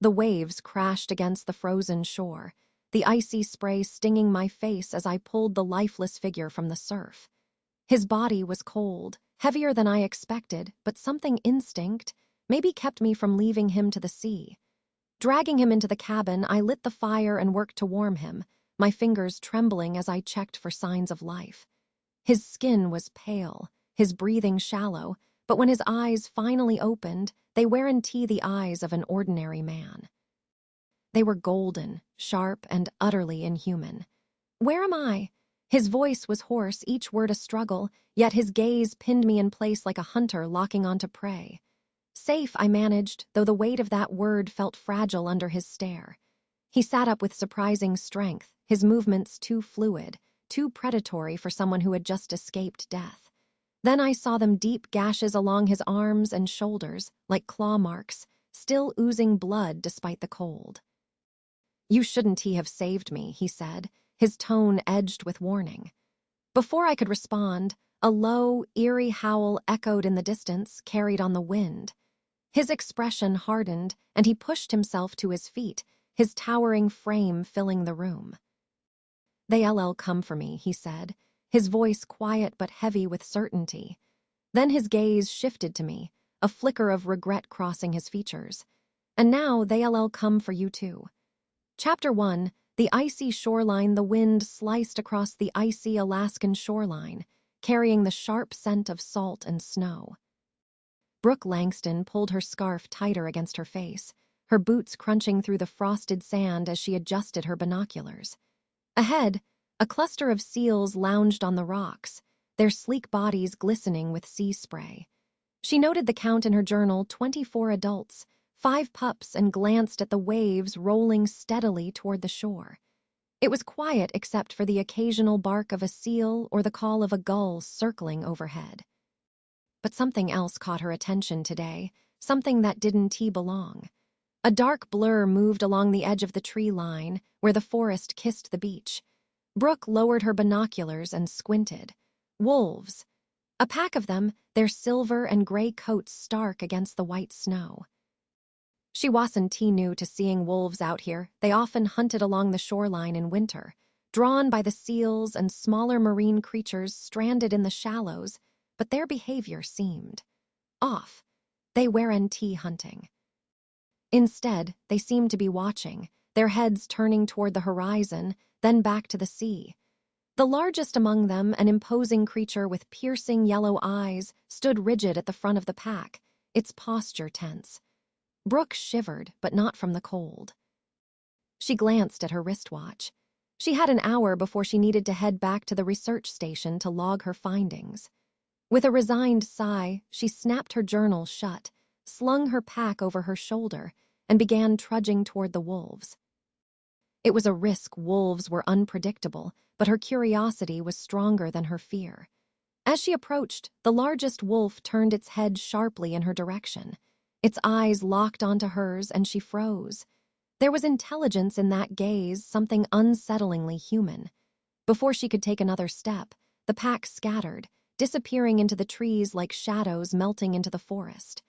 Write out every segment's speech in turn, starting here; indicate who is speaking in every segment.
Speaker 1: The waves crashed against the frozen shore, the icy spray stinging my face as I pulled the lifeless figure from the surf. His body was cold, heavier than I expected, but something instinct maybe kept me from leaving him to the sea. Dragging him into the cabin, I lit the fire and worked to warm him, my fingers trembling as I checked for signs of life. His skin was pale, his breathing shallow, but when his eyes finally opened, they weren't the eyes of an ordinary man. They were golden, sharp, and utterly inhuman. "Where am I?" His voice was hoarse, each word a struggle, yet his gaze pinned me in place like a hunter locking onto prey. "Safe," I managed, though the weight of that word felt fragile under his stare. He sat up with surprising strength, his movements too fluid, too predatory for someone who had just escaped death. Then I saw them deep gashes along his arms and shoulders, like claw marks, still oozing blood despite the cold. "You shouldn't have saved me," he said, his tone edged with warning. Before I could respond, a low, eerie howl echoed in the distance, carried on the wind. His expression hardened, and he pushed himself to his feet, his towering frame filling the room. "They'll come for me," he said, his voice quiet but heavy with certainty. Then his gaze shifted to me, a flicker of regret crossing his features. "And now they'll come for you too." Chapter 1, the icy shoreline. The wind sliced across the icy Alaskan shoreline, carrying the sharp scent of salt and snow. Brooke Langston pulled her scarf tighter against her face, her boots crunching through the frosted sand as she adjusted her binoculars. Ahead, a cluster of seals lounged on the rocks, their sleek bodies glistening with sea spray. She noted the count in her journal: 24 adults, 5 pups, and glanced at the waves rolling steadily toward the shore. It was quiet except for the occasional bark of a seal or the call of a gull circling overhead. But something else caught her attention today, something that didn't belong. A dark blur moved along the edge of the tree line, where the forest kissed the beach. Brooke lowered her binoculars and squinted. Wolves. A pack of them, their silver and gray coats stark against the white snow. She wasn't new to seeing wolves out here. They often hunted along the shoreline in winter, drawn by the seals and smaller marine creatures stranded in the shallows, but their behavior seemed off. They weren't hunting. Instead, they seemed to be watching, their heads turning toward the horizon, then back to the sea. The largest among them, an imposing creature with piercing yellow eyes, stood rigid at the front of the pack, its posture tense. Brooke shivered, but not from the cold. She glanced at her wristwatch. She had an hour before she needed to head back to the research station to log her findings. With a resigned sigh, she snapped her journal shut, slung her pack over her shoulder, and began trudging toward the wolves. It was a risk. Wolves were unpredictable, but her curiosity was stronger than her fear. As she approached, the largest wolf turned its head sharply in her direction. Its eyes locked onto hers, and she froze. There was intelligence in that gaze, something unsettlingly human. Before she could take another step, the pack scattered, disappearing into the trees like shadows melting into the forest.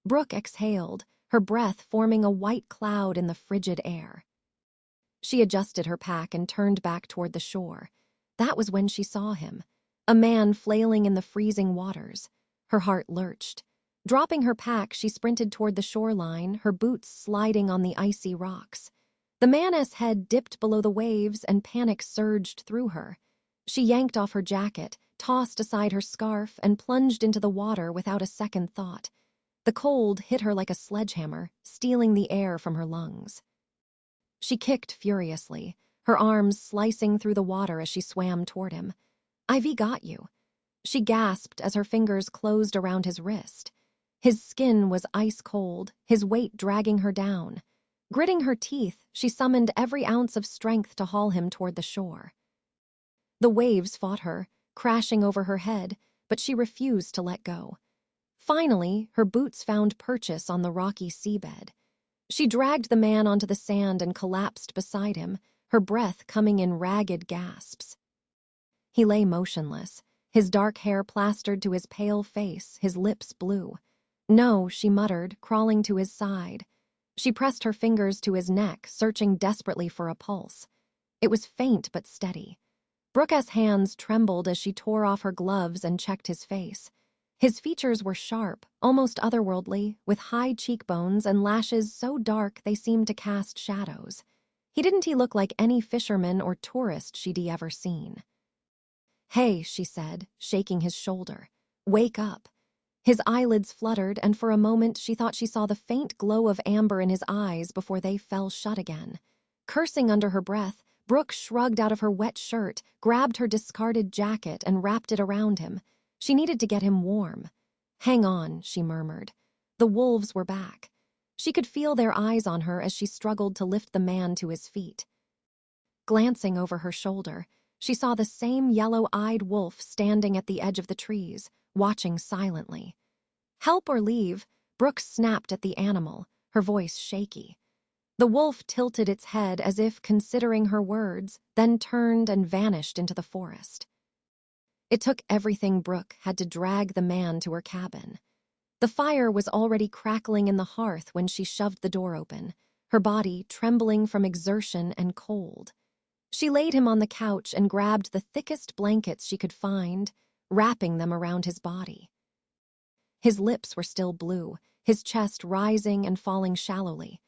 Speaker 1: Brooke exhaled, her breath forming a white cloud in the frigid air. She adjusted her pack and turned back toward the shore. That was when she saw him, a man flailing in the freezing waters. Her heart lurched. Dropping her pack, she sprinted toward the shoreline, her boots sliding on the icy rocks. The man's head dipped below the waves, and panic surged through her. She yanked off her jacket, tossed aside her scarf, and plunged into the water without a second thought. The cold hit her like a sledgehammer, stealing the air from her lungs. She kicked furiously, her arms slicing through the water as she swam toward him. "Ivy got you." She gasped as her fingers closed around his wrist. His skin was ice cold, his weight dragging her down. Gritting her teeth, she summoned every ounce of strength to haul him toward the shore. The waves fought her, crashing over her head, but she refused to let go. Finally, her boots found purchase on the rocky seabed. She dragged the man onto the sand and collapsed beside him, her breath coming in ragged gasps. He lay motionless, his dark hair plastered to his pale face, his lips blue. "No," she muttered, crawling to his side. She pressed her fingers to his neck, searching desperately for a pulse. It was faint but steady. Brooke's hands trembled as she tore off her gloves and checked his face. His features were sharp, almost otherworldly, with high cheekbones and lashes so dark they seemed to cast shadows. Didn't he look like any fisherman or tourist she'd ever seen? "Hey," she said, shaking his shoulder. "Wake up." His eyelids fluttered, and for a moment she thought she saw the faint glow of amber in his eyes before they fell shut again. Cursing under her breath, Brooke shrugged out of her wet shirt, grabbed her discarded jacket, and wrapped it around him. She needed to get him warm. "Hang on," she murmured. The wolves were back. She could feel their eyes on her as she struggled to lift the man to his feet. Glancing over her shoulder, she saw the same yellow-eyed wolf standing at the edge of the trees, watching silently. "Help or leave," Brooke snapped at the animal, her voice shaky. The wolf tilted its head as if considering her words, then turned and vanished into the forest. It took everything Brooke had to drag the man to her cabin. The fire was already crackling in the hearth when she shoved the door open, her body trembling from exertion and cold. She laid him on the couch and grabbed the thickest blankets she could find, wrapping them around his body. His lips were still blue, his chest rising and falling shallowly.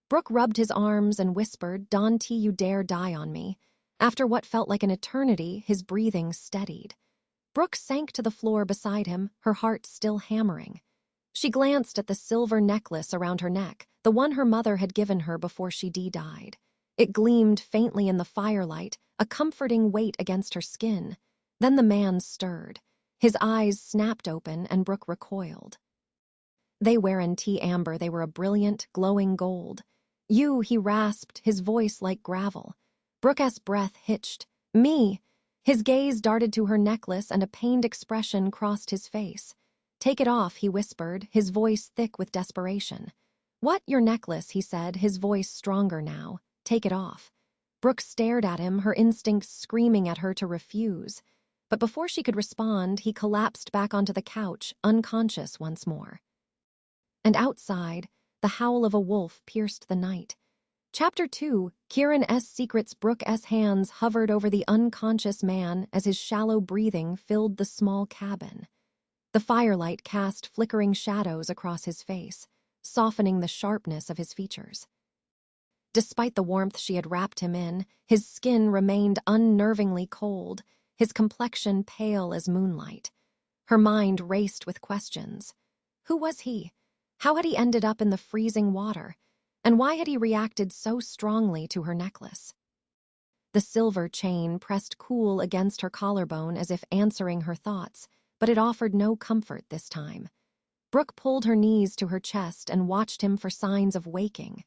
Speaker 1: Brooke rubbed his arms and whispered, "Don't you dare die on me." After what felt like an eternity, his breathing steadied. Brooke sank to the floor beside him, her heart still hammering. She glanced at the silver necklace around her neck, the one her mother had given her before she died. It gleamed faintly in the firelight, a comforting weight against her skin. Then the man stirred. His eyes snapped open and Brooke recoiled. They weren't tea amber, they were a brilliant, glowing gold. "You," he rasped, his voice like gravel. Brooke's breath hitched. "Me!" His gaze darted to her necklace and a pained expression crossed his face. "Take it off," he whispered, his voice thick with desperation. "What, your necklace?" he said, his voice stronger now. "Take it off." Brooke stared at him, her instincts screaming at her to refuse. But before she could respond, he collapsed back onto the couch, unconscious once more. And outside, the howl of a wolf pierced the night. Chapter 2, Kieran S. Secrets. Brooke's hands hovered over the unconscious man as his shallow breathing filled the small cabin. The firelight cast flickering shadows across his face, softening the sharpness of his features. Despite the warmth she had wrapped him in, his skin remained unnervingly cold, his complexion pale as moonlight. Her mind raced with questions. Who was he? How had he ended up in the freezing water? And why had he reacted so strongly to her necklace? The silver chain pressed cool against her collarbone as if answering her thoughts, but it offered no comfort this time. Brooke pulled her knees to her chest and watched him for signs of waking.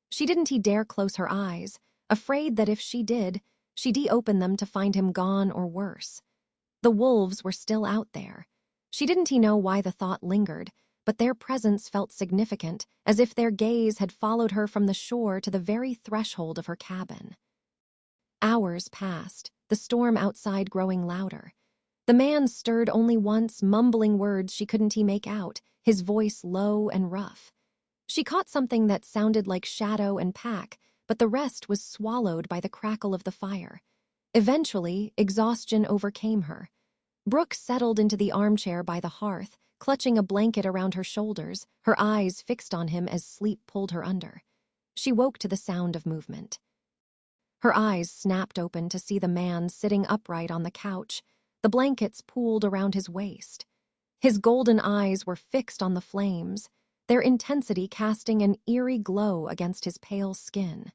Speaker 1: She didn't dare close her eyes, afraid that if she did, she'd open them to find him gone or worse. The wolves were still out there. She didn't know why the thought lingered, but their presence felt significant, as if their gaze had followed her from the shore to the very threshold of her cabin. Hours passed, the storm outside growing louder. The man stirred only once, mumbling words she couldn't make out, his voice low and rough. She caught something that sounded like shadow and pack, but the rest was swallowed by the crackle of the fire. Eventually, exhaustion overcame her. Brooke settled into the armchair by the hearth, clutching a blanket around her shoulders, her eyes fixed on him as sleep pulled her under. She woke to the sound of movement. Her eyes snapped open to see the man sitting upright on the couch, the blankets pooled around his waist. His golden eyes were fixed on the flames, their intensity casting an eerie glow against his pale skin.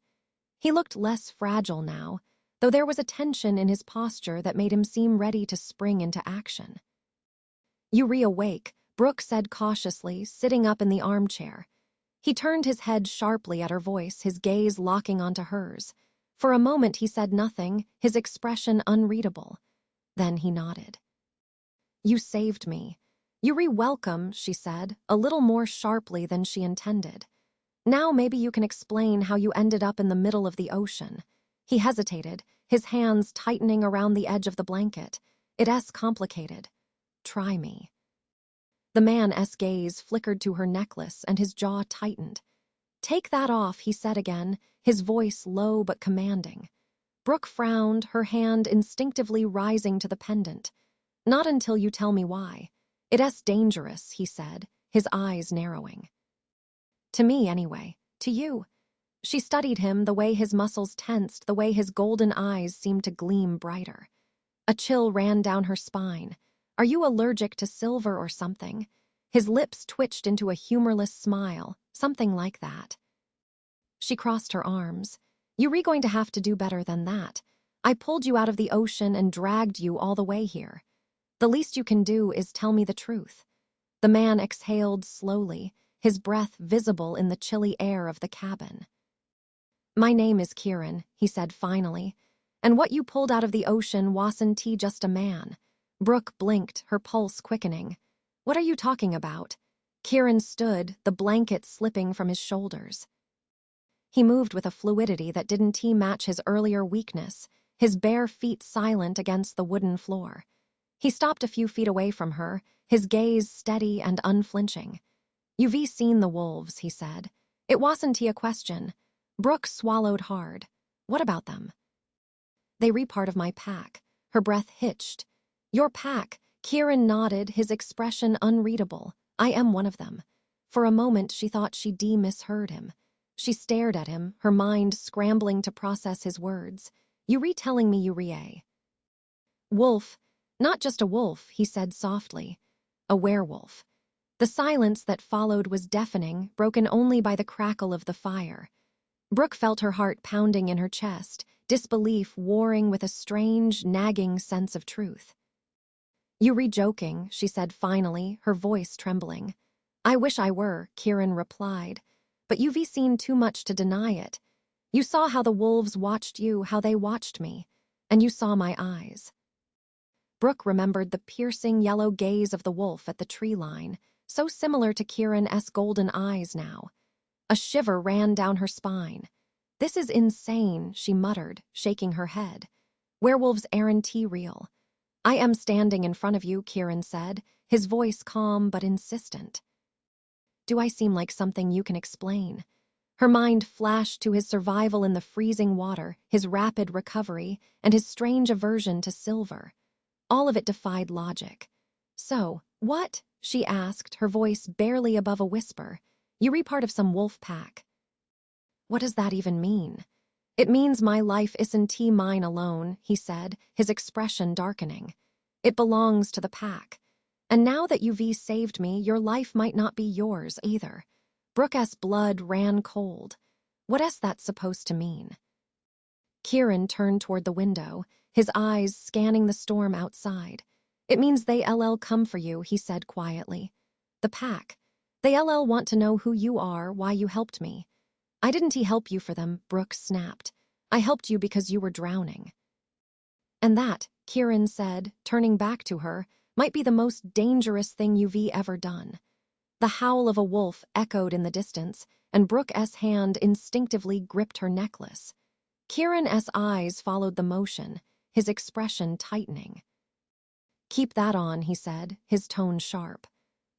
Speaker 1: He looked less fragile now, though there was a tension in his posture that made him seem ready to spring into action. "You reawake," Brooke said cautiously, sitting up in the armchair. He turned his head sharply at her voice, his gaze locking onto hers. For a moment he said nothing, his expression unreadable. Then he nodded. "You saved me. You re-welcome," she said, a little more sharply than she intended. "Now maybe you can explain how you ended up in the middle of the ocean." He hesitated, his hands tightening around the edge of the blanket. "It's complicated. Try me." The man's gaze flickered to her necklace and his jaw tightened. Take that off, he said again, his voice low but commanding. Brooke frowned, her hand instinctively rising to the pendant. Not until you tell me why. It's dangerous, he said, his eyes narrowing. To me, anyway. To you. She studied him, the way his muscles tensed, the way his golden eyes seemed to gleam brighter. A chill ran down her spine. Are you allergic to silver or something? His lips twitched into a humorless smile, something like that. She crossed her arms. You're going to have to do better than that. I pulled you out of the ocean and dragged you all the way here. The least you can do is tell me the truth. The man exhaled slowly, his breath visible in the chilly air of the cabin. My name is Kieran, he said finally, and what you pulled out of the ocean wasn't just a man. Brooke blinked, her pulse quickening. What are you talking about? Kieran stood, the blanket slipping from his shoulders. He moved with a fluidity that didn't match his earlier weakness, his bare feet silent against the wooden floor. He stopped a few feet away from her, his gaze steady and unflinching. You've seen the wolves, he said. It wasn't a question. Brooke swallowed hard. What about them? They re part of my pack. Her breath hitched. Your pack? Kieran nodded, his expression unreadable. I am one of them. For a moment she thought she misheard him. She stared at him, her mind scrambling to process his words. You retelling me you re-a. Wolf. Not just a wolf, he said softly. A werewolf. The silence that followed was deafening, broken only by the crackle of the fire. Brooke felt her heart pounding in her chest, disbelief warring with a strange, nagging sense of truth. You joking, she said finally, her voice trembling. I wish I were, Kieran replied, but you've seen too much to deny it. You saw how the wolves watched you, how they watched me, and you saw my eyes. Brooke remembered the piercing yellow gaze of the wolf at the tree line, so similar to Kieran's golden eyes now. A shiver ran down her spine. This is insane, she muttered, shaking her head. Werewolves aren't real. I am standing in front of you, Kieran said, his voice calm but insistent. Do I seem like something you can explain? Her mind flashed to his survival in the freezing water, his rapid recovery, and his strange aversion to silver. All of it defied logic. So, what? She asked, her voice barely above a whisper. You're part of some wolf pack. What does that even mean? It means my life isn't mine alone, he said, his expression darkening. It belongs to the pack. And now that you've saved me, your life might not be yours either. Brooke's blood ran cold. What's that supposed to mean? Kieran turned toward the window, his eyes scanning the storm outside. It means they'll come for you, he said quietly. The pack. They'll want to know who you are, why you helped me. I didn't help you for them, Brooke snapped. I helped you because you were drowning. And that, Kieran said, turning back to her, might be the most dangerous thing you've ever done. The howl of a wolf echoed in the distance, and Brooke's hand instinctively gripped her necklace. Kieran's eyes followed the motion, his expression tightening. Keep that on, he said, his tone sharp.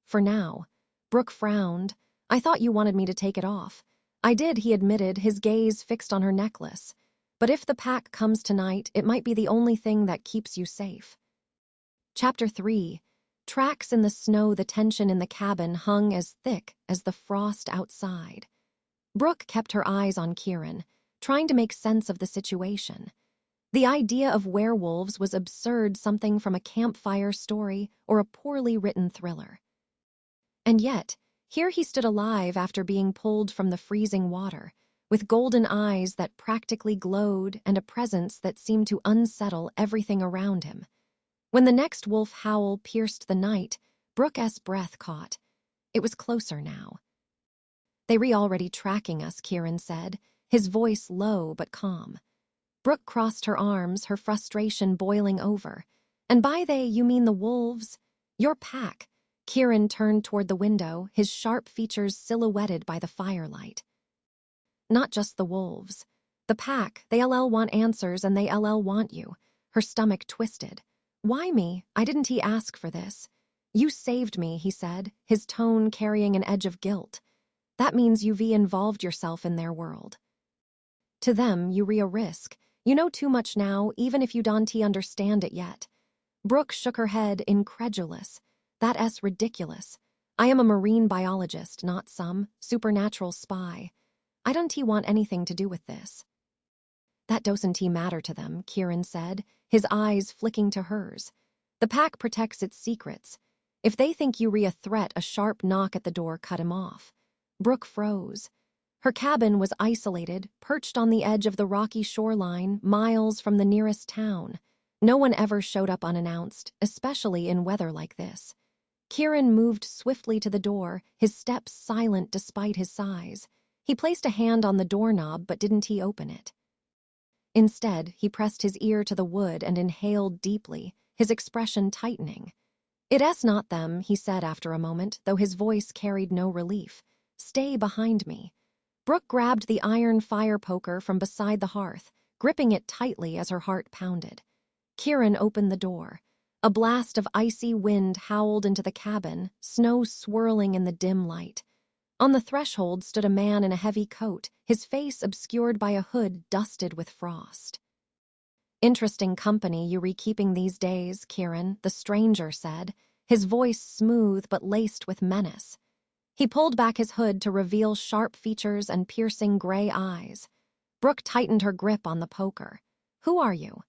Speaker 1: For now. Brooke frowned. I thought you wanted me to take it off. I did, he admitted, his gaze fixed on her necklace. But if the pack comes tonight, it might be the only thing that keeps you safe. Chapter 3. Tracks in the snow. The tension in the cabin hung as thick as the frost outside. Brooke kept her eyes on Kieran, trying to make sense of the situation. The idea of werewolves was absurd, something from a campfire story or a poorly written thriller. And yet, here he stood alive after being pulled from the freezing water, with golden eyes that practically glowed and a presence that seemed to unsettle everything around him. When the next wolf howl pierced the night, Brooke's breath caught. It was closer now. They were already tracking us, Kieran said, his voice low but calm. Brooke crossed her arms, her frustration boiling over. And by they, you mean the wolves? Your pack. Kieran turned toward the window, his sharp features silhouetted by the firelight. Not just the wolves. The pack, they'll want answers and they'll want you. Her stomach twisted. Why me? I didn't ask for this. You saved me, he said, his tone carrying an edge of guilt. That means you've involved yourself in their world. To them, you a risk. You know too much now, even if you don't understand it yet. Brooke shook her head, incredulous. That's ridiculous. I am a marine biologist, not some supernatural spy. I don't want anything to do with this. That doesn't matter to them, Kieran said, his eyes flicking to hers. The pack protects its secrets. If they think you a threat, a sharp knock at the door cut him off. Brooke froze. Her cabin was isolated, perched on the edge of the rocky shoreline, miles from the nearest town. No one ever showed up unannounced, especially in weather like this. Kieran moved swiftly to the door, his steps silent despite his size. He placed a hand on the doorknob, but didn't open it. Instead, he pressed his ear to the wood and inhaled deeply, his expression tightening. "It's not them," he said after a moment, though his voice carried no relief. "Stay behind me." Brooke grabbed the iron fire poker from beside the hearth, gripping it tightly as her heart pounded. Kieran opened the door. A blast of icy wind howled into the cabin, snow swirling in the dim light. On the threshold stood a man in a heavy coat, his face obscured by a hood dusted with frost. "Interesting company you keeping these days, Kieran," the stranger said, his voice smooth but laced with menace. He pulled back his hood to reveal sharp features and piercing gray eyes. Brooke tightened her grip on the poker. "Who are you?"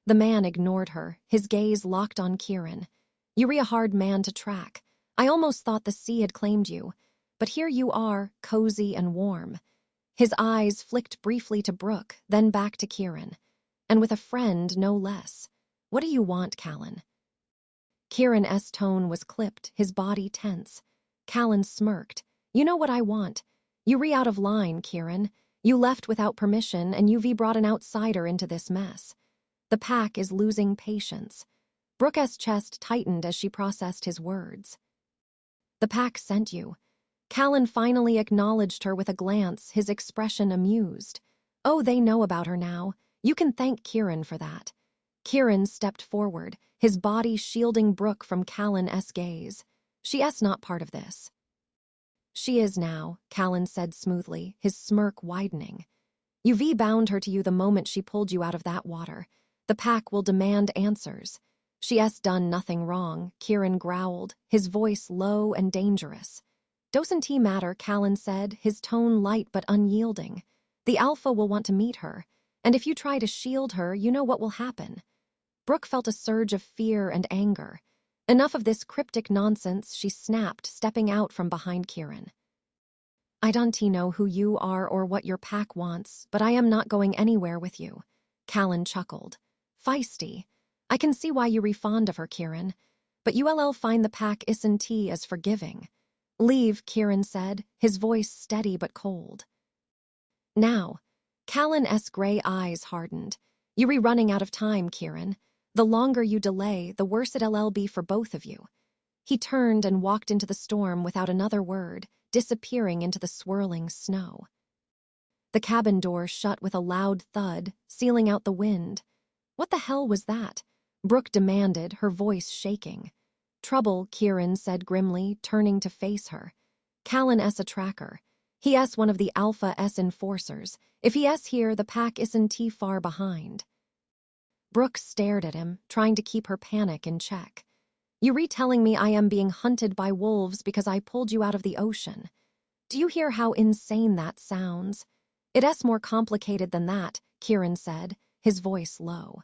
Speaker 1: The man ignored her, his gaze locked on Kieran. "You're a hard man to track. I almost thought the sea had claimed you. But here you are, cozy and warm." His eyes flicked briefly to Brooke, then back to Kieran. "And with a friend, no less. What do you want, Callan?" Kieran's tone was clipped, his body tense. Callan smirked. "You know what I want. You out of line, Kieran. You left without permission, and you've brought an outsider into this mess. The pack is losing patience." Brooke's chest tightened as she processed his words. "The pack sent you." Callan finally acknowledged her with a glance, his expression amused. "Oh, they know about her now. You can thank Kieran for that." Kieran stepped forward, his body shielding Brooke from Callan's gaze. "She's not part of this." "She is now," Callan said smoothly, his smirk widening. "You've bound her to you the moment she pulled you out of that water. The pack will demand answers." "She's done nothing wrong," Kieran growled, his voice low and dangerous. "Doesn't matter," Callan said, his tone light but unyielding. "The Alpha will want to meet her, and if you try to shield her, you know what will happen." Brooke felt a surge of fear and anger. Enough of this cryptic nonsense, she snapped, stepping out from behind Kieran. "I don't know who you are or what your pack wants, but I am not going anywhere with you." Callan chuckled. "Feisty. I can see why you're fond of her, Kieran. But you'll find the pack isn't as forgiving." "Leave," Kieran said, his voice steady but cold. "Now." Callan's gray eyes hardened. "You're running out of time, Kieran. The longer you delay, the worse it'll be for both of you." He turned and walked into the storm without another word, disappearing into the swirling snow. The cabin door shut with a loud thud, sealing out the wind. "What the hell was that?" Brooke demanded, her voice shaking. "Trouble," Kieran said grimly, turning to face her. "Callan's a tracker. He's one of the Alpha's enforcers. If he's here, the pack isn't too far behind." Brooke stared at him, trying to keep her panic in check. "You retelling me I am being hunted by wolves because I pulled you out of the ocean. Do you hear how insane that sounds?" "It's more complicated than that," Kieran said, his voice low.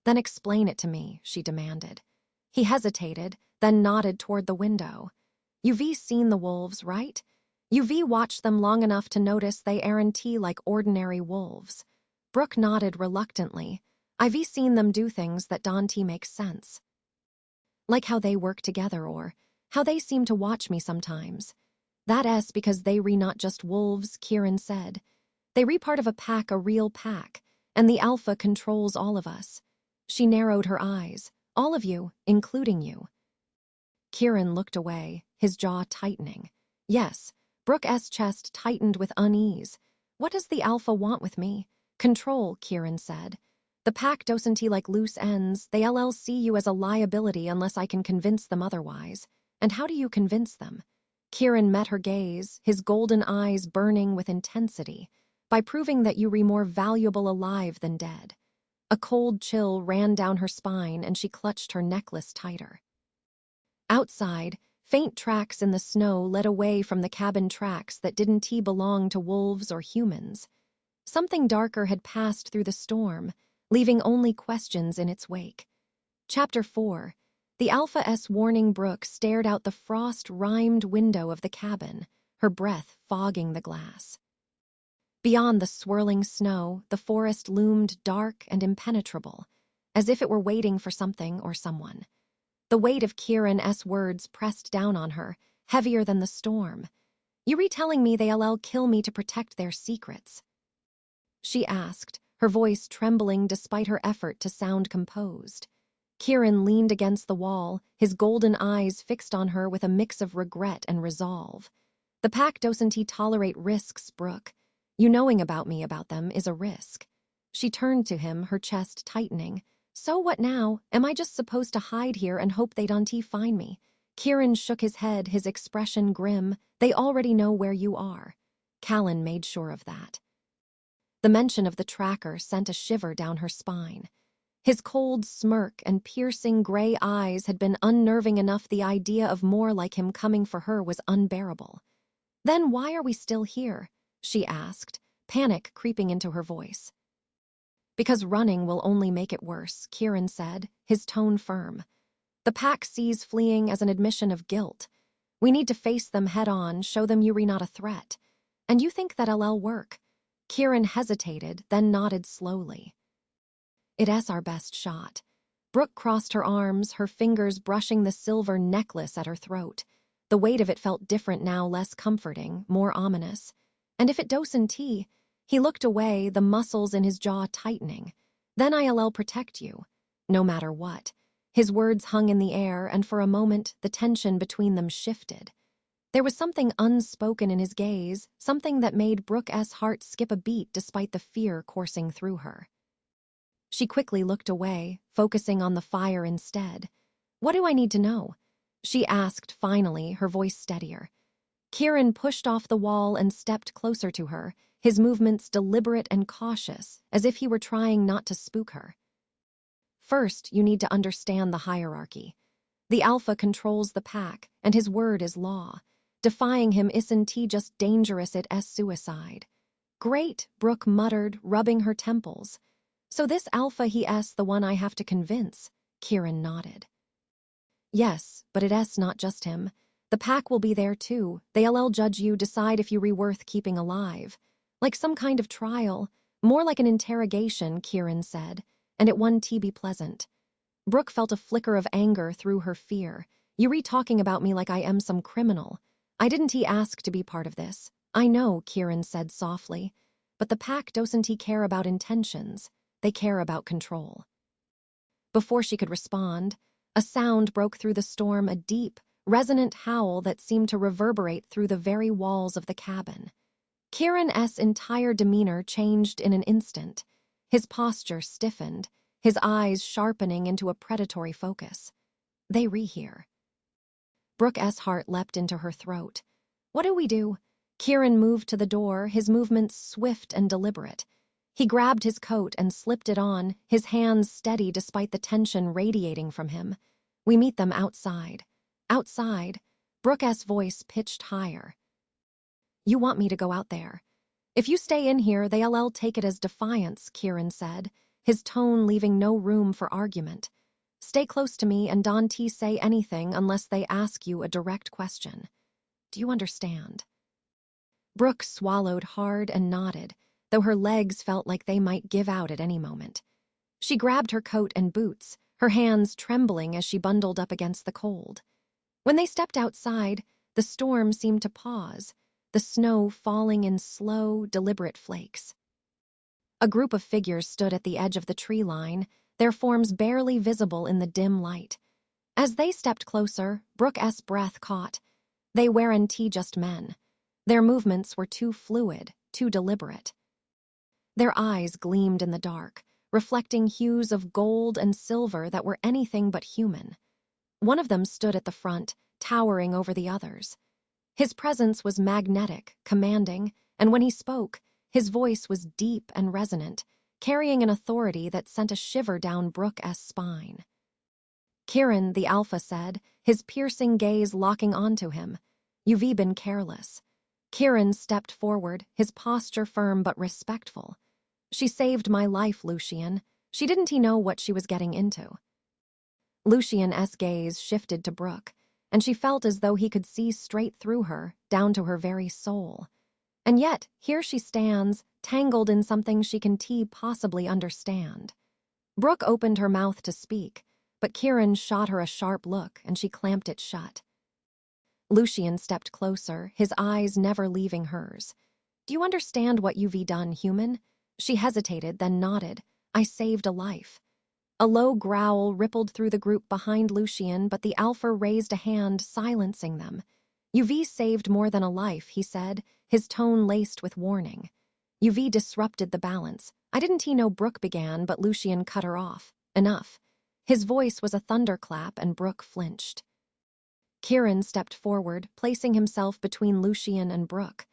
Speaker 1: "Then explain it to me," she demanded. He hesitated, then nodded toward the window. "You've seen the wolves, right? You've watched them long enough to notice they aren't like ordinary wolves." Brooke nodded reluctantly. "I've seen them do things that don't make sense. Like how they work together or how they seem to watch me sometimes." "That's because they not just wolves," Kieran said. "They part of a pack, a real pack, and the Alpha controls all of us." She narrowed her eyes. "All of you, including you." Kieran looked away, his jaw tightening. "Yes." Brooke's chest tightened with unease. "What does the Alpha want with me?" "Control," Kieran said. "The pack doesn't like loose ends. They'll see you as a liability unless I can convince them otherwise." "And how do you convince them?" Kieran met her gaze, his golden eyes burning with intensity, by proving that you were more valuable alive than dead. A cold chill ran down her spine and she clutched her necklace tighter. Outside, faint tracks in the snow led away from the cabin tracks that didn't belong to wolves or humans. Something darker had passed through the storm, leaving only questions in its wake. Chapter 4. The Alpha S warning. Brooke stared out the frost-rimed window of the cabin, her breath fogging the glass. Beyond the swirling snow, the forest loomed dark and impenetrable, as if it were waiting for something or someone. The weight of Kieran's words pressed down on her, heavier than the storm. "You retelling me they'll kill me to protect their secrets?" she asked, her voice trembling despite her effort to sound composed. Kieran leaned against the wall, his golden eyes fixed on her with a mix of regret and resolve. "The pack doesn't tolerate risks, Brooke. You knowing about me about them is a risk." She turned to him, her chest tightening. "So what now? Am I just supposed to hide here and hope they don't find me?" Kieran shook his head, his expression grim. "They already know where you are." Callan made sure of that. The mention of the tracker sent a shiver down her spine. His cold smirk and piercing gray eyes had been unnerving enough. The idea of more like him coming for her was unbearable. "Then why are we still here?" she asked, panic creeping into her voice. "Because running will only make it worse," Kieran said, his tone firm. "The pack sees fleeing as an admission of guilt. We need to face them head-on, show them you're not a threat. And you think that'll work?" Kieran hesitated, then nodded slowly. "It's our best shot." Brooke crossed her arms, her fingers brushing the silver necklace at her throat. The weight of it felt different now, less comforting, more ominous. "And if it doesn't," he looked away, the muscles in his jaw tightening. "Then I'll protect you, no matter what." His words hung in the air, and for a moment the tension between them shifted. There was something unspoken in his gaze, something that made Brooke's heart skip a beat despite the fear coursing through her. She quickly looked away, focusing on the fire instead. "What do I need to know?" she asked finally, her voice steadier. Kieran pushed off the wall and stepped closer to her, his movements deliberate and cautious, as if he were trying not to spook her. "First, you need to understand the hierarchy. The Alpha controls the pack, and his word is law. Defying him isn't just dangerous, it's suicide." "Great," Brooke muttered, rubbing her temples. "So this Alpha, he's the one I have to convince?" Kieran nodded. "Yes, but it's not just him. The pack will be there too. They'll judge you, decide if you're worth keeping alive. Like some kind of trial. More like an interrogation," Kieran said, and it won't be pleasant. Brooke felt a flicker of anger through her fear. "You're talking about me like I am some criminal. I didn't ask to be part of this." "I know," Kieran said softly, "but the pack doesn't care about intentions. They care about control." Before she could respond, a sound broke through the storm, a deep, resonant howl that seemed to reverberate through the very walls of the cabin. Kieran's entire demeanor changed in an instant. His posture stiffened, his eyes sharpening into a predatory focus. "They rehear." Brooke's heart leapt into her throat. "What do we do?" Kieran moved to the door, his movements swift and deliberate. He grabbed his coat and slipped it on, his hands steady despite the tension radiating from him. "We meet them outside." "Outside?" Brooke's voice pitched higher. "You want me to go out there? If you stay in here, they'll take it as defiance," Kieran said, his tone leaving no room for argument. "Stay close to me and don't say anything unless they ask you a direct question. Do you understand?" Brooke swallowed hard and nodded, though her legs felt like they might give out at any moment. She grabbed her coat and boots, her hands trembling as she bundled up against the cold. When they stepped outside, the storm seemed to pause, the snow falling in slow, deliberate flakes. A group of figures stood at the edge of the tree line, their forms barely visible in the dim light. As they stepped closer, Brooke's breath caught. They weren't just men. Their movements were too fluid, too deliberate. Their eyes gleamed in the dark, reflecting hues of gold and silver that were anything but human. One of them stood at the front, towering over the others. His presence was magnetic, commanding, and when he spoke, his voice was deep and resonant, carrying an authority that sent a shiver down Brooke's spine. "Kieran," the Alpha said, his piercing gaze locking onto him. "You've been careless." Kieran stepped forward, his posture firm but respectful. "She saved my life, Lucian. She didn't know what she was getting into." Lucian's gaze shifted to Brooke, and she felt as though he could see straight through her, down to her very soul. And yet, here she stands, tangled in something she can possibly understand. Brooke opened her mouth to speak, but Kieran shot her a sharp look and she clamped it shut. Lucian stepped closer, his eyes never leaving hers. "Do you understand what you've done, human?" She hesitated, then nodded. "I saved a life." A low growl rippled through the group behind Lucian, but the Alpha raised a hand, silencing them. "You've saved more than a life," he said, his tone laced with warning. "You've disrupted the balance. I didn't know," Brooke began, but Lucian cut her off. "Enough." His voice was a thunderclap, and Brooke flinched. Kieran stepped forward, placing himself between Lucian and Brooke.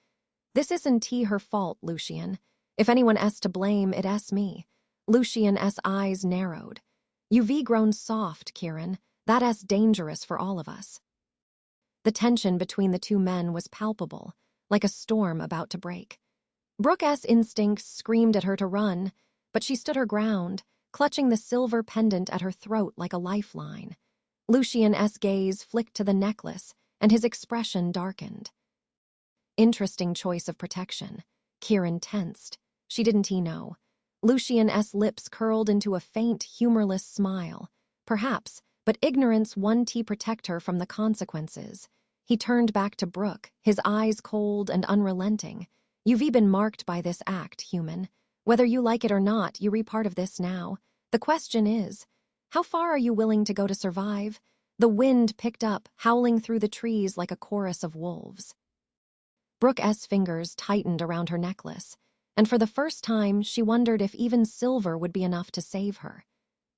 Speaker 1: "This isn't her fault, Lucian. If anyone's to blame, it's me." Lucian's eyes narrowed. "You've grown soft, Kieran. That's dangerous for all of us." The tension between the two men was palpable, like a storm about to break. Brooke's instincts screamed at her to run, but she stood her ground, clutching the silver pendant at her throat like a lifeline. Lucian's gaze flicked to the necklace, and his expression darkened. Interesting choice of protection. Kieran tensed. She didn't know. Lucian's lips curled into a faint, humorless smile. Perhaps, but ignorance won to protect her from the consequences. He turned back to Brooke, his eyes cold and unrelenting. "You've been marked by this act, human. Whether you like it or not, you're part of this now. The question is, how far are you willing to go to survive?" The wind picked up, howling through the trees like a chorus of wolves. Brooke's fingers tightened around her necklace, and for the first time she wondered if even silver would be enough to save her.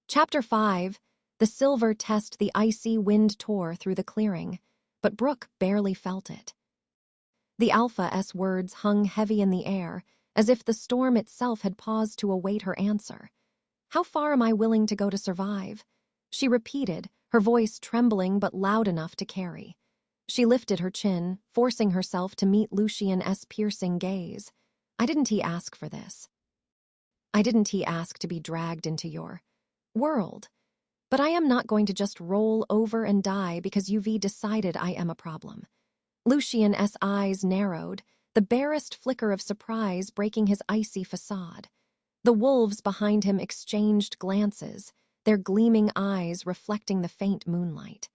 Speaker 1: Chapter 5. The silver test. The icy wind tore through the clearing, but Brooke barely felt it. The Alpha's words hung heavy in the air, as if the storm itself had paused to await her answer. "How far am I willing to go to survive?" She repeated, her voice trembling but loud enough to carry. She lifted her chin, forcing herself to meet Lucian's piercing gaze. "I didn't ask for this. I didn't ask to be dragged into your world. But I am not going to just roll over and die because you've decided I am a problem." Lucian's eyes narrowed, the barest flicker of surprise breaking his icy facade. The wolves behind him exchanged glances, their gleaming eyes reflecting the faint moonlight.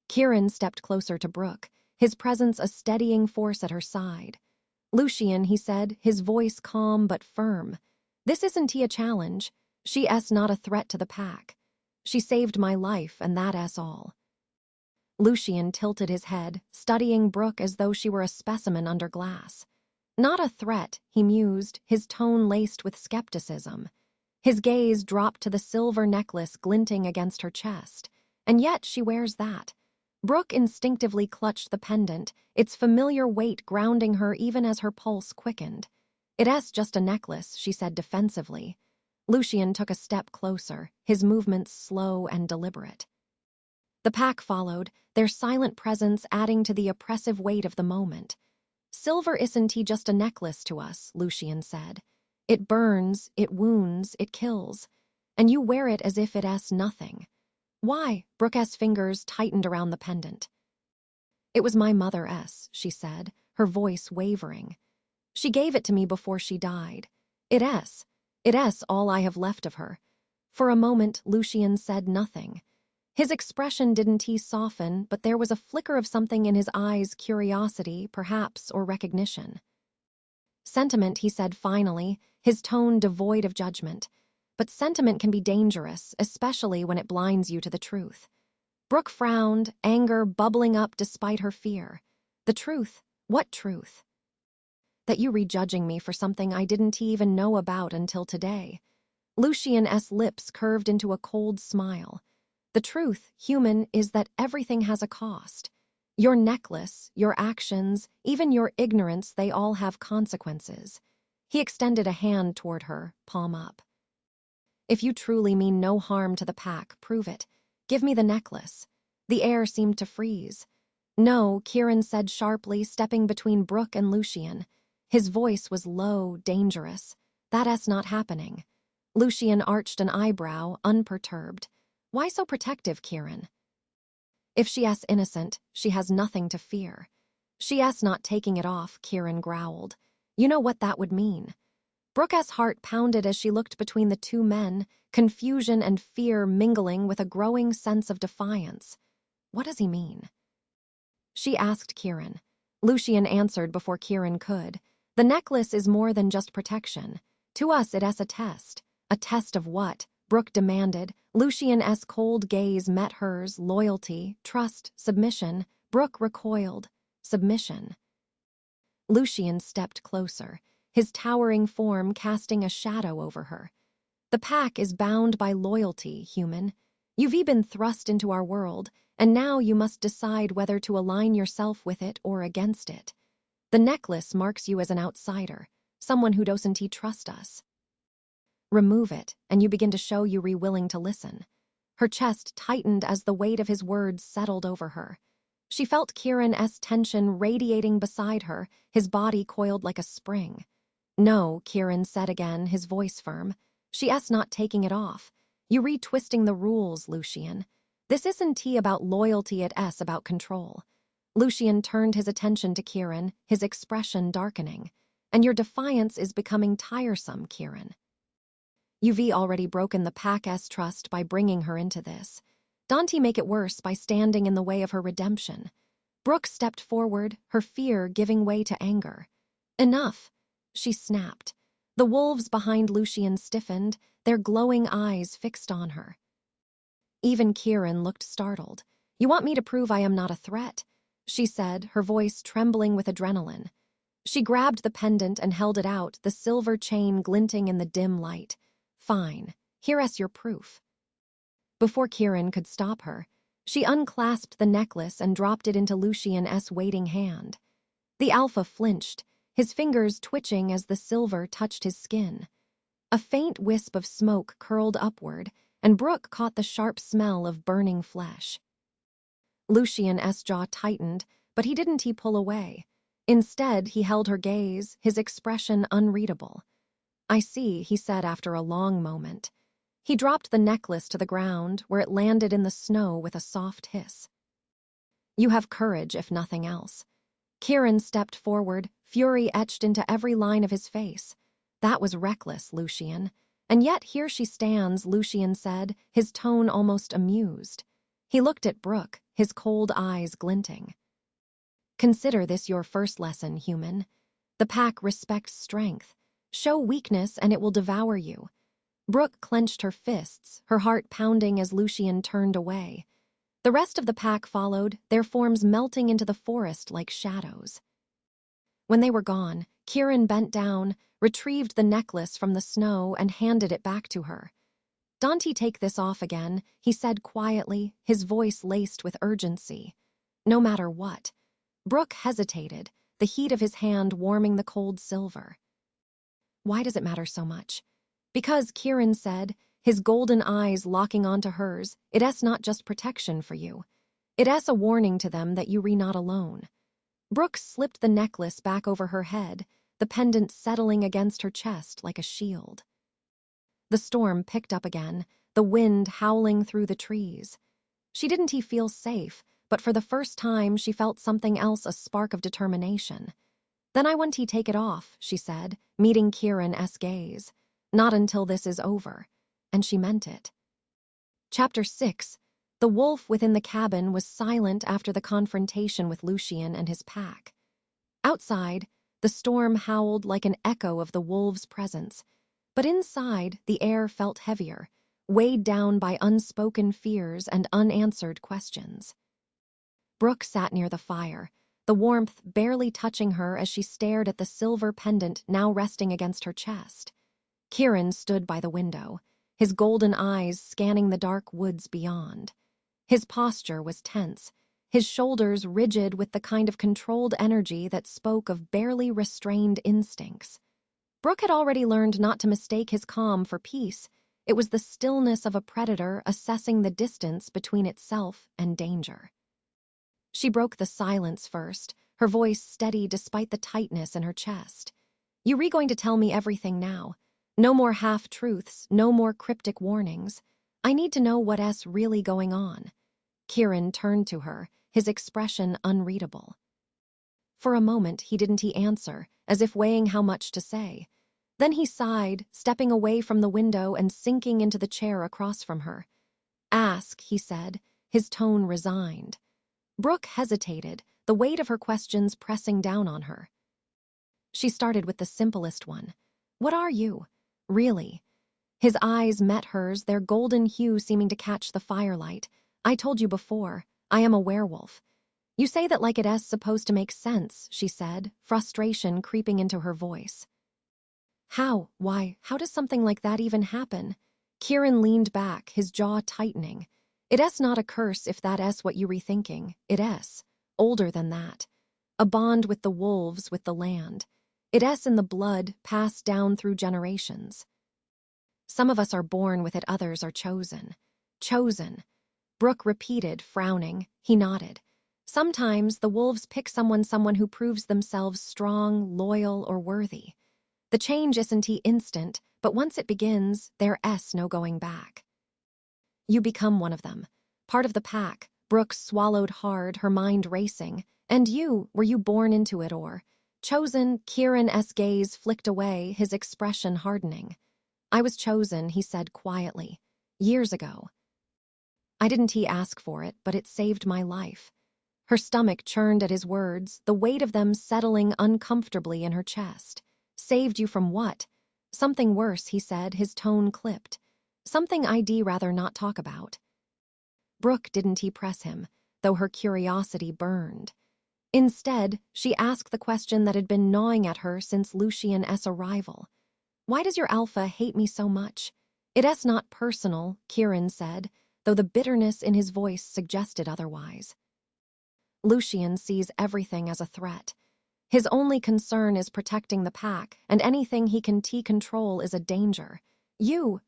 Speaker 1: Kieran stepped closer to Brooke, his presence a steadying force at her side. "Lucian," he said, his voice calm but firm. "This isn't a challenge. She's not a threat to the pack. She saved my life, and that's all." Lucian tilted his head, studying Brooke as though she were a specimen under glass. "Not a threat," he mused, his tone laced with skepticism. His gaze dropped to the silver necklace glinting against her chest. "And yet she wears that." Brooke instinctively clutched the pendant, its familiar weight grounding her even as her pulse quickened. "It's just a necklace," she said defensively. Lucian took a step closer, his movements slow and deliberate. The pack followed, their silent presence adding to the oppressive weight of the moment. "Silver isn't just a necklace to us," Lucian said. "It burns, it wounds, it kills. And you wear it as if it's nothing." "Why?" Brooke's fingers tightened around the pendant. "It was my mother's," she said, her voice wavering. "She gave it to me before she died. It's all I have left of her." For a moment, Lucian said nothing. His expression didn't soften, but there was a flicker of something in his eyes, curiosity, perhaps, or recognition. "Sentiment," he said finally, his tone devoid of judgment. "But sentiment can be dangerous, especially when it blinds you to the truth." Brooke frowned, anger bubbling up despite her fear. "The truth? What truth?" "That you rejudging me for something I didn't even know about until today." Lucian's lips curved into a cold smile. "The truth, human, is that everything has a cost. Your necklace, your actions, even your ignorance, they all have consequences. He extended a hand toward her, palm up. If you truly mean no harm to the pack, prove it. Give me the necklace. The air seemed to freeze. No, Kieran said sharply, stepping between Brooke and Lucien. His voice was low, dangerous. That's not happening. Lucien arched an eyebrow, unperturbed. Why so protective, Kieran? If she's innocent, she has nothing to fear. She's not taking it off, Kieran growled. You know what that would mean. Brooke's heart pounded as she looked between the two men, confusion and fear mingling with a growing sense of defiance. What does he mean? She asked Kieran. Lucien answered before Kieran could. The necklace is more than just protection. To us, it is a test. A test of what? Brooke demanded. Lucien's cold gaze met hers, loyalty, trust, submission. Brooke recoiled. Submission. Lucien stepped closer, his towering form casting a shadow over her. The pack is bound by loyalty, human. You've been thrust into our world, and now you must decide whether to align yourself with it or against it. The necklace marks you as an outsider, someone who doesn't trust us. Remove it, and you begin to show you're willing to listen. Her chest tightened as the weight of his words settled over her. She felt Kieran's tension radiating beside her, his body coiled like a spring. No, Kieran said again, his voice firm. She's not taking it off. You retwisting the rules, Lucien. This isn't about loyalty, it's about control. Lucien turned his attention to Kieran, his expression darkening. And your defiance is becoming tiresome, Kieran. You've already broken the pack's trust by bringing her into this. Don't make it worse by standing in the way of her redemption. Brooke stepped forward, her fear giving way to anger. Enough, she snapped. The wolves behind Lucien stiffened, their glowing eyes fixed on her. Even Kieran looked startled. You want me to prove I am not a threat? She said, her voice trembling with adrenaline. She grabbed the pendant and held it out, the silver chain glinting in the dim light. Fine, here's your proof. Before Kieran could stop her, she unclasped the necklace and dropped it into Lucien's waiting hand. The alpha flinched, his fingers twitching as the silver touched his skin. A faint wisp of smoke curled upward, and Brooke caught the sharp smell of burning flesh. Lucien's jaw tightened, but he didn't pull away. Instead, he held her gaze, his expression unreadable. I see, he said after a long moment. He dropped the necklace to the ground, where it landed in the snow with a soft hiss. You have courage, if nothing else. Kieran stepped forward, fury etched into every line of his face. That was reckless, Lucien. And yet here she stands, Lucien said, his tone almost amused. He looked at Brooke, his cold eyes glinting. Consider this your first lesson, human. The pack respects strength. Show weakness and it will devour you. Brooke clenched her fists, her heart pounding as Lucien turned away. The rest of the pack followed, their forms melting into the forest like shadows. When they were gone, Kieran bent down, retrieved the necklace from the snow and handed it back to her. Don't take this off again, he said quietly, his voice laced with urgency. No matter what. Brooke hesitated, the heat of his hand warming the cold silver. Why does it matter so much? Because, Kieran said, his golden eyes locking onto hers, it's not just protection for you. It's a warning to them that you're not alone. Brooke slipped the necklace back over her head, the pendant settling against her chest like a shield. The storm picked up again, the wind howling through the trees. She didn't feel safe, but for the first time she felt something else, a spark of determination. Then I want to take it off, she said, meeting Kieran's gaze. Not until this is over. And she meant it. Chapter 6. The wolf within the cabin was silent after the confrontation with Lucien and his pack. Outside, the storm howled like an echo of the wolves' presence. But inside, the air felt heavier, weighed down by unspoken fears and unanswered questions. Brooke sat near the fire, the warmth barely touching her as she stared at the silver pendant now resting against her chest. Kieran stood by the window, his golden eyes scanning the dark woods beyond. His posture was tense, his shoulders rigid with the kind of controlled energy that spoke of barely restrained instincts. Brooke had already learned not to mistake his calm for peace. It was the stillness of a predator assessing the distance between itself and danger. She broke the silence first, her voice steady despite the tightness in her chest. "You going to tell me everything now? No more half-truths, no more cryptic warnings. I need to know what's really going on." Kieran turned to her, his expression unreadable. For a moment, he didn't answer, as if weighing how much to say. Then he sighed, stepping away from the window and sinking into the chair across from her. "Ask," he said, his tone resigned. Brooke hesitated, the weight of her questions pressing down on her. She started with the simplest one. "What are you? Really?" His eyes met hers, their golden hue seeming to catch the firelight. "I told you before, I am a werewolf." "You say that like it's supposed to make sense," she said, frustration creeping into her voice. "How? Why, how does something like that even happen?" Kieran leaned back, his jaw tightening. "It's not a curse if that's what you're rethinking. It's older than that. A bond with the wolves, with the land. It's in the blood, passed down through generations. Some of us are born with it, others are chosen." "Chosen?" Brooke repeated, frowning. He nodded. "Sometimes the wolves pick someone who proves themselves strong, loyal, or worthy. The change isn't instant, but once it begins, there's no going back. You become one of them, part of the pack." Brooke swallowed hard, her mind racing. "And you, were you born into it or chosen?" Kieran's gaze flicked away, his expression hardening. "I was chosen," he said quietly. "Years ago. I didn't ask for it, but it saved my life." Her stomach churned at his words, the weight of them settling uncomfortably in her chest. "Saved you from what?" "Something worse," he said, his tone clipped. "Something I'd rather not talk about." Brooke didn't press him, though her curiosity burned. Instead, she asked the question that had been gnawing at her since Lucian's arrival. "Why does your alpha hate me so much?" "It's not personal," Kieran said, though the bitterness in his voice suggested otherwise. "Lucian sees everything as a threat. His only concern is protecting the pack, and anything he can control is a danger. You're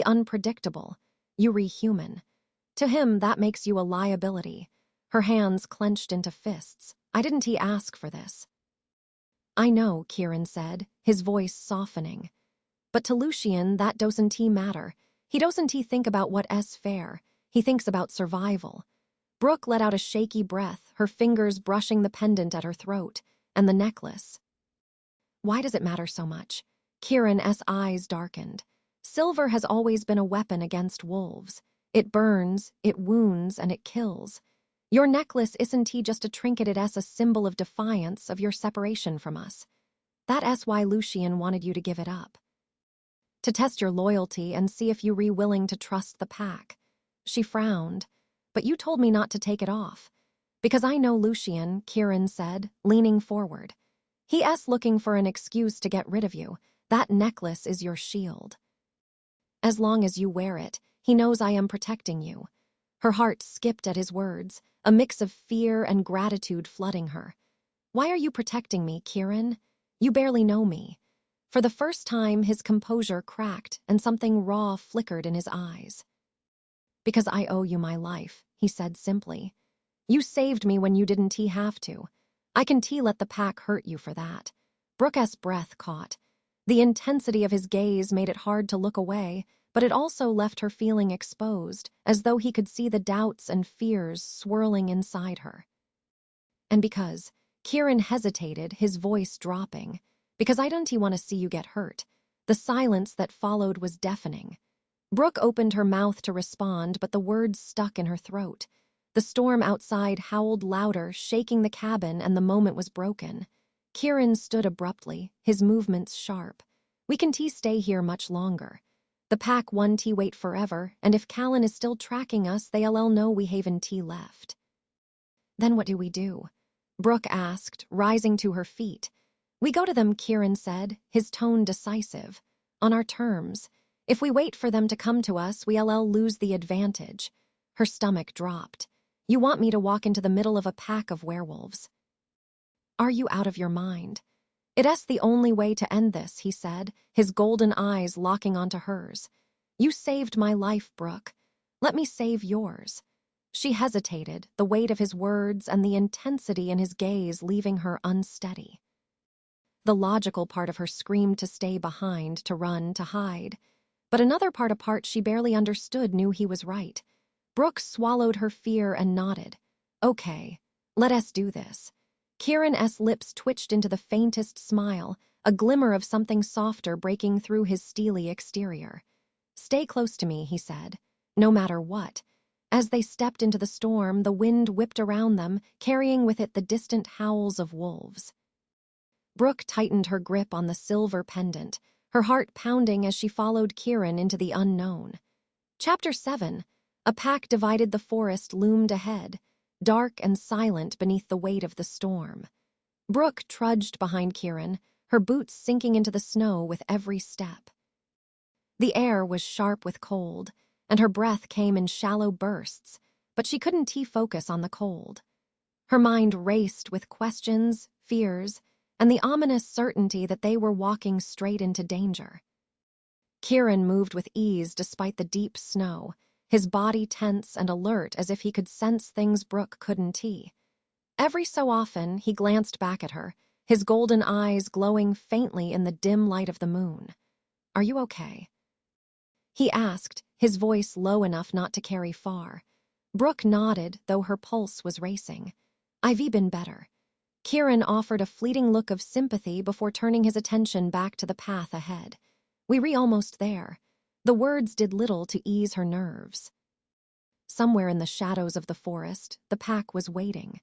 Speaker 1: unpredictable. You're human. To him, that makes you a liability." Her hands clenched into fists. "I didn't ask for this." "I know," Kieran said, his voice softening. "But to Lucian, that doesn't matter. He doesn't think about what's fair. He thinks about survival." Brooke let out a shaky breath, her fingers brushing the pendant at her throat. "And the necklace. Why does it matter so much?" Kieran's eyes darkened. "Silver has always been a weapon against wolves. It burns, it wounds, and it kills. Your necklace isn't just a trinket, it's a symbol of defiance, of your separation from us. That's why Lucian wanted you to give it up. To test your loyalty and see if you're willing to trust the pack." She frowned. "But you told me not to take it off." "Because I know Lucian," Kieran said, leaning forward. "He's looking for an excuse to get rid of you. That necklace is your shield. As long as you wear it, he knows I am protecting you." Her heart skipped at his words, a mix of fear and gratitude flooding her. "Why are you protecting me, Kieran? You barely know me." For the first time, his composure cracked and something raw flickered in his eyes. "Because I owe you my life," he said simply. "You saved me when you didn't have to. I can let the pack hurt you for that." Brooke's breath caught. The intensity of his gaze made it hard to look away, but it also left her feeling exposed, as though he could see the doubts and fears swirling inside her. "And because," Kieran hesitated, his voice dropping, "because I don't want to see you get hurt." The silence that followed was deafening. Brooke opened her mouth to respond, but the words stuck in her throat. The storm outside howled louder, shaking the cabin, and the moment was broken. Kieran stood abruptly, his movements sharp. "We can stay here much longer. The pack won't wait forever, and if Callan is still tracking us, they'll know we haven't left." "Then what do we do?" Brooke asked, rising to her feet. "We go to them," Kieran said, his tone decisive. "On our terms. If we wait for them to come to us, we'll lose the advantage." Her stomach dropped. You want me to walk into the middle of a pack of werewolves. Are you out of your mind? It's the only way to end this, he said, his golden eyes locking onto hers. You saved my life, Brooke. Let me save yours. She hesitated, the weight of his words and the intensity in his gaze leaving her unsteady. The logical part of her screamed to stay behind, to run, to hide. But another part she barely understood knew he was right. Brooke swallowed her fear and nodded. Okay, let us do this. Kieran's lips twitched into the faintest smile, a glimmer of something softer breaking through his steely exterior. Stay close to me, he said, no matter what. As they stepped into the storm, the wind whipped around them, carrying with it the distant howls of wolves. Brooke tightened her grip on the silver pendant, her heart pounding as she followed Kieran into the unknown. Chapter 7. A pack divided the forest loomed ahead, dark and silent beneath the weight of the storm. Brooke trudged behind Kieran, her boots sinking into the snow with every step. The air was sharp with cold, and her breath came in shallow bursts, but she couldn't focus on the cold. Her mind raced with questions, fears, and the ominous certainty that they were walking straight into danger. Kieran moved with ease despite the deep snow, his body tense and alert as if he could sense things Brooke couldn't. Every so often, he glanced back at her, his golden eyes glowing faintly in the dim light of the moon. Are you okay? He asked, his voice low enough not to carry far. Brooke nodded, though her pulse was racing. I've been better. Kieran offered a fleeting look of sympathy before turning his attention back to the path ahead. We're almost there. The words did little to ease her nerves. Somewhere in the shadows of the forest, the pack was waiting.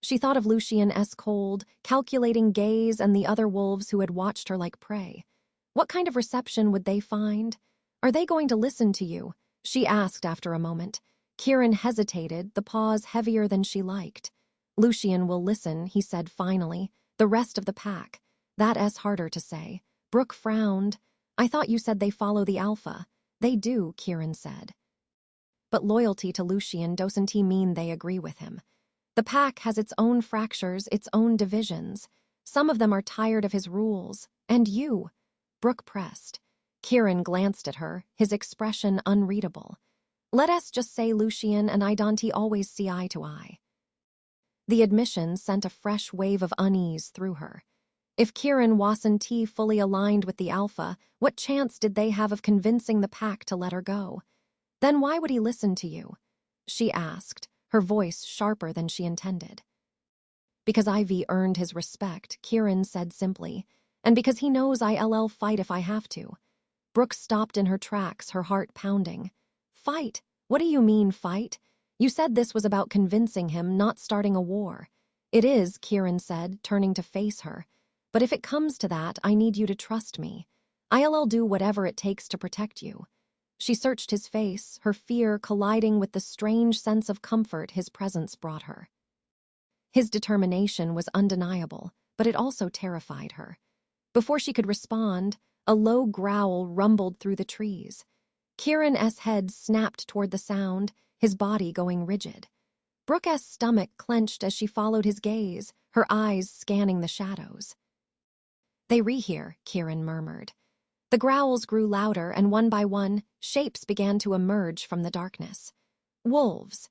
Speaker 1: She thought of Lucian's cold, calculating gaze and the other wolves who had watched her like prey. What kind of reception would they find? Are they going to listen to you? She asked after a moment. Kieran hesitated, the pause heavier than she liked. Lucian will listen, he said finally. The rest of the pack. That's harder to say. Brooke frowned. I thought you said they follow the alpha. They do, Kieran said. But loyalty to Lucian doesn't mean they agree with him. The pack has its own fractures, its own divisions. Some of them are tired of his rules. And you? Brooke pressed. Kieran glanced at her, his expression unreadable. Let us just say Lucian and I don't always see eye to eye. The admission sent a fresh wave of unease through her. If Kieran wasn't fully aligned with the alpha, what chance did they have of convincing the pack to let her go? Then why would he listen to you? She asked, her voice sharper than she intended. Because Ivy earned his respect, Kieran said simply, and because he knows I'll fight if I have to. Brooke stopped in her tracks, her heart pounding. Fight? What do you mean, fight? You said this was about convincing him, not starting a war. It is, Kieran said, turning to face her. But if it comes to that, I need you to trust me. I'll do whatever it takes to protect you. She searched his face, her fear colliding with the strange sense of comfort his presence brought her. His determination was undeniable, but it also terrified her. Before she could respond, a low growl rumbled through the trees. Kieran's head snapped toward the sound, his body going rigid. Brooke's stomach clenched as she followed his gaze, her eyes scanning the shadows. They rehear, Kieran murmured. The growls grew louder, and one by one, shapes began to emerge from the darkness. Wolves.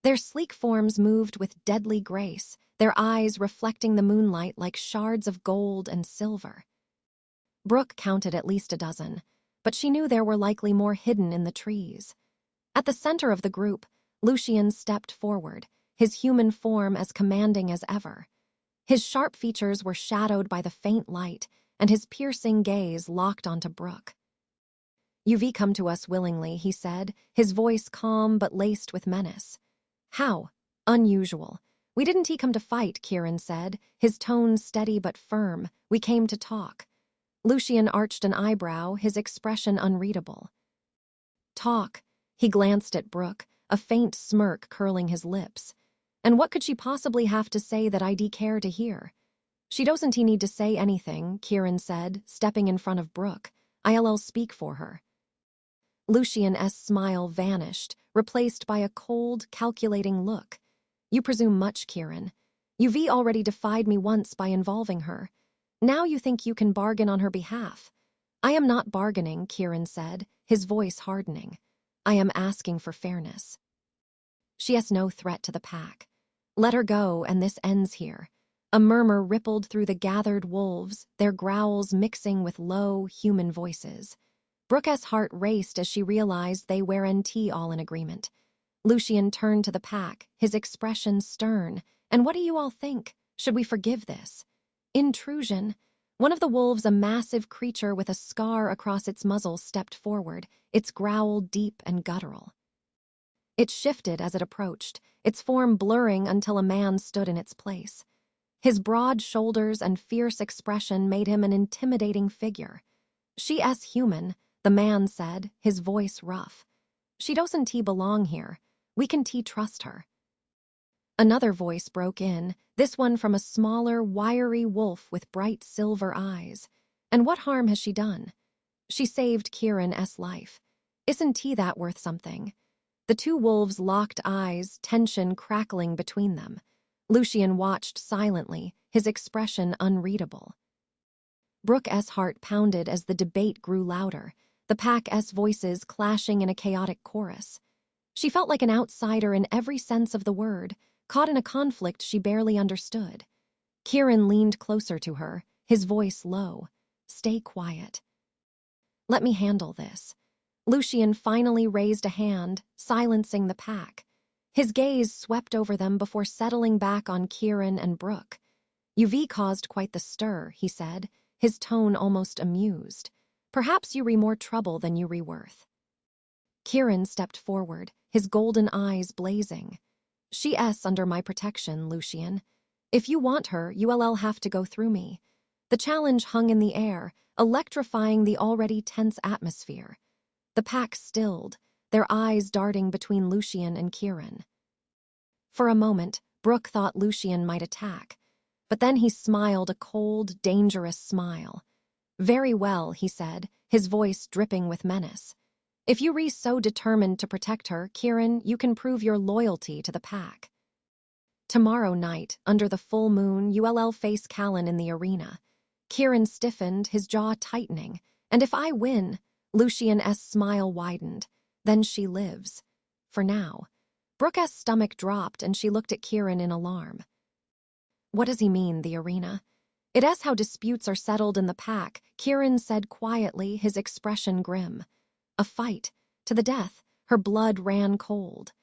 Speaker 1: Their sleek forms moved with deadly grace, their eyes reflecting the moonlight like shards of gold and silver. Brooke counted at least a dozen, but she knew there were likely more hidden in the trees. At the center of the group, Lucian stepped forward, his human form as commanding as ever. His sharp features were shadowed by the faint light, and his piercing gaze locked onto Brooke. You've come to us willingly, he said, his voice calm but laced with menace. How? Unusual. We didn't come to fight, Kieran said, his tone steady but firm. We came to talk. Lucian arched an eyebrow, his expression unreadable. Talk. He glanced at Brooke, a faint smirk curling his lips. And what could she possibly have to say that I'd care to hear? She doesn't need to say anything, Kieran said, stepping in front of Brooke. I'll speak for her. Lucian's smile vanished, replaced by a cold, calculating look. You presume much, Kieran. UV already defied me once by involving her. Now you think you can bargain on her behalf. I am not bargaining, Kieran said, his voice hardening. I am asking for fairness. She has no threat to the pack. Let her go, and this ends here. A murmur rippled through the gathered wolves, their growls mixing with low, human voices. Brooke's heart raced as she realized they weren't all in agreement. Lucian turned to the pack, his expression stern. And what do you all think? Should we forgive this? Intrusion. One of the wolves, a massive creature with a scar across its muzzle, stepped forward, its growl deep and guttural. It shifted as it approached, its form blurring until a man stood in its place. His broad shoulders and fierce expression made him an intimidating figure. She's human, the man said, his voice rough. She doesn't belong here. We can trust her. Another voice broke in, this one from a smaller, wiry wolf with bright silver eyes. And what harm has she done? She saved Kieran's life. Isn't that worth something? The two wolves locked eyes, tension crackling between them. Lucian watched silently, his expression unreadable. Brooke's heart pounded as the debate grew louder, the pack's voices clashing in a chaotic chorus. She felt like an outsider in every sense of the word, caught in a conflict she barely understood. Kieran leaned closer to her, his voice low. Stay quiet. Let me handle this. Lucian finally raised a hand, silencing the pack. His gaze swept over them before settling back on Kieran and Brooke. UV caused quite the stir, he said, his tone almost amused. Perhaps you re more trouble than you re worth. Kieran stepped forward, his golden eyes blazing. She's under my protection, Lucian. If you want her, you'll have to go through me. The challenge hung in the air, electrifying the already tense atmosphere. The pack stilled, their eyes darting between Lucian and Kieran. For a moment, Brooke thought Lucian might attack, but then he smiled a cold, dangerous smile. Very well, he said, his voice dripping with menace. If you re so determined to protect her, Kieran, you can prove your loyalty to the pack. Tomorrow night, under the full moon, you'll face Callan in the arena. Kieran stiffened, his jaw tightening. And if I win, Lucian's smile widened. Then she lives. For now. Brooke's stomach dropped and she looked at Kieran in alarm. What does he mean, the arena? It is how disputes are settled in the pack, Kieran said quietly, his expression grim. A fight. To the death. Her blood ran cold.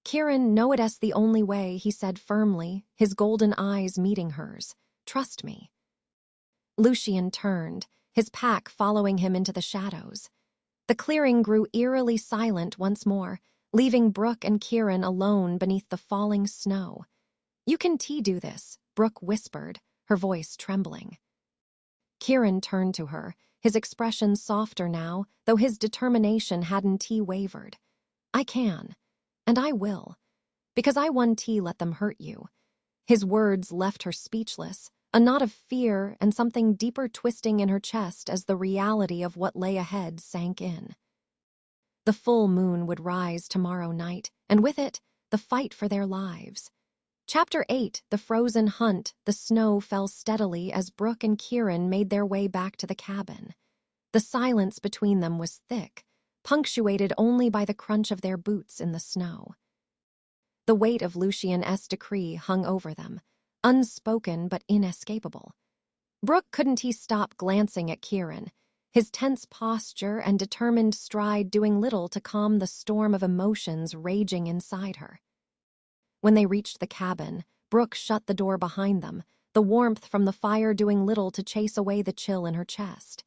Speaker 1: Kieran, know it as the only way, he said firmly, his golden eyes meeting hers. Trust me. Lucian turned, his pack following him into the shadows. The clearing grew eerily silent once more, leaving Brooke and Kieran alone beneath the falling snow. You can do this, Brooke whispered, her voice trembling. Kieran turned to her, his expression softer now, though his determination hadn't wavered. I can, and I will, because I won't let them hurt you. His words left her speechless, a knot of fear and something deeper twisting in her chest as the reality of what lay ahead sank in. The full moon would rise tomorrow night, and with it, the fight for their lives. Chapter 8, The Frozen Hunt. The snow fell steadily as Brooke and Kieran made their way back to the cabin. The silence between them was thick, punctuated only by the crunch of their boots in the snow. The weight of Lucian's decree hung over them, unspoken but inescapable. Brooke couldn't stop glancing at Kieran, his tense posture and determined stride doing little to calm the storm of emotions raging inside her. When they reached the cabin, Brooke shut the door behind them, the warmth from the fire doing little to chase away the chill in her chest.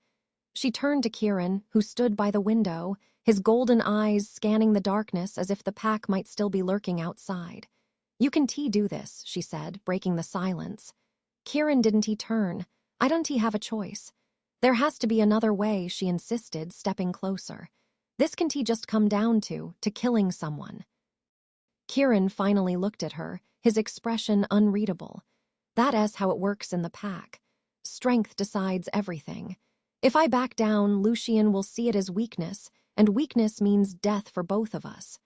Speaker 1: She turned to Kieran, who stood by the window, his golden eyes scanning the darkness as if the pack might still be lurking outside. You can do this, she said, breaking the silence. Kieran didn't turn. I don't have a choice. There has to be another way, she insisted, stepping closer. This can just come down to killing someone. Kieran finally looked at her, his expression unreadable. That is how it works in the pack. Strength decides everything. If I back down, Lucian will see it as weakness, and weakness means death for both of us.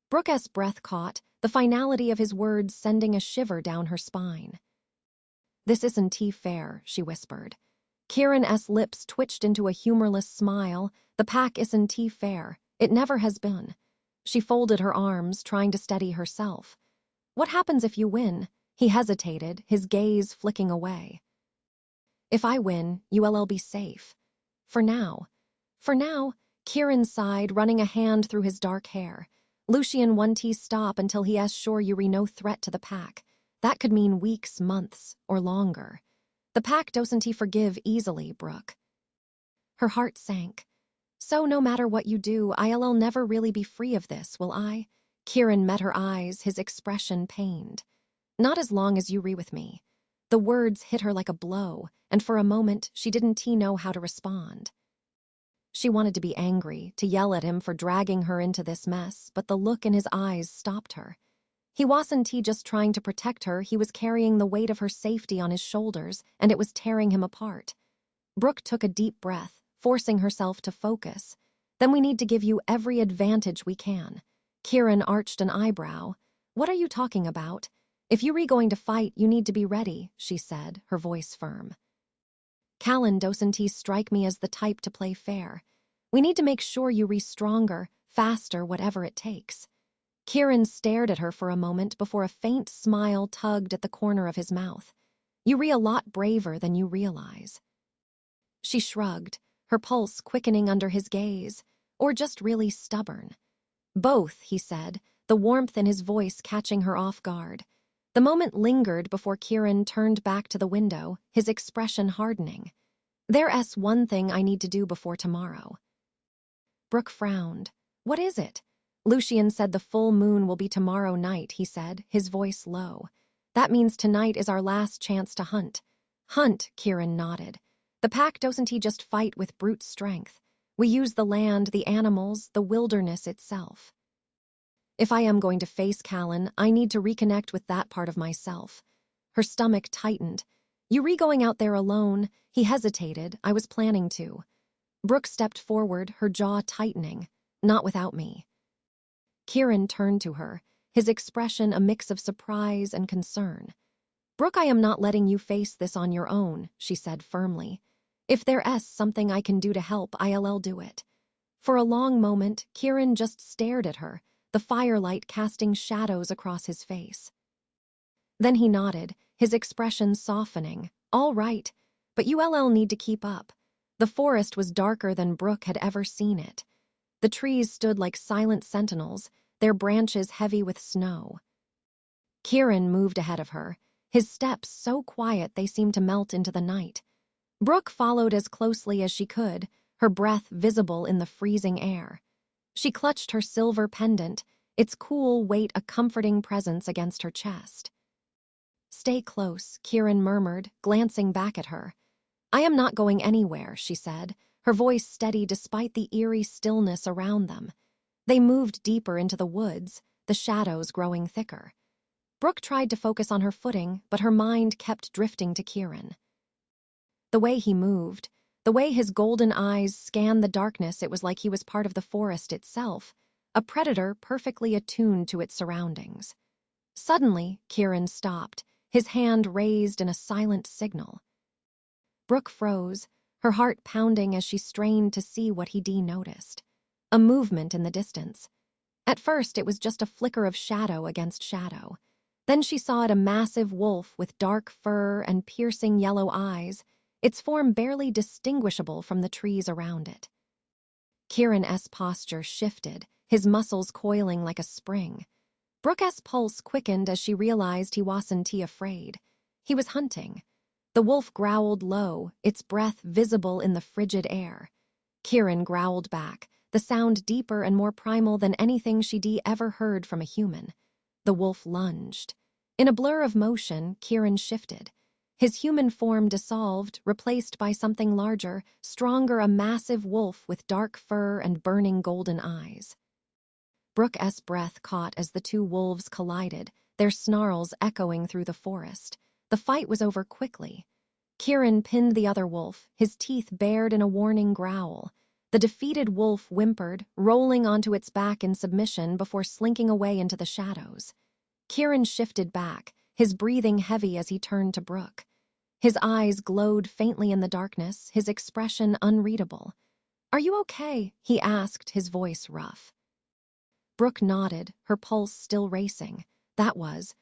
Speaker 1: Brooke's breath caught, the finality of his words sending a shiver down her spine. "This isn't fair," she whispered. Kieran S. lips twitched into a humorless smile. "The pack isn't fair. It never has been." She folded her arms, trying to steady herself. "What happens if you win?" He hesitated, his gaze flicking away. "If I win, you'll be safe. For now." "For now," Kieran sighed, running a hand through his dark hair. "Lucian won't stop until he is sure you're no threat to the pack. That could mean weeks, months, or longer. The pack doesn't forgive easily, Brooke." Her heart sank. "So no matter what you do, I'll never really be free of this, will I?" Kieran met her eyes, his expression pained. "Not as long as you with me." The words hit her like a blow, and for a moment she didn't know how to respond. She wanted to be angry, to yell at him for dragging her into this mess, but the look in his eyes stopped her. He wasn't just trying to protect her, he was carrying the weight of her safety on his shoulders, and it was tearing him apart. Brooke took a deep breath, forcing herself to focus. "Then we need to give you every advantage we can." Kieran arched an eyebrow. "What are you talking about?" "If you're going to fight, you need to be ready," she said, her voice firm. "Callan doesn't strike me as the type to play fair. We need to make sure you're stronger, faster, whatever it takes." Kieran stared at her for a moment before a faint smile tugged at the corner of his mouth. "You're a lot braver than you realize." She shrugged, her pulse quickening under his gaze. "Or just really stubborn?" "Both," he said, the warmth in his voice catching her off guard. The moment lingered before Kieran turned back to the window, his expression hardening. "There's one thing I need to do before tomorrow." Brooke frowned. "What is it?" "Lucian said the full moon will be tomorrow night," he said, his voice low. "That means tonight is our last chance to hunt." "Hunt," Kieran nodded. "The pack doesn't just fight with brute strength. We use the land, the animals, the wilderness itself. If I am going to face Callan, I need to reconnect with that part of myself." Her stomach tightened. "You going out there alone?" He hesitated. "I was planning to." Brooke stepped forward, her jaw tightening. "Not without me." Kieran turned to her, his expression a mix of surprise and concern. "Brooke, I am not letting you face this on your own," she said firmly. "If there's something I can do to help, I'll do it." For a long moment, Kieran just stared at her, the firelight casting shadows across his face. Then he nodded, his expression softening. "All right, but you'll need to keep up." The forest was darker than Brooke had ever seen it. The trees stood like silent sentinels, their branches heavy with snow. Kieran moved ahead of her, his steps so quiet they seemed to melt into the night. Brooke followed as closely as she could, her breath visible in the freezing air. She clutched her silver pendant, its cool weight a comforting presence against her chest. "Stay close," Kieran murmured, glancing back at her. "I am not going anywhere," she said, her voice steady despite the eerie stillness around them. They moved deeper into the woods, the shadows growing thicker. Brooke tried to focus on her footing, but her mind kept drifting to Kieran. The way he moved, the way his golden eyes scanned the darkness, it was like he was part of the forest itself, a predator perfectly attuned to its surroundings. Suddenly, Kieran stopped, his hand raised in a silent signal. Brooke froze, her heart pounding as she strained to see what he noticed. A movement in the distance. At first, it was just a flicker of shadow against shadow. Then she saw it a massive wolf with dark fur and piercing yellow eyes, its form barely distinguishable from the trees around it. Kieran's posture shifted, his muscles coiling like a spring. Brooke's pulse quickened as she realized he wasn't afraid. He was hunting. The wolf growled low, its breath visible in the frigid air. Kieran growled back, the sound deeper and more primal than anything she'd ever heard from a human. The wolf lunged. In a blur of motion, Kieran shifted. His human form dissolved, replaced by something larger, stronger, a massive wolf with dark fur and burning golden eyes. Brooke's breath caught as the two wolves collided, their snarls echoing through the forest. The fight was over quickly. Kieran pinned the other wolf, his teeth bared in a warning growl. The defeated wolf whimpered, rolling onto its back in submission before slinking away into the shadows. Kieran shifted back, his breathing heavy as he turned to Brooke. His eyes glowed faintly in the darkness, his expression unreadable. "Are you okay?" he asked, his voice rough. Brooke nodded, her pulse still racing.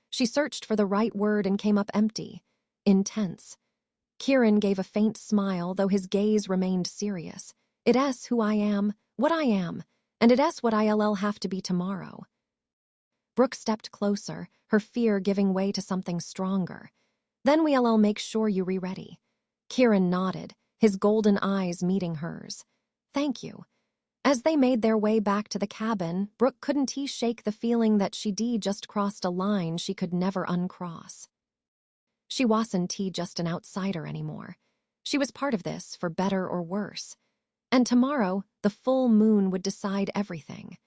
Speaker 1: She searched for the right word and came up empty. Intense. Kieran gave a faint smile, though his gaze remained serious. "It's who I am, what I am, and it's what I'll have to be tomorrow." Brooke stepped closer, her fear giving way to something stronger. "Then we'll make sure you're ready." Kieran nodded, his golden eyes meeting hers. "Thank you." As they made their way back to the cabin, Brooke couldn't shake the feeling that she'd just crossed a line she could never uncross. She wasn't just an outsider anymore. She was part of this, for better or worse. And tomorrow, the full moon would decide everything.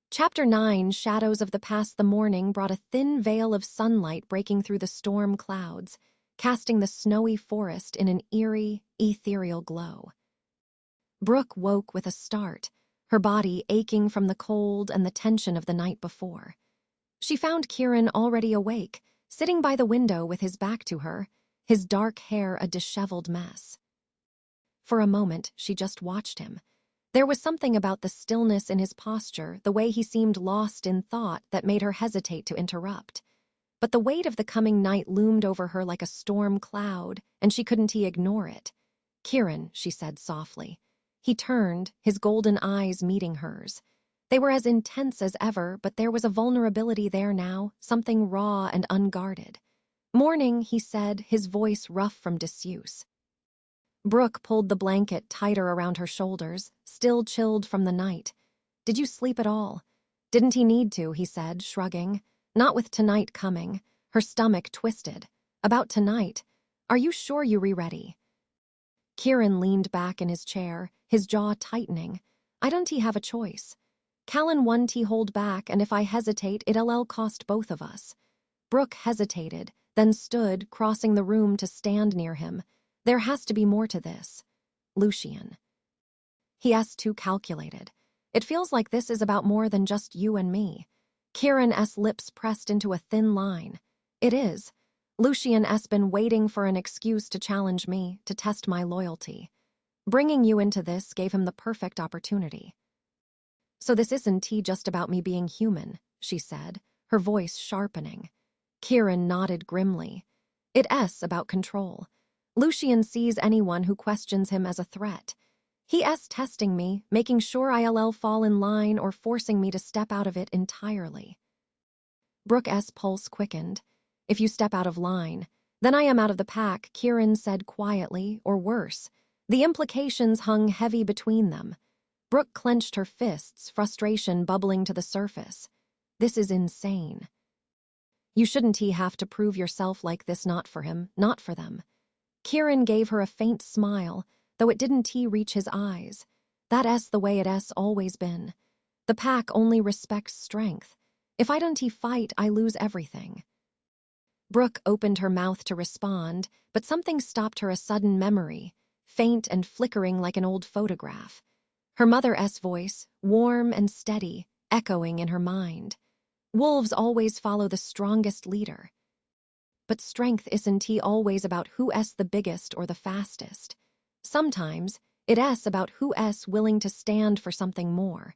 Speaker 1: Chapter 9, Shadows of the Past. The morning brought a thin veil of sunlight breaking through the storm clouds, casting the snowy forest in an eerie, ethereal glow. Brooke woke with a start, her body aching from the cold and the tension of the night before. She found Kieran already awake, sitting by the window with his back to her, his dark hair a disheveled mess. For a moment, she just watched him. There was something about the stillness in his posture, the way he seemed lost in thought, that made her hesitate to interrupt. But the weight of the coming night loomed over her like a storm cloud, and she couldn't ignore it. "Kieran," she said softly. He turned, his golden eyes meeting hers. They were as intense as ever, but there was a vulnerability there now, something raw and unguarded. "Morning," he said, his voice rough from disuse. Brooke pulled the blanket tighter around her shoulders, still chilled from the night. "Did you sleep at all?" "Didn't he need to," he said, shrugging. "Not with tonight coming." Her stomach twisted. "About tonight? Are you sure you're ready?" Kieran leaned back in his chair, his jaw tightening. "I don't have a choice. Callan won't hold back, and if I hesitate, it'll cost both of us." Brooke hesitated, then stood, crossing the room to stand near him. "There has to be more to this." "Lucian." He asked, too calculated. "It feels like this is about more than just you and me." Kieran's lips pressed into a thin line. "It is. Lucian's been waiting for an excuse to challenge me, to test my loyalty. Bringing you into this gave him the perfect opportunity." "So this isn't just about me being human," she said, her voice sharpening. Kieran nodded grimly. "It's about control. Lucian sees anyone who questions him as a threat. He's testing me, making sure I'll fall in line or forcing me to step out of it entirely." Brooke's pulse quickened. "If you step out of line, then I am out of the pack," Kieran said quietly, or worse. The implications hung heavy between them. Brooke clenched her fists, frustration bubbling to the surface. "This is insane. You shouldn't have to prove yourself like this, not for him, not for them." Kieran gave her a faint smile, though it didn't reach his eyes. "That's the way it's always been. The pack only respects strength. If I don't fight, I lose everything." Brooke opened her mouth to respond, but something stopped her, a sudden memory, faint and flickering like an old photograph. Her mother's voice, warm and steady, echoing in her mind. "Wolves always follow the strongest leader. But strength isn't always about who's the biggest or the fastest. Sometimes it's about who's willing to stand for something more."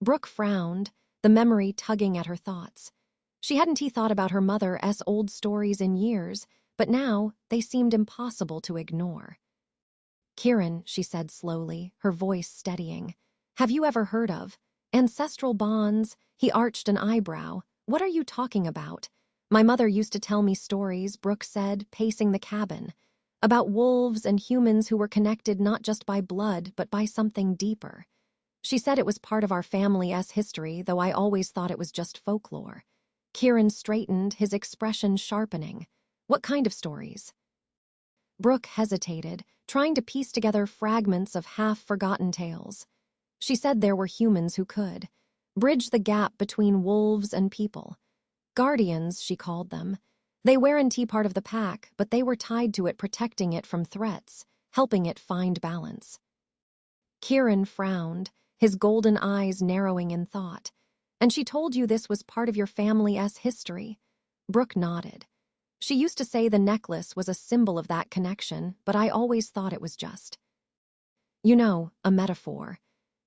Speaker 1: Brooke frowned, the memory tugging at her thoughts. She hadn't thought about her mother's old stories in years, but now they seemed impossible to ignore. "Kieran," she said slowly, her voice steadying, "have you ever heard of ancestral bonds?" He arched an eyebrow. "What are you talking about?" "My mother used to tell me stories," Brooke said, pacing the cabin, "about wolves and humans who were connected not just by blood, but by something deeper. She said it was part of our family's history, though I always thought it was just folklore." Kieran straightened, his expression sharpening. "What kind of stories?" Brooke hesitated, trying to piece together fragments of half-forgotten tales. She said there were humans who could bridge the gap between wolves and people. Guardians, she called them. They weren't part of the pack, but they were tied to it, protecting it from threats, helping it find balance. Kieran frowned, his golden eyes narrowing in thought. "And she told you this was part of your family's history?" Brooke nodded. She used to say the necklace was a symbol of that connection, but I always thought it was just, a metaphor.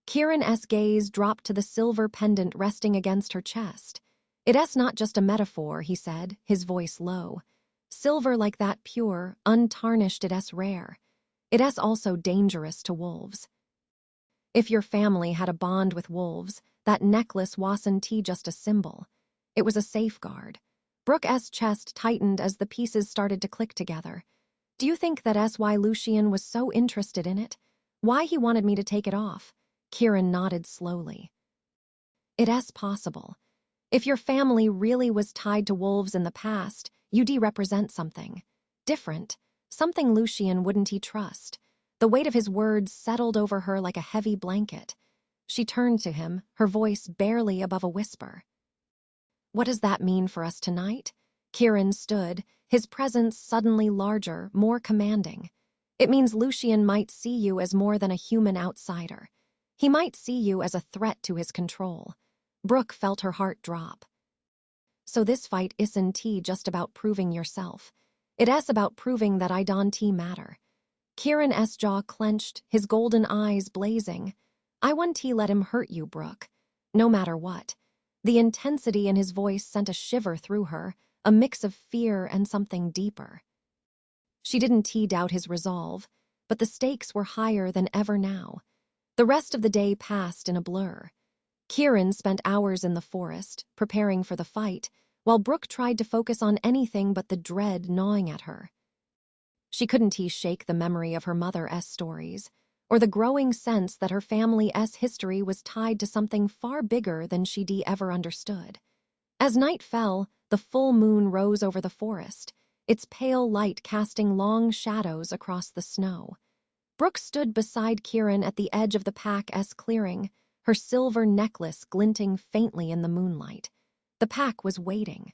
Speaker 1: Kieran's gaze dropped to the silver pendant resting against her chest. It's not just a metaphor, he said, his voice low. Silver like that pure, untarnished, it's rare. It's also dangerous to wolves. If your family had a bond with wolves, that necklace wasn't just a symbol. It was a safeguard. Brooke's chest tightened as the pieces started to click together. Do you think that's why Lucian was so interested in it? Why he wanted me to take it off? Kieran nodded slowly. It's possible. If your family really was tied to wolves in the past, you'd represent something different, something Lucian wouldn't trust. The weight of his words settled over her like a heavy blanket. She turned to him, her voice barely above a whisper. What does that mean for us tonight? Kieran stood, his presence suddenly larger, more commanding. It means Lucian might see you as more than a human outsider. He might see you as a threat to his control. Brooke felt her heart drop. So this fight isn't just about proving yourself. It's about proving that I don't matter. Kieran's jaw clenched, his golden eyes blazing. I won't let him hurt you, Brooke. No matter what. The intensity in his voice sent a shiver through her, a mix of fear and something deeper. She didn't doubt his resolve, but the stakes were higher than ever now. The rest of the day passed in a blur. Kieran spent hours in the forest, preparing for the fight, while Brooke tried to focus on anything but the dread gnawing at her. She couldn't shake the memory of her mother's stories, or the growing sense that her family's history was tied to something far bigger than she'd ever understood. As night fell, the full moon rose over the forest, its pale light casting long shadows across the snow. Brooke stood beside Kieran at the edge of the pack's clearing, her silver necklace glinting faintly in the moonlight. The pack was waiting.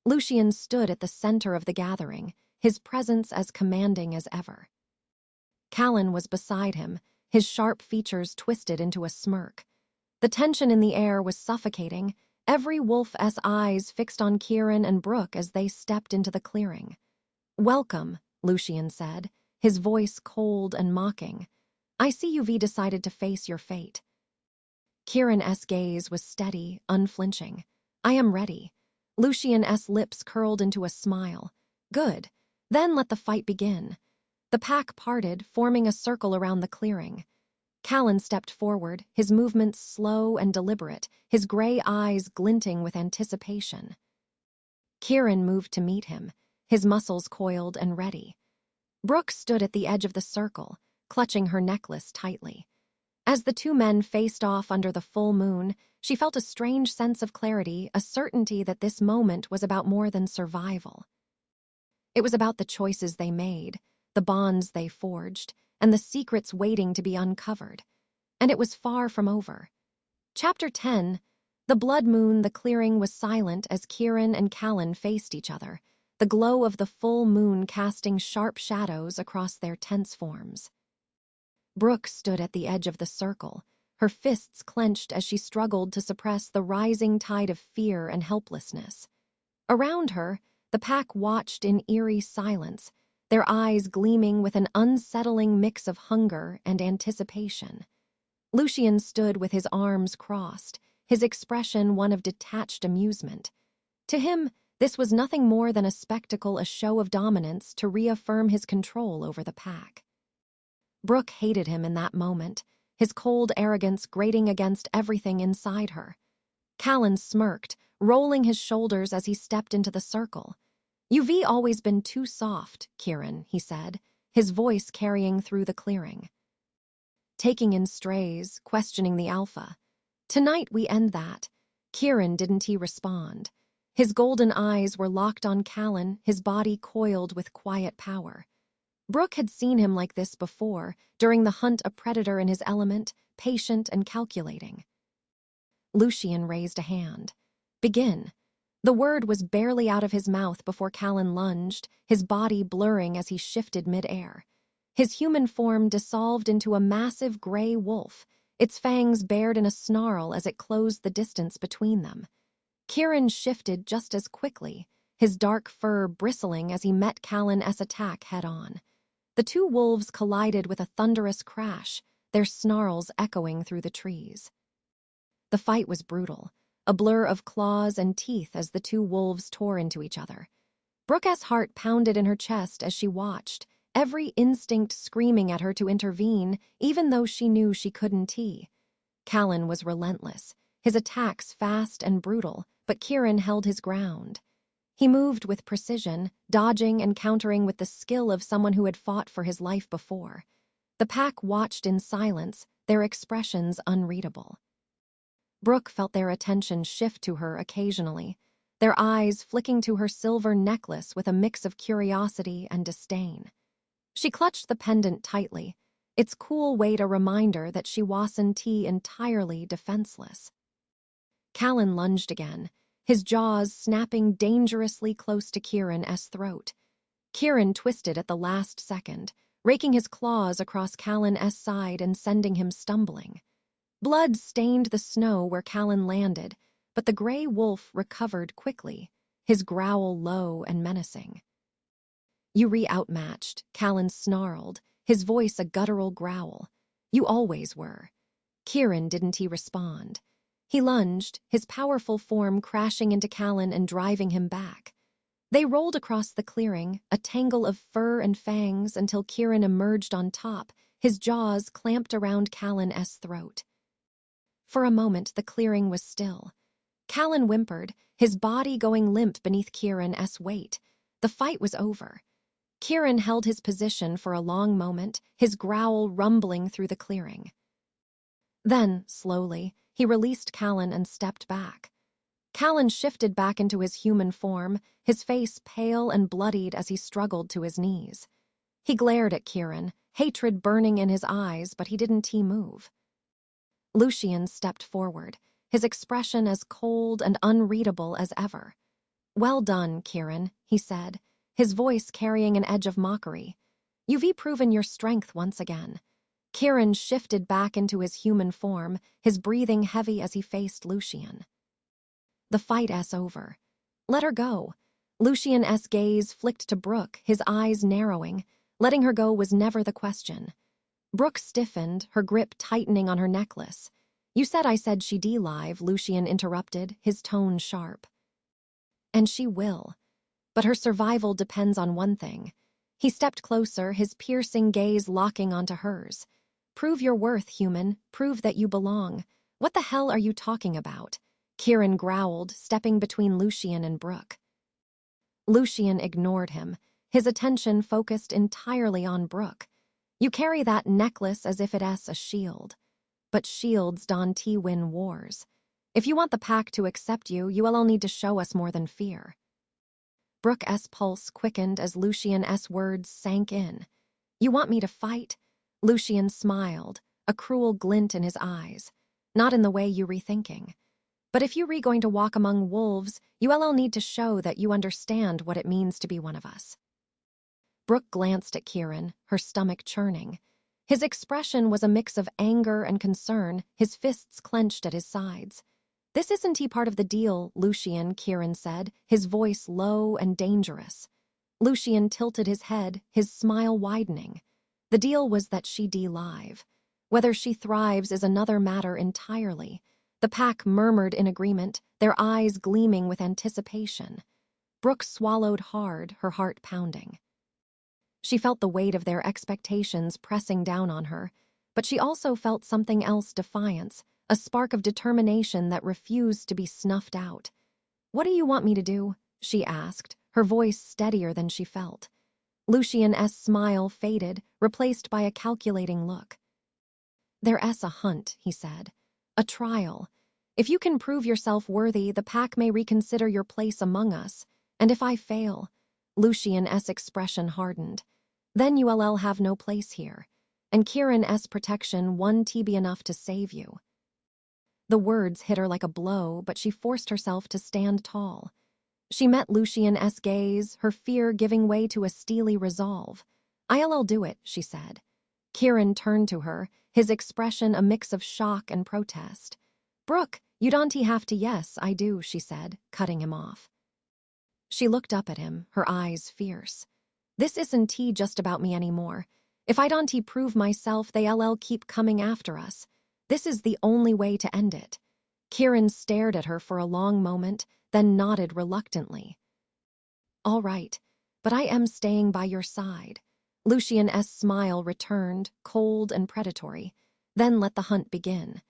Speaker 1: Lucian stood at the center of the gathering, his presence as commanding as ever. Callan was beside him, his sharp features twisted into a smirk. The tension in the air was suffocating, every wolf's eyes fixed on Kieran and Brooke as they stepped into the clearing. Welcome, Lucian said, his voice cold and mocking. I see you've decided to face your fate. Kieran's gaze was steady, unflinching. I am ready. Lucian's lips curled into a smile. Good. Then let the fight begin. The pack parted, forming a circle around the clearing. Callan stepped forward, his movements slow and deliberate, his gray eyes glinting with anticipation. Kieran moved to meet him, his muscles coiled and ready. Brooke stood at the edge of the circle, clutching her necklace tightly. As the two men faced off under the full moon, she felt a strange sense of clarity, a certainty that this moment was about more than survival. It was about the choices they made, the bonds they forged, and the secrets waiting to be uncovered. And it was far from over. Chapter 10. The blood moon. The clearing was silent as Kieran and Callan faced each other, the glow of the full moon casting sharp shadows across their tense forms. Brooke stood at the edge of the circle, her fists clenched as she struggled to suppress the rising tide of fear and helplessness. Around her, the pack watched in eerie silence, their eyes gleaming with an unsettling mix of hunger and anticipation. Lucian stood with his arms crossed, his expression one of detached amusement. To him, this was nothing more than a spectacle, a show of dominance to reaffirm his control over the pack. Brooke hated him in that moment, his cold arrogance grating against everything inside her. Callan smirked, rolling his shoulders as he stepped into the circle. You've always been too soft, Kieran, he said, his voice carrying through the clearing. Taking in strays, questioning the alpha. Tonight we end that. Kieran didn't respond. His golden eyes were locked on Callan, his body coiled with quiet power. Brooke had seen him like this before, during the hunt, a predator in his element, patient and calculating. Lucian raised a hand. Begin. The word was barely out of his mouth before Callan lunged, his body blurring as he shifted mid-air. His human form dissolved into a massive gray wolf, its fangs bared in a snarl as it closed the distance between them. Kieran shifted just as quickly, his dark fur bristling as he met Callan S. attack head-on. The two wolves collided with a thunderous crash, their snarls echoing through the trees. The fight was brutal, a blur of claws and teeth as the two wolves tore into each other. Brooke's heart pounded in her chest as she watched, every instinct screaming at her to intervene, even though she knew she couldn't. Callan was relentless, his attacks fast and brutal, but Kieran held his ground. He moved with precision, dodging and countering with the skill of someone who had fought for his life before. The pack watched in silence, their expressions unreadable. Brooke felt their attention shift to her occasionally, their eyes flicking to her silver necklace with a mix of curiosity and disdain. She clutched the pendant tightly, its cool weight a reminder that she wasn't entirely defenseless. Callan lunged again, his jaws snapping dangerously close to Kieran's throat. Kieran twisted at the last second, raking his claws across Callan's side and sending him stumbling. Blood stained the snow where Callan landed, but the gray wolf recovered quickly, his growl low and menacing. "You outmatched," Callan snarled, his voice a guttural growl. "You always were." Kieran didn't respond. He lunged, his powerful form crashing into Callan and driving him back. They rolled across the clearing, a tangle of fur and fangs until Kieran emerged on top, his jaws clamped around Callan's throat. For a moment, the clearing was still. Callan whimpered, his body going limp beneath Kieran's weight. The fight was over. Kieran held his position for a long moment, his growl rumbling through the clearing. Then, slowly, he released Callan and stepped back. Callan shifted back into his human form, his face pale and bloodied as he struggled to his knees. He glared at Kieran, hatred burning in his eyes, but he didn't move. Lucian stepped forward, his expression as cold and unreadable as ever. "Well done, Kieran," he said, his voice carrying an edge of mockery. "You've proven your strength once again." Kieran shifted back into his human form, his breathing heavy as he faced Lucian. "The fight's over. Let her go." Lucian's gaze flicked to Brooke, his eyes narrowing. Letting her go was never the question. Brooke stiffened, her grip tightening on her necklace. "You said I said she'd live," Lucian interrupted, his tone sharp. "And she will. But her survival depends on one thing." He stepped closer, his piercing gaze locking onto hers. "Prove your worth, human. Prove that you belong." "What the hell are you talking about?" Kieran growled, stepping between Lucian and Brooke. Lucian ignored him, his attention focused entirely on Brooke. "You carry that necklace as if it's a shield. But shields don't win wars. If you want the pack to accept you, you'll need to show us more than fear." Brooke's pulse quickened as Lucian's words sank in. "You want me to fight?" Lucian smiled, a cruel glint in his eyes. "Not in the way you rethinking. But if you going to walk among wolves, you'll need to show that you understand what it means to be one of us." Brooke glanced at Kieran, her stomach churning. His expression was a mix of anger and concern, his fists clenched at his sides. "This isn't part of the deal, Lucian," Kieran said, his voice low and dangerous. Lucian tilted his head, his smile widening. "The deal was that she'd live. Whether she thrives is another matter entirely." The pack murmured in agreement, their eyes gleaming with anticipation. Brooke swallowed hard, her heart pounding. She felt the weight of their expectations pressing down on her, but she also felt something else: defiance, a spark of determination that refused to be snuffed out. "What do you want me to do?" she asked, her voice steadier than she felt. Lucian's smile faded, replaced by a calculating look. "There's a hunt," he said. "A trial. If you can prove yourself worthy, the pack may reconsider your place among us. And if I fail," Lucian's expression hardened, "then you'll have no place here. And Kieran's protection won't be enough to save you." The words hit her like a blow, but she forced herself to stand tall. She met Lucian's gaze, her fear giving way to a steely resolve. "I'll do it," she said. Kieran turned to her, his expression a mix of shock and protest. "Brooke, you don't have to." "Yes, I do," she said, cutting him off. She looked up at him, her eyes fierce. This isn't just about me anymore. If I don't prove myself, they'll keep coming after us. This is the only way to end it. Kieran stared at her for a long moment, then nodded reluctantly. All right, but I am staying by your side. Lucian's smile returned, cold and predatory. Then let the hunt begin.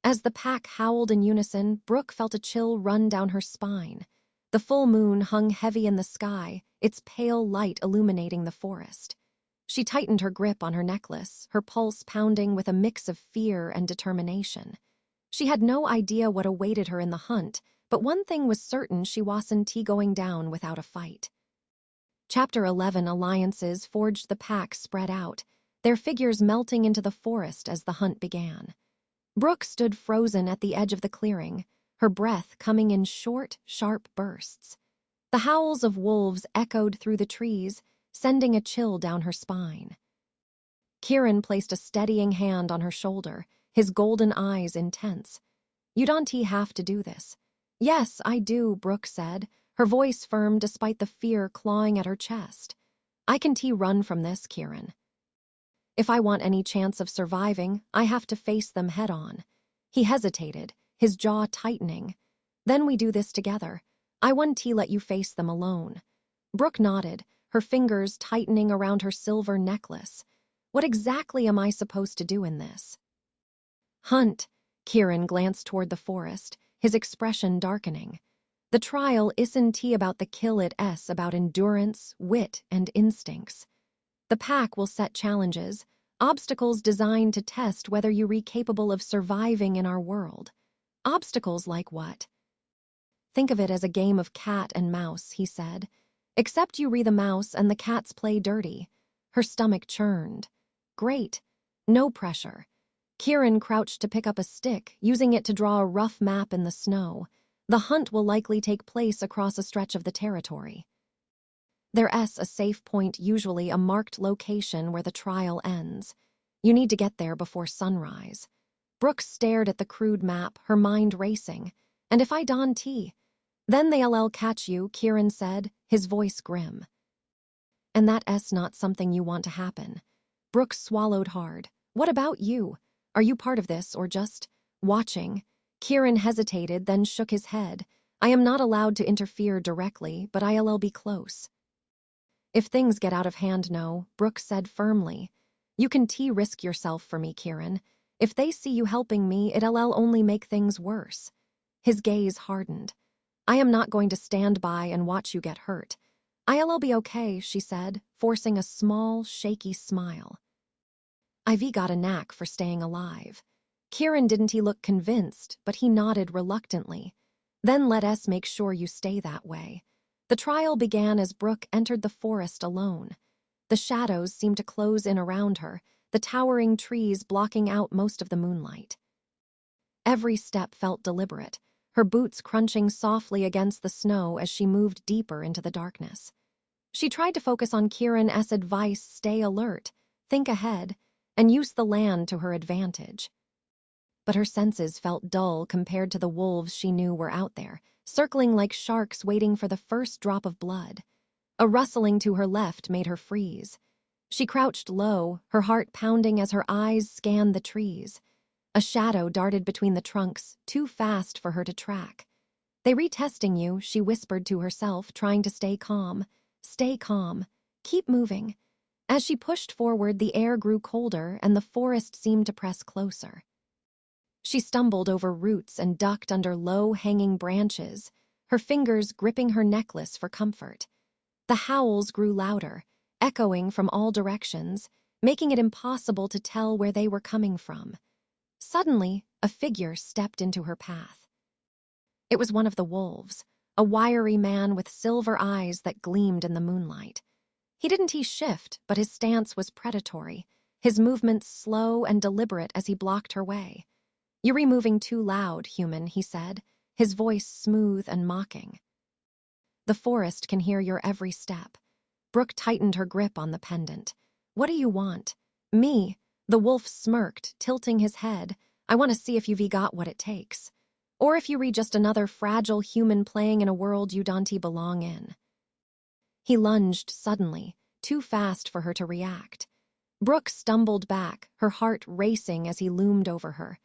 Speaker 1: As the pack howled in unison, Brooke felt a chill run down her spine. The full moon hung heavy in the sky, its pale light illuminating the forest. She tightened her grip on her necklace, her pulse pounding with a mix of fear and determination. She had no idea what awaited her in the hunt, but one thing was certain: she wasn't going down without a fight. Chapter 11. Alliances forged. The pack spread out, their figures melting into the forest as the hunt began. Brooke stood frozen at the edge of the clearing, her breath coming in short, sharp bursts. The howls of wolves echoed through the trees, sending a chill down her spine. Kieran placed a steadying hand on her shoulder, his golden eyes intense. You don't have to do this. Yes, I do, Brooke said, her voice firm despite the fear clawing at her chest. I can run from this, Kieran. If I want any chance of surviving, I have to face them head on. He hesitated, his jaw tightening. Then we do this together. I won't let you face them alone. Brooke nodded, her fingers tightening around her silver necklace. What exactly am I supposed to do in this? Hunt. Kieran glanced toward the forest, his expression darkening. The trial isn't about the kill, it's about endurance, wit, and instincts. The pack will set challenges, obstacles designed to test whether you're capable of surviving in our world. Obstacles like what? Think of it as a game of cat and mouse, he said. Except you the mouse and the cats play dirty. Her stomach churned. Great. No pressure. Kieran crouched to pick up a stick, using it to draw a rough map in the snow. The hunt will likely take place across a stretch of the territory. There's a safe point, usually a marked location where the trial ends. You need to get there before sunrise. Brooke stared at the crude map, her mind racing. And if I don't, then they'll catch you, Kieran said, his voice grim. And that's not something you want to happen. Brooke swallowed hard. What about you? Are you part of this or just watching? Kieran hesitated, then shook his head. I am not allowed to interfere directly, but I'll be close. If things get out of hand, no, Brooke said firmly. You can risk yourself for me, Kieran. If they see you helping me, it'll only make things worse. His gaze hardened. I am not going to stand by and watch you get hurt. I'll be okay, she said, forcing a small, shaky smile. Ivy got a knack for staying alive. Kieran didn't look convinced, but he nodded reluctantly. Then let us make sure you stay that way. The trial began as Brooke entered the forest alone. The shadows seemed to close in around her, the towering trees blocking out most of the moonlight. Every step felt deliberate, her boots crunching softly against the snow as she moved deeper into the darkness. She tried to focus on Kieran's advice: stay alert, think ahead, and use the land to her advantage. But her senses felt dull compared to the wolves she knew were out there, circling like sharks waiting for the first drop of blood. A rustling to her left made her freeze. She crouched low, her heart pounding as her eyes scanned the trees. A shadow darted between the trunks, too fast for her to track. They retesting you, she whispered to herself, trying to stay calm. Stay calm. Keep moving. As she pushed forward, the air grew colder and the forest seemed to press closer. She stumbled over roots and ducked under low-hanging branches, her fingers gripping her necklace for comfort. The howls grew louder, echoing from all directions, making it impossible to tell where they were coming from. Suddenly, a figure stepped into her path. It was one of the wolves, a wiry man with silver eyes that gleamed in the moonlight. He didn't shift, but his stance was predatory, his movements slow and deliberate as he blocked her way. You're moving too loud, human, he said, his voice smooth and mocking. The forest can hear your every step. Brooke tightened her grip on the pendant. What do you want? Me? The wolf smirked, tilting his head. I want to see if you've got what it takes. Or if you're just another fragile human playing in a world you don't belong in. He lunged suddenly, too fast for her to react. Brooke stumbled back, her heart racing as he loomed over her.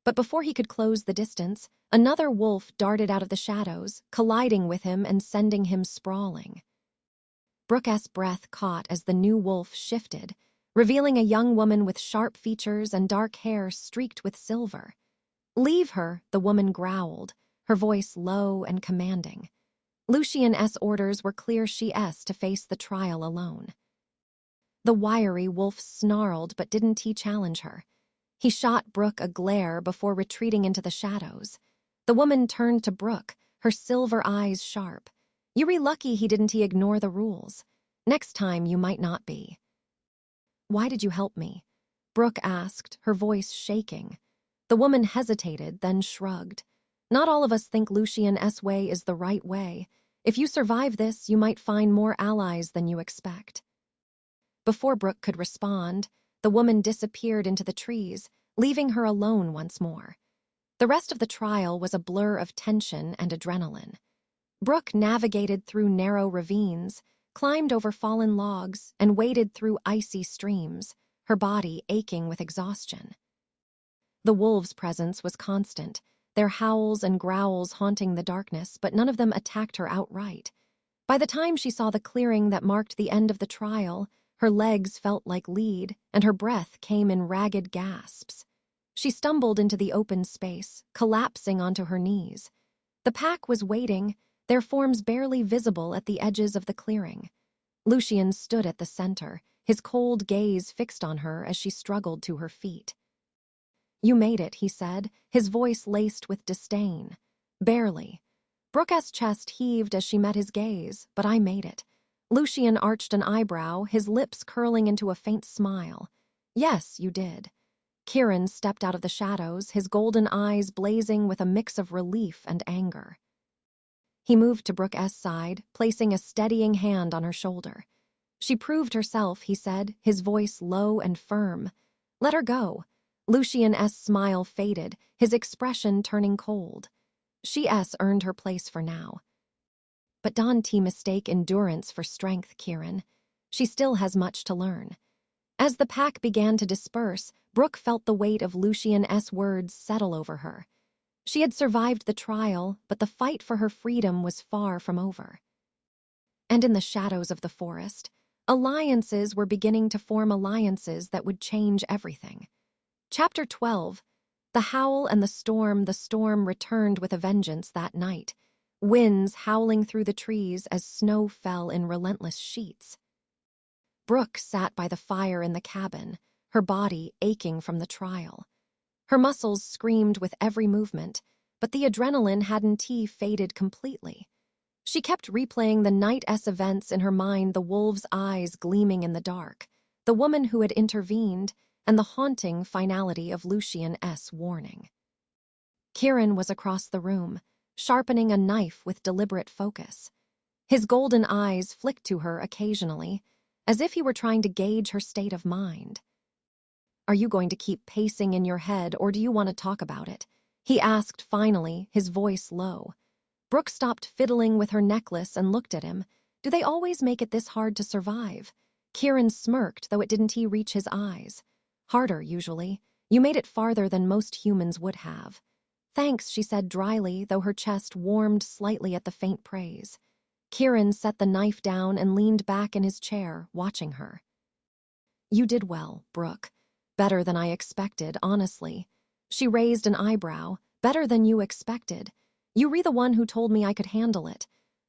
Speaker 1: But before he could close the distance, another wolf darted out of the shadows, colliding with him and sending him sprawling. Brooke's breath caught as the new wolf shifted, revealing a young woman with sharp features and dark hair streaked with silver. "Leave her," the woman growled, her voice low and commanding. Lucian's orders were clear. She's to face the trial alone. The wiry wolf snarled, but didn't he challenge her? He shot Brooke a glare before retreating into the shadows. The woman turned to Brooke, her silver eyes sharp. "You're lucky he didn't ignore the rules. Next time you might not be." "Why did you help me?" Brooke asked, her voice shaking. The woman hesitated, then shrugged. "Not all of us think Lucian's way is the right way. If you survive this, you might find more allies than you expect." Before Brooke could respond, the woman disappeared into the trees, leaving her alone once more. The rest of the trial was a blur of tension and adrenaline. Brooke navigated through narrow ravines, climbed over fallen logs, and waded through icy streams, her body aching with exhaustion. The wolves' presence was constant, their howls and growls haunting the darkness, but none of them attacked her outright. By the time she saw the clearing that marked the end of the trial, her legs felt like lead, and her breath came in ragged gasps. She stumbled into the open space, collapsing onto her knees. The pack was waiting, their forms barely visible at the edges of the clearing. Lucian stood at the center, his cold gaze fixed on her as she struggled to her feet. "You made it," he said, his voice laced with disdain. "Barely." Brooke's chest heaved as she met his gaze, "But I made it." Lucian arched an eyebrow, his lips curling into a faint smile. "Yes, you did." Kieran stepped out of the shadows, his golden eyes blazing with a mix of relief and anger. He moved to Brooke's side, placing a steadying hand on her shoulder. "She proved herself," he said, his voice low and firm. "Let her go." Lucian's smile faded, his expression turning cold. "She's earned her place for now." "But don't mistake endurance for strength, Kieran. She still has much to learn." As the pack began to disperse, Brooke felt the weight of Lucian's words settle over her. She had survived the trial, but the fight for her freedom was far from over. And in the shadows of the forest, alliances were beginning to form, alliances that would change everything. Chapter 12. The Howl and the Storm. The storm returned with a vengeance that night, winds howling through the trees as snow fell in relentless sheets. Brooke sat by the fire in the cabin, her body aching from the trial. Her muscles screamed with every movement, but the adrenaline hadn't faded completely. She kept replaying the night's events in her mind, the wolves' eyes gleaming in the dark, the woman who had intervened, and the haunting finality of Lucian's warning. Kieran was across the room, sharpening a knife with deliberate focus. His golden eyes flicked to her occasionally, as if he were trying to gauge her state of mind. "Are you going to keep pacing in your head, or do you want to talk about it?" he asked finally, his voice low. Brooke stopped fiddling with her necklace and looked at him. "Do they always make it this hard to survive?" Kieran smirked, though it didn't reach his eyes. "Harder, usually. You made it farther than most humans would have." "Thanks," she said dryly, though her chest warmed slightly at the faint praise. Kieran set the knife down and leaned back in his chair, watching her. "You did well, Brooke. Better than I expected, honestly." She raised an eyebrow. "Better than you expected. You were the one who told me I could handle it."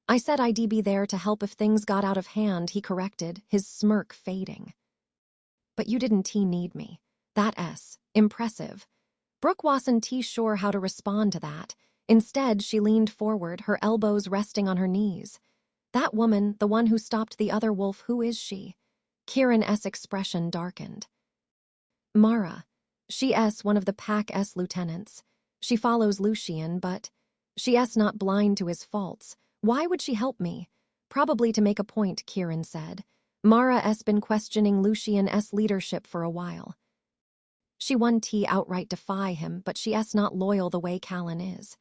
Speaker 1: "I said I'd be there to help if things got out of hand," he corrected, his smirk fading. "But you didn't need me." That's impressive. Brooke wasn't sure how to respond to that. Instead, she leaned forward, her elbows resting on her knees. "That woman, the one who stopped the other wolf, who is she?" Kieran's expression darkened. "Mara. She's one of the pack's lieutenants. She follows Lucian, but she's not blind to his faults. Why would she help me?" "Probably to make a point," Kieran said. "Mara's been questioning Lucian's leadership for a while. She won't outright defy him, but she's not loyal the way Callan is."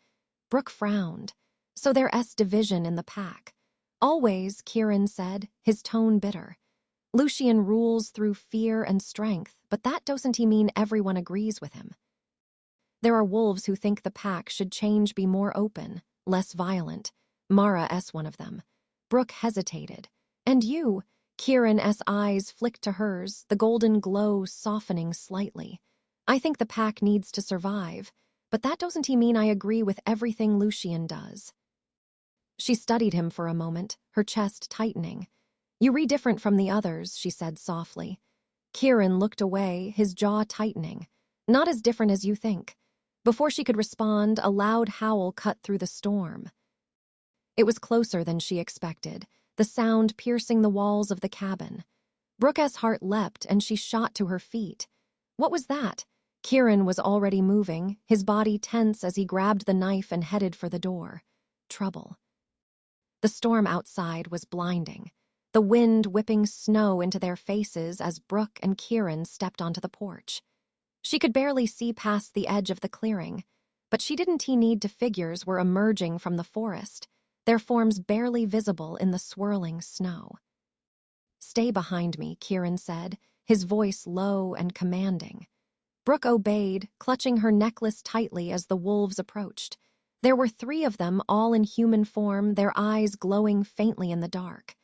Speaker 1: Brooke frowned. "So there's division in the pack." Always, Kieran said, his tone bitter. Lucian rules through fear and strength, but that doesn't mean everyone agrees with him. There are wolves who think the pack should change, be more open, less violent. Mara's one of them. Brooke hesitated. And you? Kieran's eyes flicked to hers, the golden glow softening slightly. I think the pack needs to survive, but that doesn't mean I agree with everything Lucian does. She studied him for a moment, her chest tightening. You read different from the others, she said softly. Kieran looked away, his jaw tightening. Not as different as you think. Before she could respond, a loud howl cut through the storm. It was closer than she expected, the sound piercing the walls of the cabin. Brooke's heart leapt and she shot to her feet. What was that? Kieran was already moving, his body tense as he grabbed the knife and headed for the door. Trouble. The storm outside was blinding, the wind whipping snow into their faces as Brooke and Kieran stepped onto the porch. She could barely see past the edge of the clearing, but she didn't need to. Figures were emerging from the forest, their forms barely visible in the swirling snow. Stay behind me, Kieran said, his voice low and commanding. Brooke obeyed, clutching her necklace tightly as the wolves approached. There were 3 of them, all in human form, their eyes glowing faintly in the dark.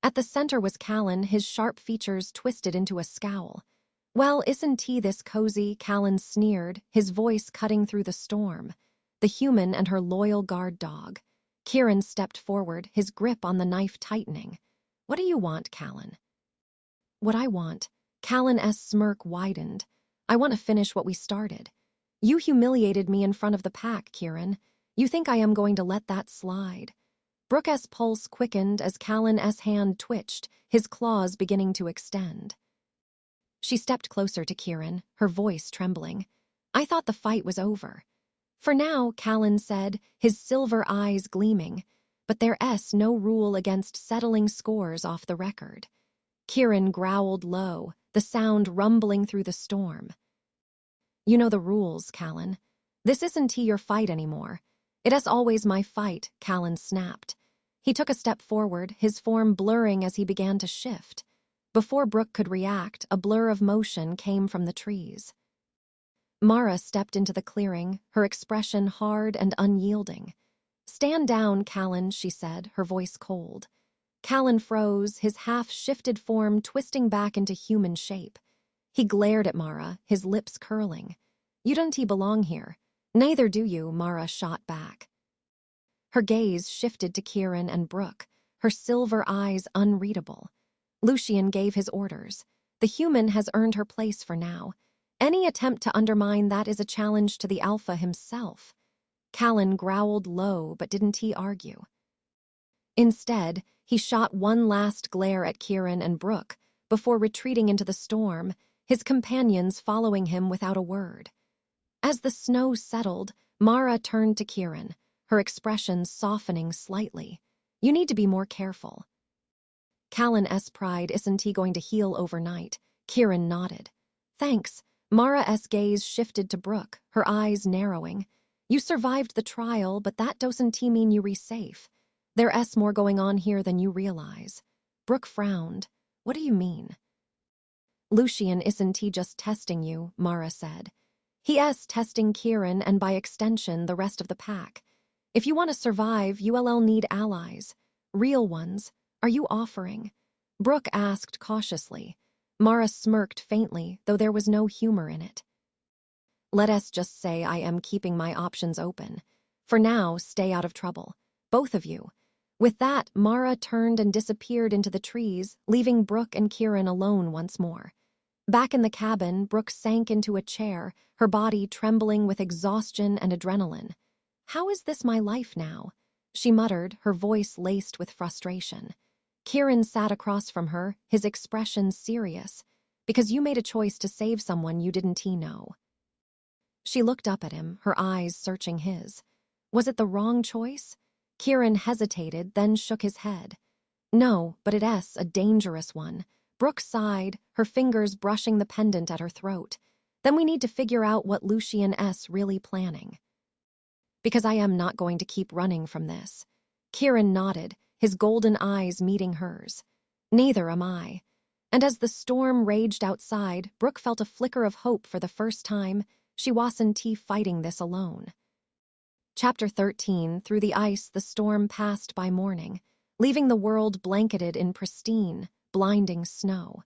Speaker 1: At the center was Callan, his sharp features twisted into a scowl. Well, isn't he this cozy? Callan sneered, his voice cutting through the storm. The human and her loyal guard dog. Kieran stepped forward, his grip on the knife tightening. What do you want, Callan? What I want. Callan's smirk widened. I want to finish what we started. You humiliated me in front of the pack, Kieran. You think I am going to let that slide? Brooke's pulse quickened as Callan's hand twitched, his claws beginning to extend. She stepped closer to Kieran, her voice trembling. I thought the fight was over. For now, Callan said, his silver eyes gleaming, but there's no rule against settling scores off the record. Kieran growled low, the sound rumbling through the storm. You know the rules, Callan. This isn't your fight anymore. It's always my fight, Callan snapped. He took a step forward, his form blurring as he began to shift. Before Brooke could react, a blur of motion came from the trees. Mara stepped into the clearing, her expression hard and unyielding. Stand down, Callan, she said, her voice cold. Callan froze, his half-shifted form twisting back into human shape. He glared at Mara, his lips curling. You don't belong here. Neither do you, Mara shot back. Her gaze shifted to Kieran and Brooke, her silver eyes unreadable. Lucian gave his orders. The human has earned her place for now. Any attempt to undermine that is a challenge to the Alpha himself. Callan growled low, but didn't he argue? Instead, he shot one last glare at Kieran and Brooke before retreating into the storm, his companions following him without a word. As the snow settled, Mara turned to Kieran, her expression softening slightly. You need to be more careful. Callan's pride isn't going to heal overnight. Kieran nodded. Thanks. Mara's gaze shifted to Brooke, her eyes narrowing. You survived the trial, but that doesn't mean you're safe. There's more going on here than you realize. Brooke frowned. What do you mean? Lucian isn't just testing you, Mara said. He's testing Kieran and by extension the rest of the pack. If you want to survive, you'll need allies. Real ones. Are you offering? Brooke asked cautiously. Mara smirked faintly, though there was no humor in it. Let us just say I am keeping my options open. For now, stay out of trouble. Both of you. With that, Mara turned and disappeared into the trees, leaving Brooke and Kieran alone once more. Back in the cabin, Brooke sank into a chair, her body trembling with exhaustion and adrenaline. How is this my life now? She muttered, her voice laced with frustration. Kieran sat across from her, his expression serious. Because you made a choice to save someone you didn't know. She looked up at him, her eyes searching his. Was it the wrong choice? Kieran hesitated, then shook his head. No, but it's a dangerous one. Brooke sighed, her fingers brushing the pendant at her throat. Then we need to figure out what Lucian's really planning. Because I am not going to keep running from this. Kieran nodded, his golden eyes meeting hers. Neither am I. And as the storm raged outside, Brooke felt a flicker of hope for the first time. She wasn't fighting this alone. Chapter 13. Through the ice, the storm passed by morning, leaving the world blanketed in pristine, blinding snow.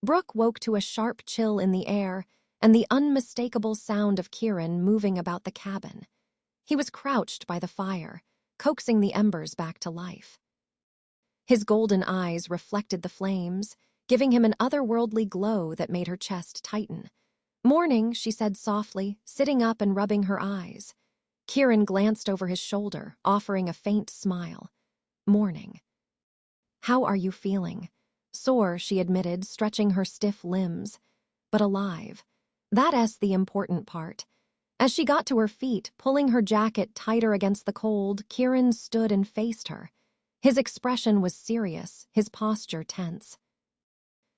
Speaker 1: Brooke woke to a sharp chill in the air and the unmistakable sound of Kieran moving about the cabin. He was crouched by the fire, coaxing the embers back to life. His golden eyes reflected the flames, giving him an otherworldly glow that made her chest tighten. "Morning," she said softly, sitting up and rubbing her eyes. Kieran glanced over his shoulder, offering a faint smile. "Morning." "How are you feeling?" "Sore," she admitted, stretching her stiff limbs. "But alive. That's the important part." As she got to her feet, pulling her jacket tighter against the cold, Kieran stood and faced her. His expression was serious, his posture tense.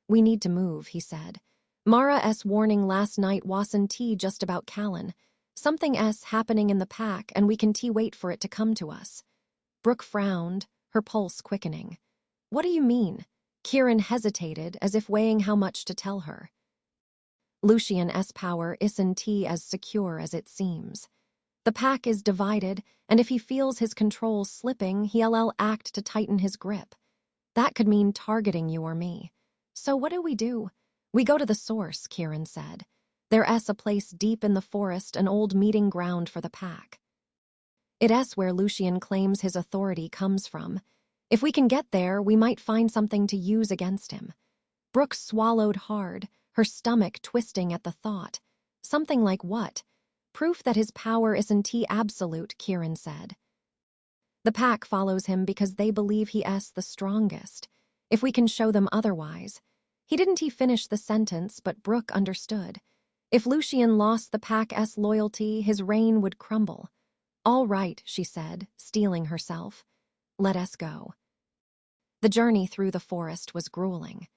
Speaker 1: "We need to move," he said. "Mara's warning last night wasn't just about Callan. Something happening in the pack, and we can wait for it to come to us." Brooke frowned, her pulse quickening. "What do you mean?" Kieran hesitated, as if weighing how much to tell her. "Lucian's power isn't as secure as it seems. The pack is divided, and if he feels his control slipping, he'll act to tighten his grip. That could mean targeting you or me. So what do? "We go to the source," Kieran said. "There's a place deep in the forest, an old meeting ground for the pack. It's where Lucian claims his authority comes from. If we can get there, we might find something to use against him." Brooke swallowed hard, her stomach twisting at the thought. "Something like what?" "Proof that his power isn't absolute," Kieran said. "The pack follows him because they believe he's the strongest. If we can show them otherwise." He didn't finish the sentence, but Brooke understood. If Lucian lost the pack's loyalty, his reign would crumble. "All right," she said, steeling herself. "Let us go." The journey through the forest was grueling.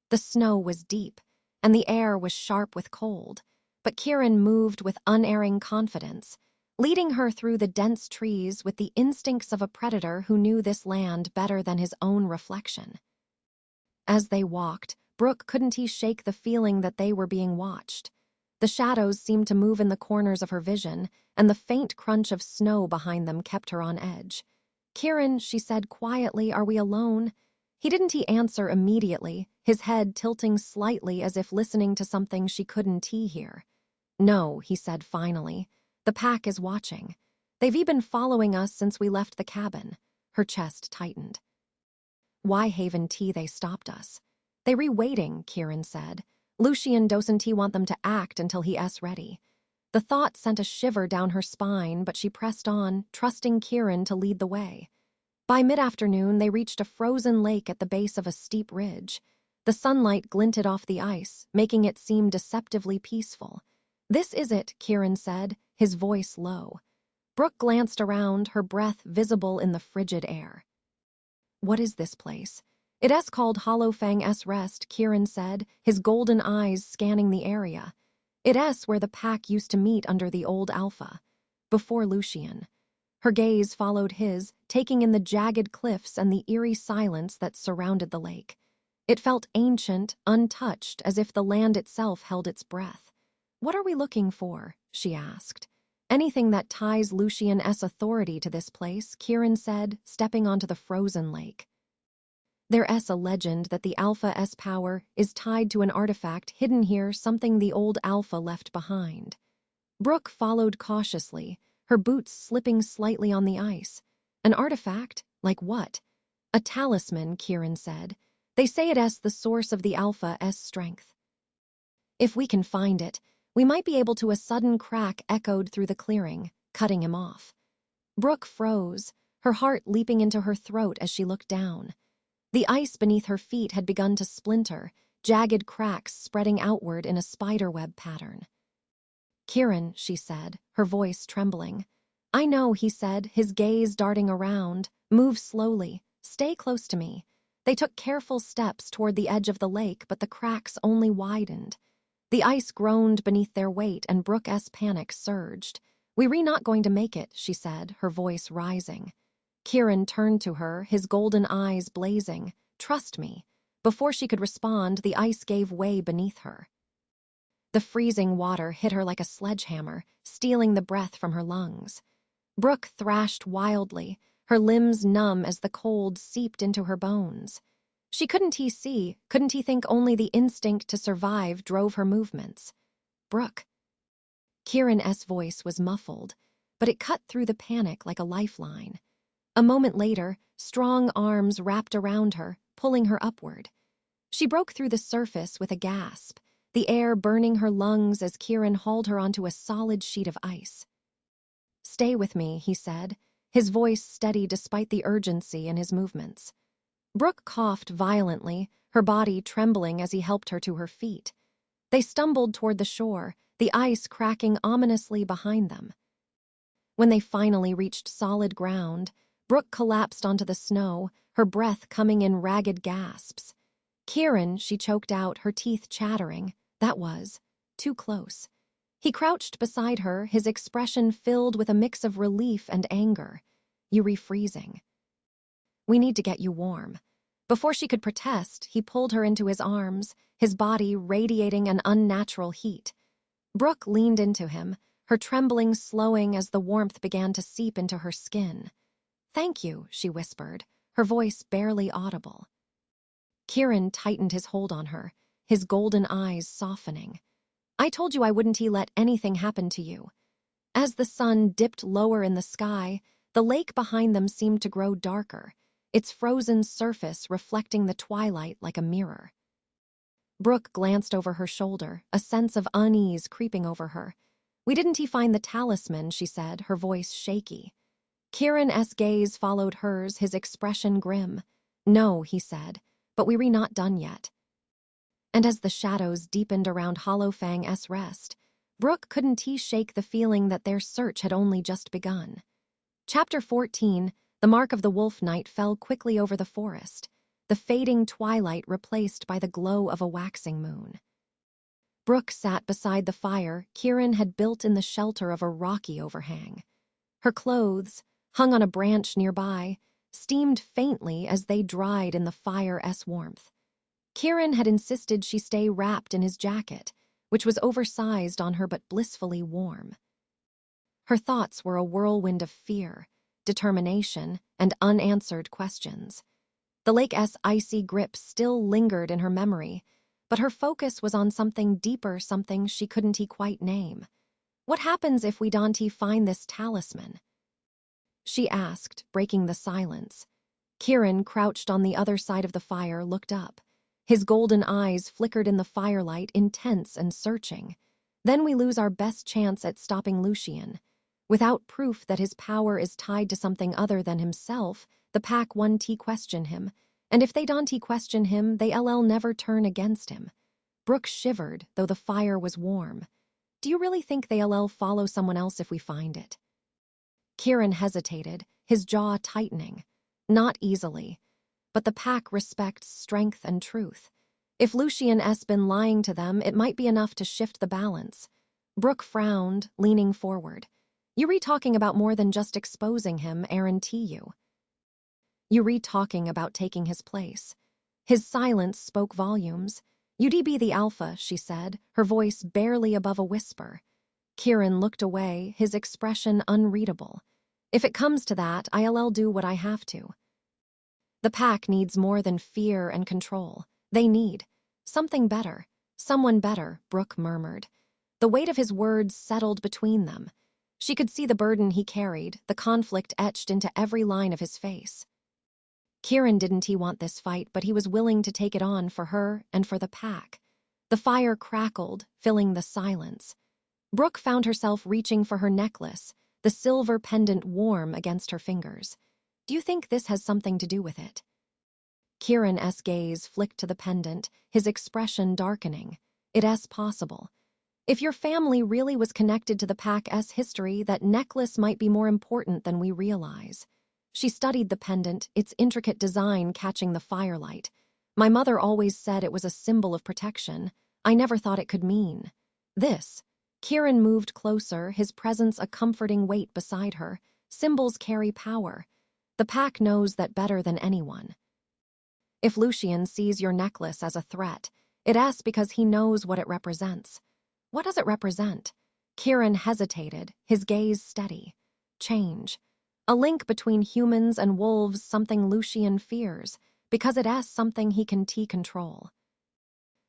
Speaker 1: The snow was deep, and the air was sharp with cold, but Kieran moved with unerring confidence, leading her through the dense trees with the instincts of a predator who knew this land better than his own reflection. As they walked, Brooke couldn't shake the feeling that they were being watched. The shadows seemed to move in the corners of her vision, and the faint crunch of snow behind them kept her on edge. "Kieran," she said quietly, "are we alone?" He didn't answer immediately, his head tilting slightly as if listening to something she couldn't hear. "No," he said finally. "The pack is watching. They've been following us since we left the cabin." Her chest tightened. "Why haven't they stopped us?" "They waiting," Kieran said. "Lucian doesn't want them to act until he's ready." The thought sent a shiver down her spine, but she pressed on, trusting Kieran to lead the way. By mid-afternoon, they reached a frozen lake at the base of a steep ridge. The sunlight glinted off the ice, making it seem deceptively peaceful. "This is it," Kieran said, his voice low. Brooke glanced around, her breath visible in the frigid air. "What is this place?" "It's called Hollowfang's Rest," Kieran said, his golden eyes scanning the area. "It's where the pack used to meet under the old Alpha. Before Lucian." Her gaze followed his, taking in the jagged cliffs and the eerie silence that surrounded the lake. It felt ancient, untouched, as if the land itself held its breath. "What are we looking for?" she asked. "Anything that ties Lucian's authority to this place," Kieran said, stepping onto the frozen lake. "There's a legend that the Alpha's power is tied to an artifact hidden here, something the old Alpha left behind." Brooke followed cautiously, her boots slipping slightly on the ice. "An artifact? Like what?" "A talisman," Kieran said. "They say it's the source of the Alpha's strength. If we can find it, we might be able to." A sudden crack echoed through the clearing, cutting him off. Brooke froze, her heart leaping into her throat as she looked down. The ice beneath her feet had begun to splinter, jagged cracks spreading outward in a spiderweb pattern. "Kieran," she said, her voice trembling. "I know," he said, his gaze darting around. "Move slowly. Stay close to me." They took careful steps toward the edge of the lake, but the cracks only widened. The ice groaned beneath their weight, and Brooke's panic surged. "We're not going to make it," she said, her voice rising. Kieran turned to her, his golden eyes blazing. "Trust me." Before she could respond, the ice gave way beneath her. The freezing water hit her like a sledgehammer, stealing the breath from her lungs. Brooke thrashed wildly, her limbs numb as the cold seeped into her bones. Couldn't he think only the instinct to survive drove her movements? "Brooke." Kieran's voice was muffled, but it cut through the panic like a lifeline. A moment later, strong arms wrapped around her, pulling her upward. She broke through the surface with a gasp, the air burning her lungs as Kieran hauled her onto a solid sheet of ice. "Stay with me," he said, his voice steady despite the urgency in his movements. Brooke coughed violently, her body trembling as he helped her to her feet. They stumbled toward the shore, the ice cracking ominously behind them. When they finally reached solid ground, Brooke collapsed onto the snow, her breath coming in ragged gasps. "Kieran," she choked out, her teeth chattering. That was too close. He crouched beside her, his expression filled with a mix of relief and anger. "You refreezing. We need to get you warm." Before she could protest, he pulled her into his arms, his body radiating an unnatural heat. Brooke leaned into him, her trembling slowing as the warmth began to seep into her skin. "Thank you," she whispered, her voice barely audible. Kieran tightened his hold on her, his golden eyes softening. "I told you I wouldn't let anything happen to you." As the sun dipped lower in the sky, the lake behind them seemed to grow darker, its frozen surface reflecting the twilight like a mirror. Brooke glanced over her shoulder, a sense of unease creeping over her. "We didn't find the talisman," she said, her voice shaky. Kieran's gaze followed hers, his expression grim. "No," he said, "but we're not done yet." And as the shadows deepened around Hollowfang's rest, Brooke couldn't shake the feeling that their search had only just begun. Chapter 14, The Mark of the Wolf Night fell quickly over the forest, the fading twilight replaced by the glow of a waxing moon. Brooke sat beside the fire Kieran had built in the shelter of a rocky overhang. Her clothes, hung on a branch nearby, steamed faintly as they dried in the fire's warmth. Kieran had insisted she stay wrapped in his jacket, which was oversized on her but blissfully warm. Her thoughts were a whirlwind of fear, determination, and unanswered questions. The lake's icy grip still lingered in her memory, but her focus was on something deeper, something she couldn't quite name. "What happens if we don't find this talisman?" she asked, breaking the silence. Kieran, crouched on the other side of the fire, looked up. His golden eyes flickered in the firelight, intense and searching. "Then we lose our best chance at stopping Lucian. Without proof that his power is tied to something other than himself, the pack won't question him, and if they don't question him, they'll never turn against him." Brooke shivered, though the fire was warm. "Do you really think they'll follow someone else if we find it?" Kieran hesitated, his jaw tightening. "Not easily. But the pack respects strength and truth. If Lucian's been lying to them, it might be enough to shift the balance." Brooke frowned, leaning forward. "You're talking about more than just exposing him, guarantee you. You're talking about taking his place." His silence spoke volumes. "You'd be the alpha," she said, her voice barely above a whisper. Kieran looked away, his expression unreadable. "If it comes to that, I'll do what I have to." The pack needs more than fear and control. They need something better. "Someone better," Brooke murmured. The weight of his words settled between them. She could see the burden he carried, the conflict etched into every line of his face. Kieran didn't want this fight, but he was willing to take it on for her and for the pack. The fire crackled, filling the silence. Brooke found herself reaching for her necklace, the silver pendant warm against her fingers. "Do you think this has something to do with it?" Kieran's gaze flicked to the pendant, his expression darkening. "It's possible. If your family really was connected to the pack's history, that necklace might be more important than we realize." She studied the pendant, its intricate design catching the firelight. "My mother always said it was a symbol of protection. I never thought it could mean this." Kieran moved closer, his presence a comforting weight beside her. "Symbols carry power. The pack knows that better than anyone. If Lucian sees your necklace as a threat, it's because he knows what it represents. What does it represent? Kieran hesitated, his gaze steady. Change. A link between humans and wolves, something Lucian fears, because it's something he can control.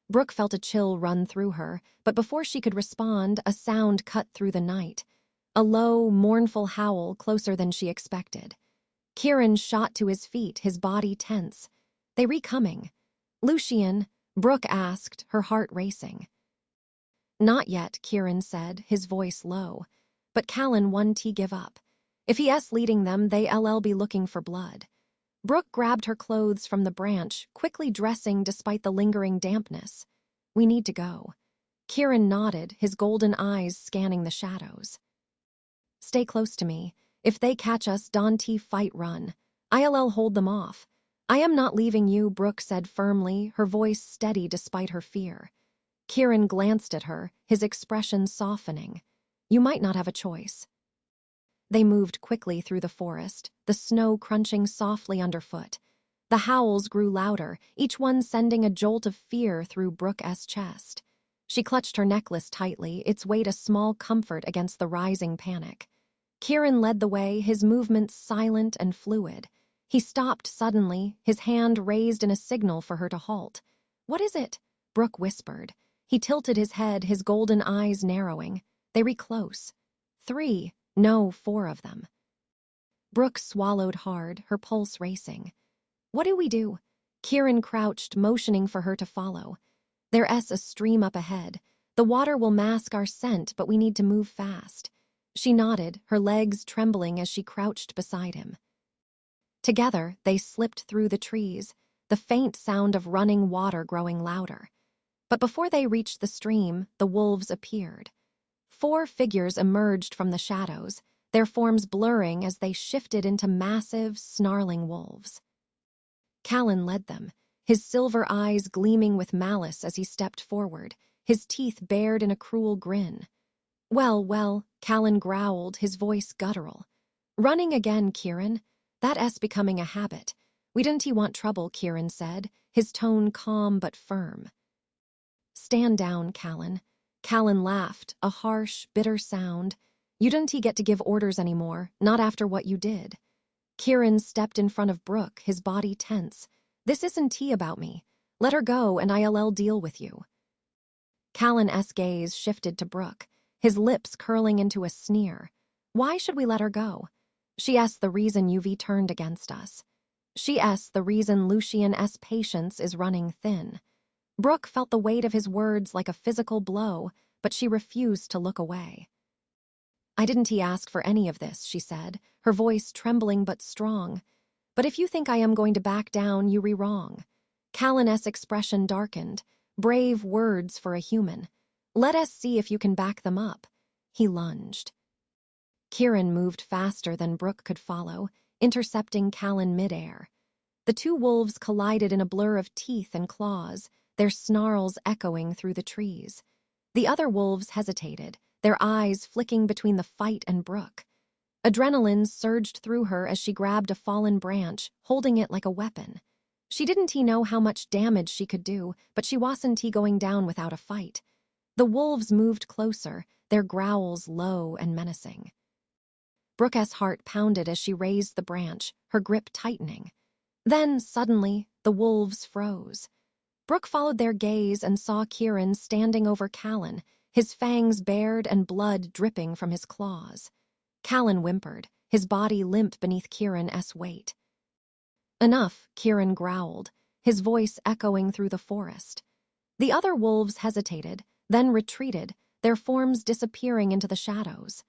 Speaker 1: Brooke felt a chill run through her, but before she could respond, a sound cut through the night. A low, mournful howl closer than she expected. Kieran shot to his feet, his body tense. They coming. Lucian, Brooke asked, her heart racing. Not yet, Kieran said, his voice low. But Callan won't give up. If he's leading them, they'll be looking for blood. Brooke grabbed her clothes from the branch, quickly dressing despite the lingering dampness. We need to go. Kieran nodded, his golden eyes scanning the shadows. Stay close to me. If they catch us, Dante fight run. I'll hold them off. I am not leaving you, Brooke said firmly, her voice steady despite her fear. Kieran glanced at her, his expression softening. You might not have a choice. They moved quickly through the forest, the snow crunching softly underfoot. The howls grew louder, each one sending a jolt of fear through Brooke's chest. She clutched her necklace tightly, its weight a small comfort against the rising panic. Kieran led the way, his movements silent and fluid. He stopped suddenly, his hand raised in a signal for her to halt. What is it? Brooke whispered. He tilted his head, his golden eyes narrowing. They close. 3, no, 4 of them. Brooke swallowed hard, her pulse racing. What do we do? Kieran crouched, motioning for her to follow. There's a stream up ahead. The water will mask our scent, but we need to move fast. She nodded, her legs trembling as she crouched beside him. Together, they slipped through the trees, the faint sound of running water growing louder. But before they reached the stream, the wolves appeared. 4 figures emerged from the shadows, their forms blurring as they shifted into massive, snarling wolves. Callan led them, his silver eyes gleaming with malice as he stepped forward, his teeth bared in a cruel grin. Well, Callan growled, his voice guttural. Running again, Kieran. That's becoming a habit. We didn't want trouble, Kieran said, his tone calm but firm. Stand down, Callan. Callan laughed, a harsh, bitter sound. You didn't get to give orders anymore, not after what you did. Kieran stepped in front of Brooke, his body tense. This isn't tea about me. Let her go and I'll deal with you. Callan's gaze shifted to Brooke, his lips curling into a sneer. Why should we let her go? She asked the reason you've turned against us. She asked the reason Lucian's patience is running thin. Brooke felt the weight of his words like a physical blow, but she refused to look away. I didn't ask for any of this, she said, her voice trembling but strong. But if you think I am going to back down, you're wrong. Callan's expression darkened. Brave words for a human. Let us see if you can back them up. He lunged. Kieran moved faster than Brooke could follow, intercepting Callan midair. The 2 wolves collided in a blur of teeth and claws, their snarls echoing through the trees. The other wolves hesitated, their eyes flicking between the fight and Brooke. Adrenaline surged through her as she grabbed a fallen branch, holding it like a weapon. She didn't know how much damage she could do, but she wasn't going down without a fight. The wolves moved closer, their growls low and menacing. Brooke's heart pounded as she raised the branch, her grip tightening. Then, suddenly, the wolves froze. Brooke followed their gaze and saw Kieran standing over Callan, his fangs bared and blood dripping from his claws. Callan whimpered, his body limp beneath Kieran's weight. Enough, Kieran growled, his voice echoing through the forest. The other wolves hesitated, then retreated, their forms disappearing into the shadows.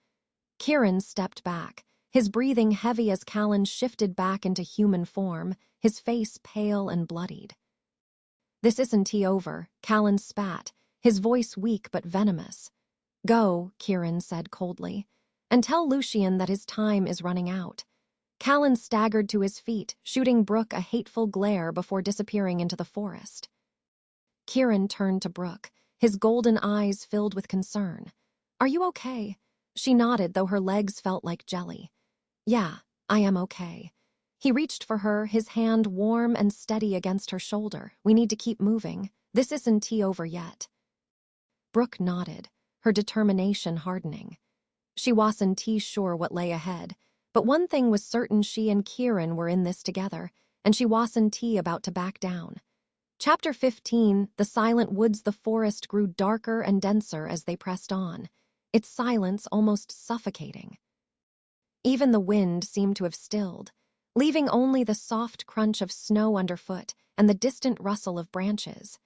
Speaker 1: Kieran stepped back, his breathing heavy as Callan shifted back into human form, his face pale and bloodied. This isn't over, Callan spat, his voice weak but venomous. Go, Kieran said coldly, and tell Lucian that his time is running out. Callan staggered to his feet, shooting Brooke a hateful glare before disappearing into the forest. Kieran turned to Brooke, his golden eyes filled with concern. Are you okay? She nodded, though her legs felt like jelly. Yeah, I am okay. He reached for her, his hand warm and steady against her shoulder. "We need to keep moving. This isn't over yet." Brooke nodded, her determination hardening. She wasn't sure what lay ahead, but one thing was certain: she and Kieran were in this together, and she wasn't about to back down. Chapter 15, The Silent Woods. The forest grew darker and denser as they pressed on, its silence almost suffocating. Even the wind seemed to have stilled, leaving only the soft crunch of snow underfoot and the distant rustle of branches.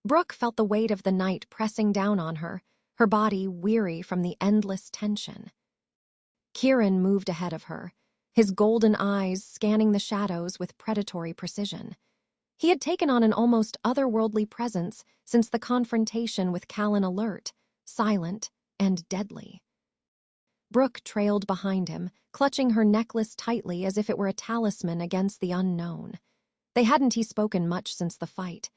Speaker 1: Brooke felt the weight of the night pressing down on her, her body weary from the endless tension. Kieran moved ahead of her, his golden eyes scanning the shadows with predatory precision. He had taken on an almost otherworldly presence since the confrontation with Callan, alert, silent, and deadly. Brooke trailed behind him, clutching her necklace tightly as if it were a talisman against the unknown. They hadn't spoken much since the fight.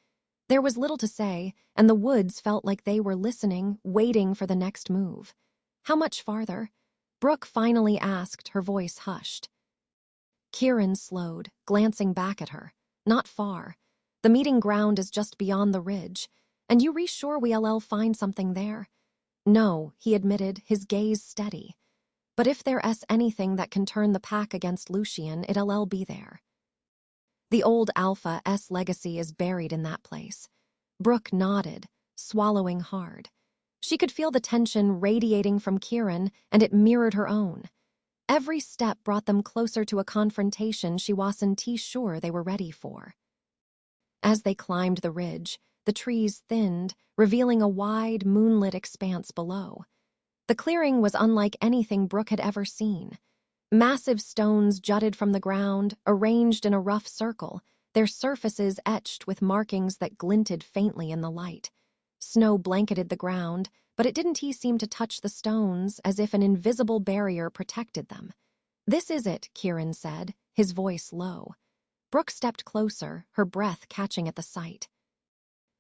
Speaker 1: There was little to say, and the woods felt like they were listening, waiting for the next move. "How much farther?" Brooke finally asked, her voice hushed. Kieran slowed, glancing back at her. "Not far. The meeting ground is just beyond the ridge. And you sure we'll find something there?" "No," he admitted, his gaze steady. "But if there's anything that can turn the pack against Lucian, it'll be there. The old Alpha's legacy is buried in that place." Brooke nodded, swallowing hard. She could feel the tension radiating from Kieran, and it mirrored her own. Every step brought them closer to a confrontation she wasn't sure they were ready for. As they climbed the ridge, the trees thinned, revealing a wide, moonlit expanse below. The clearing was unlike anything Brooke had ever seen. Massive stones jutted from the ground, arranged in a rough circle, their surfaces etched with markings that glinted faintly in the light. Snow blanketed the ground, but it didn't seem to touch the stones, as if an invisible barrier protected them. "This is it," Kieran said, his voice low. Brooke stepped closer, her breath catching at the sight.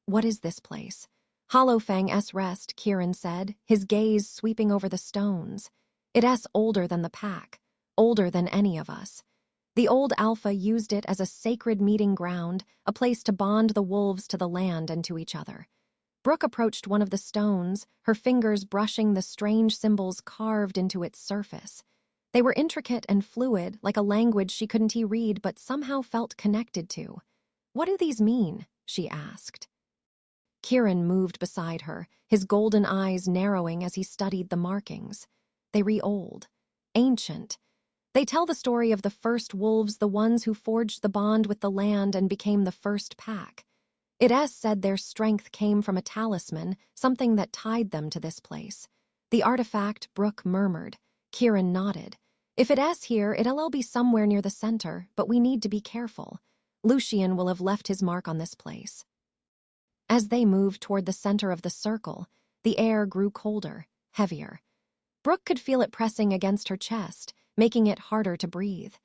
Speaker 1: "What is this place?" "Hollowfang's Rest," Kieran said, his gaze sweeping over the stones. "It's older than the pack, older than any of us. The old Alpha used it as a sacred meeting ground, a place to bond the wolves to the land and to each other." Brooke approached one of the stones, her fingers brushing the strange symbols carved into its surface. They were intricate and fluid, like a language she couldn't read but somehow felt connected to. "What do these mean?" she asked. Kieran moved beside her, his golden eyes narrowing as he studied the markings. "They old, ancient. They tell the story of the first wolves, the ones who forged the bond with the land and became the first pack. It's said their strength came from a talisman, something that tied them to this place." "The artifact," Brooke murmured. Kieran nodded. "If it's here, it'll be somewhere near the center, but we need to be careful. Lucian will have left his mark on this place." As they moved toward the center of the circle, the air grew colder, heavier. Brooke could feel it pressing against her chest, making it harder to breathe.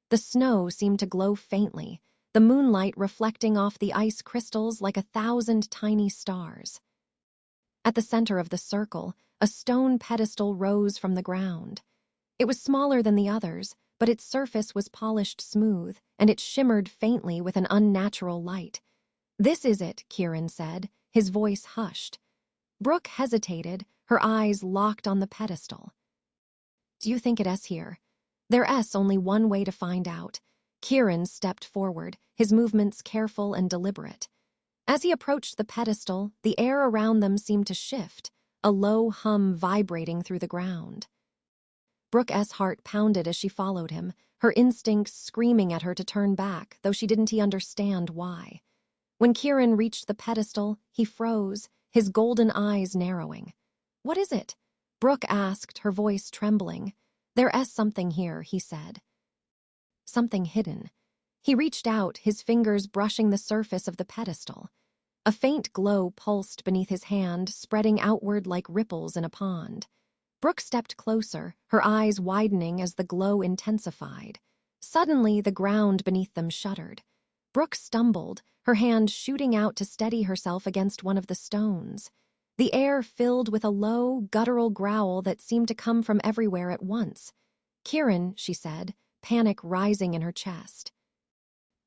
Speaker 1: The snow seemed to glow faintly, the moonlight reflecting off the ice crystals like 1,000 tiny stars. At the center of the circle, a stone pedestal rose from the ground. It was smaller than the others, but its surface was polished smooth, and it shimmered faintly with an unnatural light. "This is it," Kieran said, his voice hushed. Brooke hesitated, her eyes locked on the pedestal. "Do you think it's here?" "There's only one way to find out." Kieran stepped forward, his movements careful and deliberate. As he approached the pedestal, the air around them seemed to shift, a low hum vibrating through the ground. Brooke's heart pounded as she followed him, her instincts screaming at her to turn back, though she didn't understand why. When Kieran reached the pedestal, he froze, his golden eyes narrowing. "What is it?" Brooke asked, her voice trembling. "There's something here," he said. "Something hidden." He reached out, his fingers brushing the surface of the pedestal. A faint glow pulsed beneath his hand, spreading outward like ripples in a pond. Brooke stepped closer, her eyes widening as the glow intensified. Suddenly, the ground beneath them shuddered. Brooke stumbled, her hand shooting out to steady herself against one of the stones. The air filled with a low, guttural growl that seemed to come from everywhere at once. "Kieran," she said, panic rising in her chest.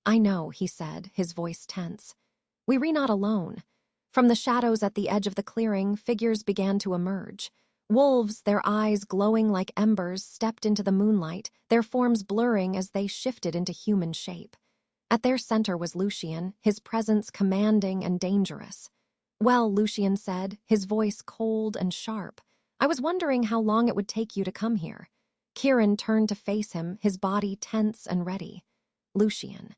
Speaker 1: "I know," he said, his voice tense. "We're not alone." From the shadows at the edge of the clearing, figures began to emerge. Wolves, their eyes glowing like embers, stepped into the moonlight, their forms blurring as they shifted into human shape. At their center was Lucien, his presence commanding and dangerous. "Well," Lucien said, his voice cold and sharp, "I was wondering how long it would take you to come here." Kieran turned to face him, his body tense and ready. "Lucien."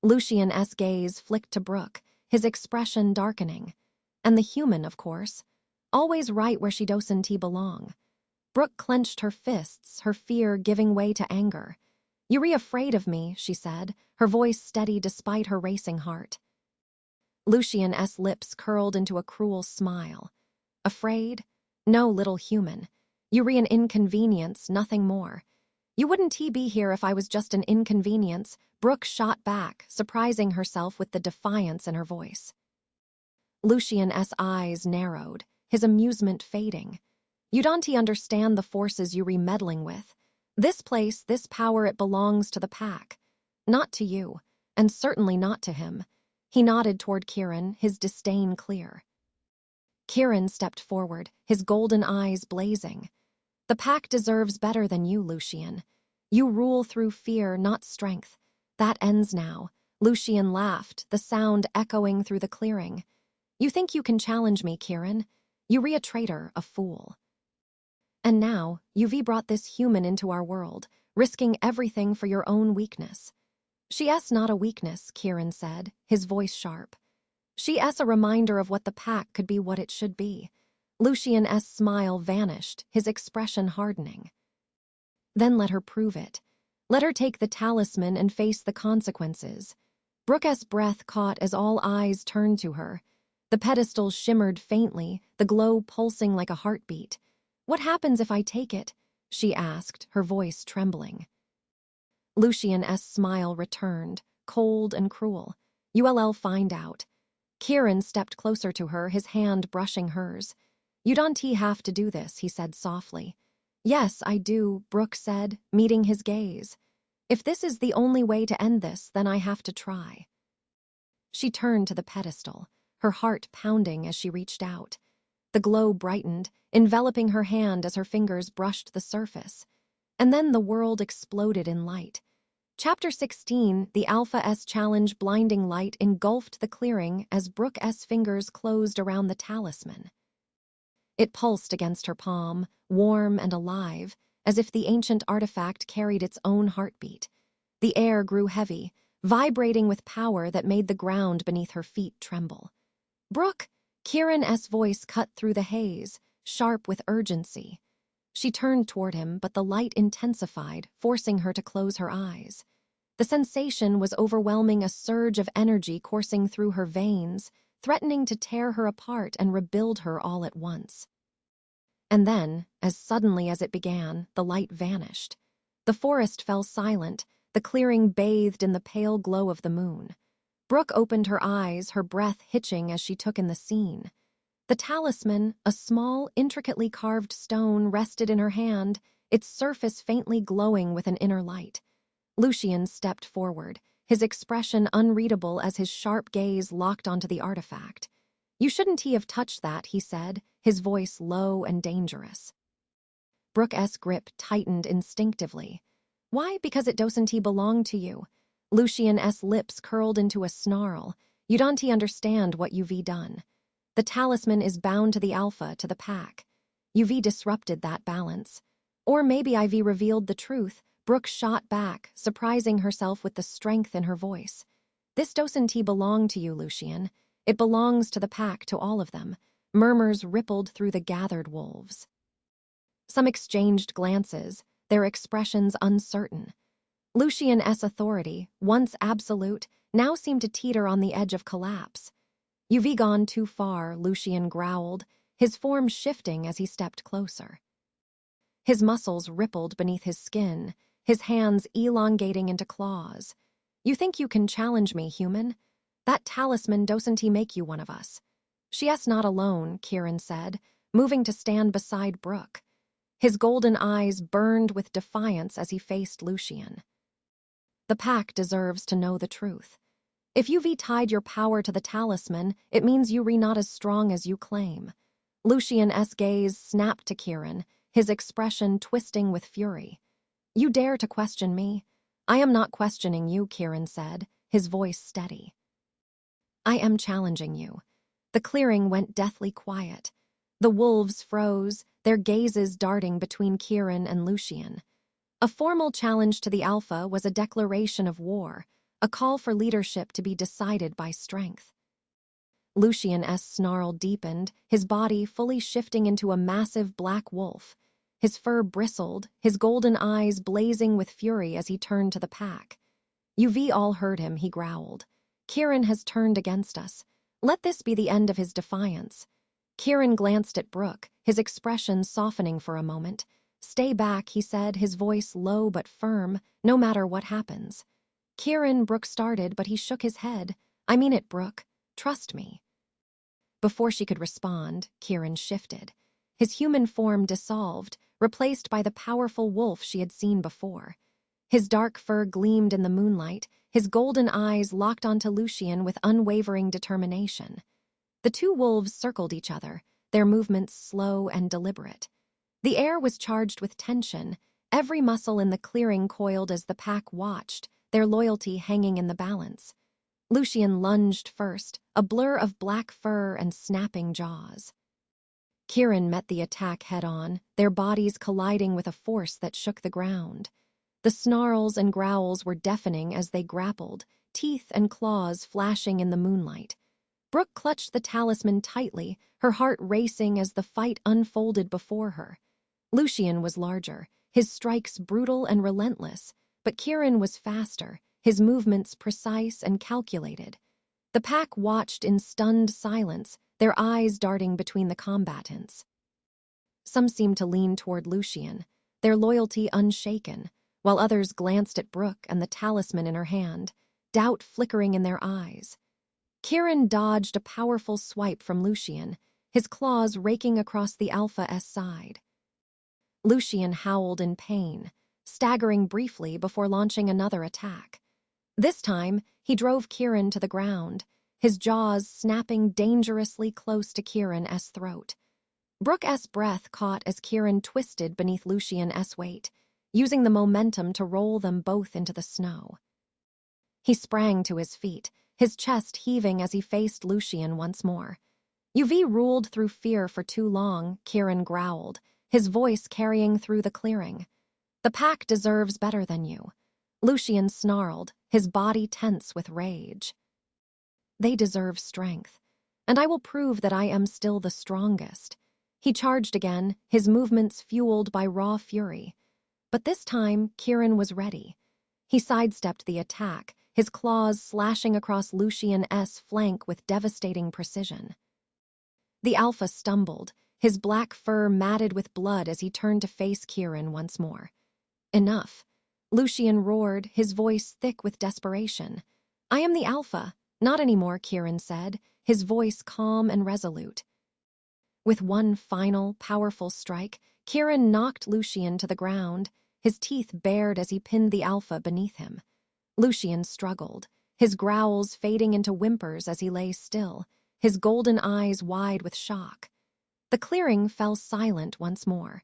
Speaker 1: Lucien's gaze flicked to Brooke, his expression darkening. And the human, of course. Always right where she doesn't belong. Brooke clenched her fists, her fear giving way to anger. "You're afraid of me," she said, her voice steady despite her racing heart. Lucien's lips curled into a cruel smile. "Afraid? No, little human. You're an inconvenience, nothing more. You wouldn't be here if I was just an inconvenience." Brooke shot back, surprising herself with the defiance in her voice. Lucien's eyes narrowed, his amusement fading. "You don't understand the forces you're meddling with. This place, this power, it belongs to the pack. Not to you, and certainly not to him." He nodded toward Kieran, his disdain clear. Kieran stepped forward, his golden eyes blazing. "The pack deserves better than you, Lucien. You rule through fear, not strength. That ends now." Lucien laughed, the sound echoing through the clearing. "You think you can challenge me, Kieran? You're a traitor, a fool. And now, you've brought this human into our world, risking everything for your own weakness." "She's not a weakness," Kieran said, his voice sharp. "She's a reminder of what the pack could be, what it should be." Lucien's smile vanished, his expression hardening. "Then let her prove it. Let her take the talisman and face the consequences." Brooke's breath caught as all eyes turned to her. The pedestal shimmered faintly, the glow pulsing like a heartbeat. "What happens if I take it?" she asked, her voice trembling. Lucien's smile returned, cold and cruel. "You'll find out." Kieran stepped closer to her, his hand brushing hers. "You don't have to do this," he said softly. "Yes, I do," Brooke said, meeting his gaze. "If this is the only way to end this, then I have to try." She turned to the pedestal, her heart pounding as she reached out. The glow brightened, enveloping her hand as her fingers brushed the surface. And then the world exploded in light. Chapter 16, the Alpha S Challenge. Blinding light engulfed the clearing as Brooke's fingers closed around the talisman. It pulsed against her palm, warm and alive, as if the ancient artifact carried its own heartbeat. The air grew heavy, vibrating with power that made the ground beneath her feet tremble. "Brooke!" Kieran's voice cut through the haze, sharp with urgency. She turned toward him, but the light intensified, forcing her to close her eyes. The sensation was overwhelming, a surge of energy coursing through her veins, threatening to tear her apart and rebuild her all at once. And then, as suddenly as it began, the light vanished. The forest fell silent, the clearing bathed in the pale glow of the moon. Brooke opened her eyes, her breath hitching as she took in the scene. The talisman, a small, intricately carved stone, rested in her hand, its surface faintly glowing with an inner light. Lucien stepped forward, his expression unreadable as his sharp gaze locked onto the artifact. "You shouldn't have touched that," he said, his voice low and dangerous. Brooke's grip tightened instinctively. "Why? Because it doesn't belong to you." Lucien's lips curled into a snarl. "You don't understand what you've done. The talisman is bound to the Alpha, to the pack. You've disrupted that balance. Or maybe I've revealed the truth." Brooke shot back, surprising herself with the strength in her voice. "This doesn't belong to you, Lucien. It belongs to the pack, to all of them." Murmurs rippled through the gathered wolves. Some exchanged glances, their expressions uncertain. Lucien's authority, once absolute, now seemed to teeter on the edge of collapse. "You've gone too far," Lucien growled, his form shifting as he stepped closer. His muscles rippled beneath his skin, his hands elongating into claws. "You think you can challenge me, human? That talisman doesn't make you one of us." "She's not alone," Kieran said, moving to stand beside Brooke. His golden eyes burned with defiance as he faced Lucian. The pack deserves to know the truth. If you've tied your power to the talisman, it means you're not as strong as you claim. Lucian's gaze snapped to Kieran, his expression twisting with fury. You dare to question me? I am not questioning you, Kieran said, his voice steady. I am challenging you. The clearing went deathly quiet. The wolves froze, their gazes darting between Kieran and Lucian. A formal challenge to the Alpha was a declaration of war, a call for leadership to be decided by strength. Lucian's snarl deepened, his body fully shifting into a massive black wolf. His fur bristled, his golden eyes blazing with fury as he turned to the pack. You've all heard him, he growled. Kieran has turned against us. Let this be the end of his defiance. Kieran glanced at Brooke, his expression softening for a moment. Stay back, he said, his voice low but firm, no matter what happens. Kieran, Brooke started, but he shook his head. I mean it, Brooke. Trust me. Before she could respond, Kieran shifted. His human form dissolved, replaced by the powerful wolf she had seen before. His dark fur gleamed in the moonlight, his golden eyes locked onto Lucian with unwavering determination. The two wolves circled each other, their movements slow and deliberate. The air was charged with tension, every muscle in the clearing coiled as the pack watched, their loyalty hanging in the balance. Lucian lunged first, a blur of black fur and snapping jaws. Kieran met the attack head-on, their bodies colliding with a force that shook the ground. The snarls and growls were deafening as they grappled, teeth and claws flashing in the moonlight. Brooke clutched the talisman tightly, her heart racing as the fight unfolded before her. Lucian was larger, his strikes brutal and relentless, but Kieran was faster, his movements precise and calculated. The pack watched in stunned silence, their eyes darting between the combatants. Some seemed to lean toward Lucian, their loyalty unshaken, while others glanced at Brooke and the talisman in her hand, doubt flickering in their eyes. Kieran dodged a powerful swipe from Lucian, his claws raking across the Alpha's side. Lucian howled in pain, staggering briefly before launching another attack. This time, he drove Kieran to the ground, his jaws snapping dangerously close to Kieran's throat. Brooke's breath caught as Kieran twisted beneath Lucian's weight, using the momentum to roll them both into the snow. He sprang to his feet, his chest heaving as he faced Lucian once more. You've ruled through fear for too long, Kieran growled, his voice carrying through the clearing. The pack deserves better than you. Lucian snarled, his body tense with rage. They deserve strength, and I will prove that I am still the strongest. He charged again, his movements fueled by raw fury. But this time, Kieran was ready. He sidestepped the attack, his claws slashing across Lucian's flank with devastating precision. The Alpha stumbled, his black fur matted with blood as he turned to face Kieran once more. Enough. Lucian roared, his voice thick with desperation. I am the Alpha. Not anymore, Kieran said, his voice calm and resolute. With one final, powerful strike, Kieran knocked Lucian to the ground, his teeth bared as he pinned the Alpha beneath him. Lucian struggled, his growls fading into whimpers as he lay still, his golden eyes wide with shock. The clearing fell silent once more.